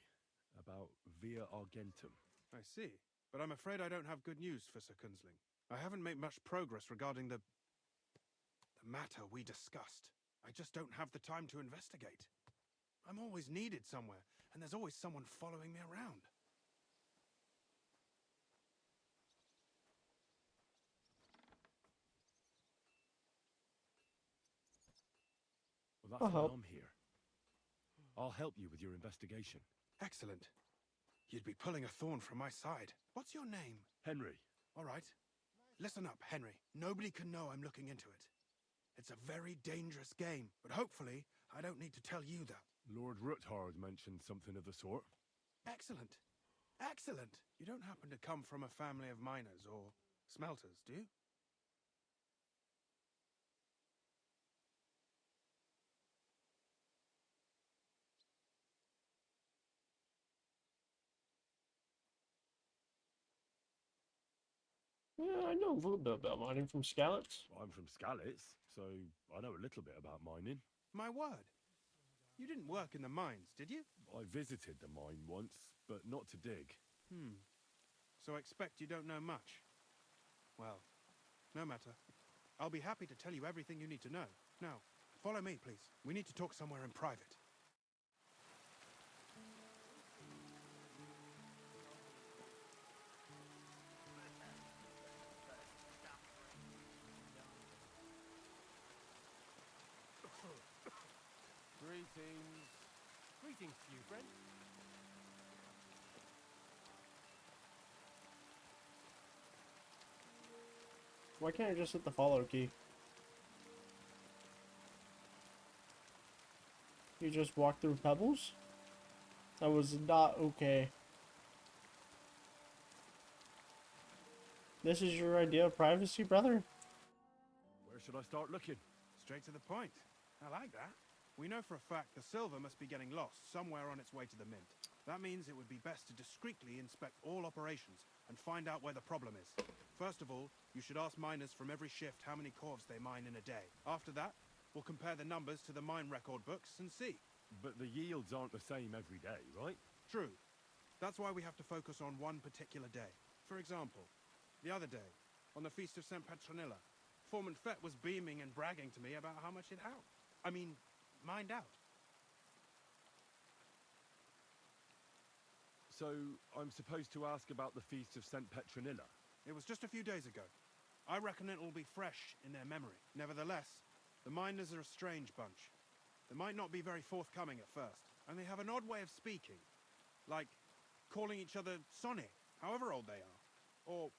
About Via Argentum. I see. But I'm afraid I don't have good news for Sir Kunzling. I haven't made much progress regarding the matter we discussed. I just don't have the time to investigate. I'm always needed somewhere, and there's always someone following me around. Well, that's why I'm here. I'll help you with your investigation. Excellent. You'd be pulling a thorn from my side. What's your name? Henry. All right. Listen up, Henry. Nobody can know I'm looking into it. It's a very dangerous game, but hopefully I don't need to tell you that. Lord Ruthard mentioned something of the sort. Excellent. Excellent. You don't happen to come from a family of miners or smelters, do you? Yeah, I know a little bit about mining from Skalitz. I'm from Skalitz, so I know a little bit about mining. My word. You didn't work in the mines, did you? I visited the mine once, but not to dig. So I expect you don't know much. Well, no matter. I'll be happy to tell you everything you need to know. Now, follow me, please. We need to talk somewhere in private. Greetings. Greetings to you, friend. Why can't I just hit the follow key? You just walk through pebbles? That was not okay. This is your idea of privacy, brother? Where should I start looking? Straight to the point. I like that. We know for a fact the silver must be getting lost somewhere on its way to the mint. That means it would be best to discreetly inspect all operations and find out where the problem is. First of all, you should ask miners from every shift how many corves they mine in a day. After that, we'll compare the numbers to the mine record books and see. But the yields aren't the same every day, right? True. That's why we have to focus on one particular day. For example, the other day, on the Feast of St. Petronilla, Foreman Fett was beaming and bragging to me about how much it mined out. So, I'm supposed to ask about the Feast of St. Petronilla? It was just a few days ago. I reckon it'll be fresh in their memory. Nevertheless, the miners are a strange bunch. They might not be very forthcoming at first, and they have an odd way of speaking. Like, calling each other Sonny, however old they are.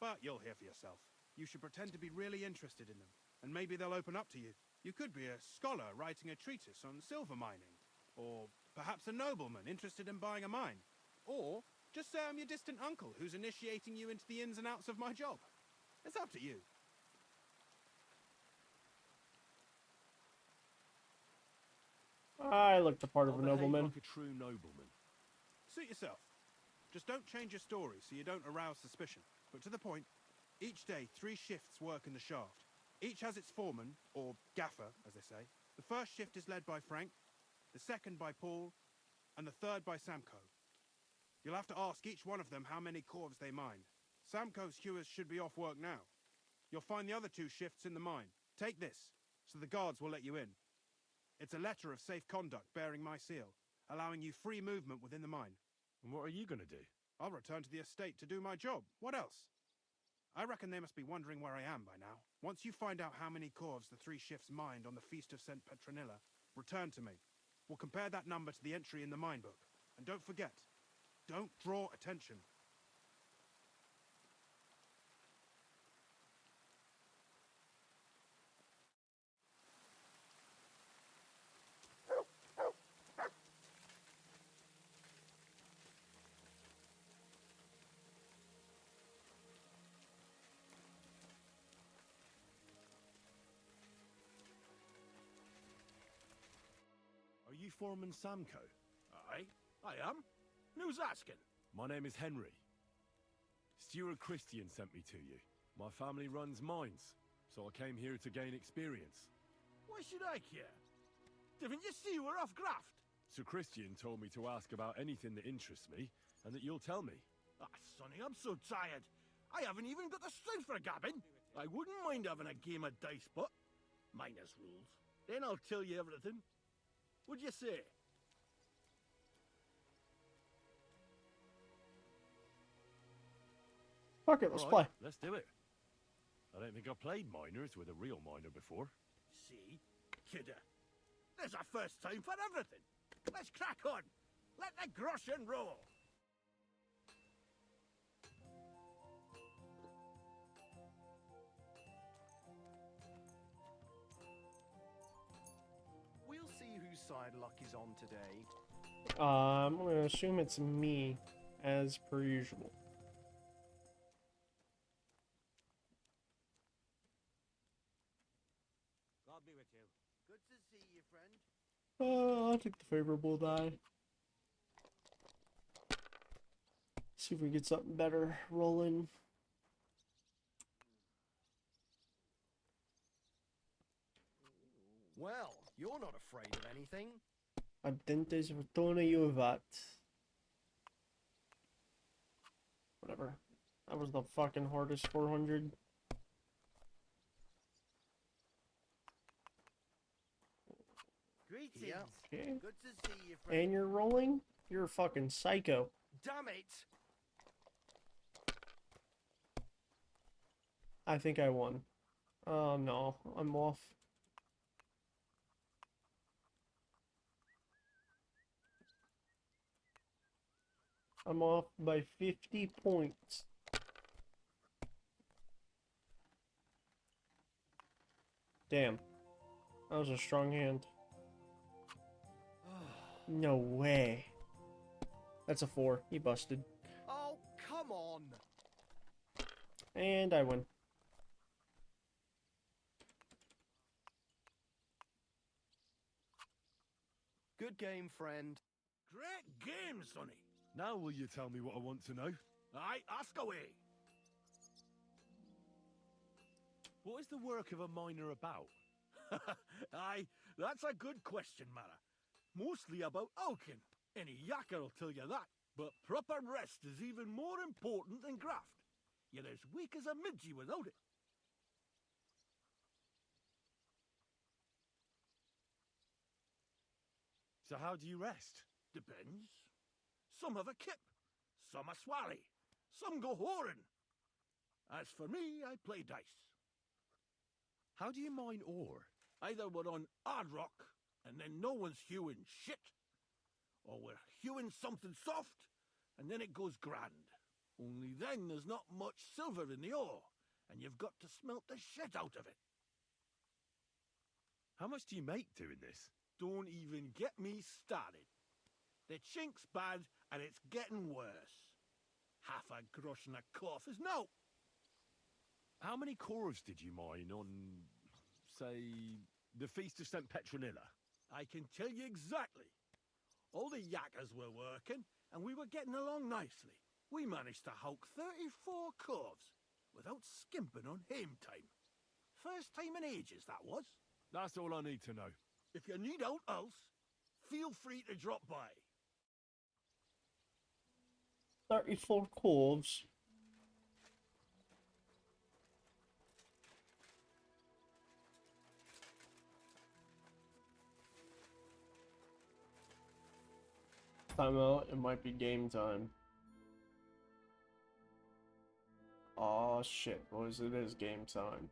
But you'll hear for yourself. You should pretend to be really interested in them, and maybe they'll open up to you. You could be a scholar writing a treatise on silver mining, or perhaps a nobleman interested in buying a mine. Or just say I'm your distant uncle who's initiating you into the ins and outs of my job. It's up to you. I look the part of a I'll behave nobleman. like a true nobleman. Suit yourself. Just don't change your story so you don't arouse suspicion. But to the point, each day 3 shifts work in the shaft. Each has its foreman, or gaffer, as they say. The first shift is led by Frank, the second by Paul, and the third by Samko. You'll have to ask each one of them how many corves they mine. Samko's hewers should be off work now. You'll find the other 2 shifts in the mine. Take this, so the guards will let you in. It's a letter of safe conduct bearing my seal, allowing you free movement within the mine. And what are you going to do? I'll return to the estate to do my job. What else? I reckon they must be wondering where I am by now. Once you find out how many corves the 3 shifts mined on the Feast of St. Petronilla, return to me. We'll compare that number to the entry in the mine book. And don't forget, don't draw attention. Are you Foreman Samko? Aye, I am. Who's asking? My name is Henry. Steward Christian sent me to you. My family runs mines, so I came here to gain experience. Why should I care? Didn't you see we're off graft? Sir Christian told me to ask about anything that interests me, and that you'll tell me. Ah, Sonny, I'm so tired. I haven't even got the strength for gabbing. I wouldn't mind having a game of dice, but minus rules. Then I'll tell you everything. What'd you say? Fuck it, let's All play. right, let's do it. I don't think I've played minors with a real miner before. See? Kidder. There's a first time for everything. Let's crack on. Let the groschen roll. We'll see whose side luck is on today. I'm gonna assume it's me, as per usual. God be with you. Good to see you, friend. I'll take the favorable die. See if we get something better rolling. Well, you're not afraid of anything. Adentes retorno juvat. Whatever. That was the fucking hardest 400. Greetings. Okay. Good to see you, friend. And you're rolling? You're a fucking psycho. Damn it! I think I won. Oh no, I'm off. I'm off by 50 points. Damn. That was a strong hand. No way. That's a 4. He busted. Oh, come on! And I win. Good game, friend. Great game, Sonny. Now will you tell me what I want to know? Aye, ask away. What is the work of a miner about? Aye, that's a good question, Mara. Mostly about Alkin. Any yakker will tell you that. But proper rest is even more important than graft. You're as weak as a midgie without it. So how do you rest? Depends. Some have a kip, some a swally, some go whoring. As for me, I play dice. How do you mine ore? Either we're on hard rock, and then no one's hewing shit, or we're hewing something soft, and then it goes grand. Only then there's not much silver in the ore, and you've got to smelt the shit out of it. How much do you make doing this? Don't even get me started. The chink's bad, and it's getting worse. Half a grosh and a cough is no. How many cores did you mine on, say, the Feast of St. Petronilla? I can tell you exactly. All the yakkers were working, and we were getting along nicely. We managed to hulk 34 corves without skimping on hame time. First time in ages, that was. That's all I need to know. If you need out else, feel free to drop by. 34 corves. Time out, it might be game time. Oh shit, boys, it is game time.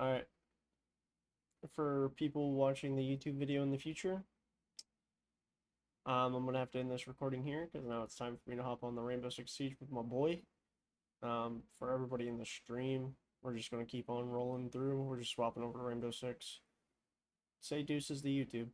Alright. For people watching the YouTube video in the future, I'm gonna have to end this recording here because now it's time for me to hop on the Rainbow Six Siege with my boy. For everybody in the stream, we're just gonna keep on rolling through. We're just swapping over to Rainbow Six. Say deuces to YouTube.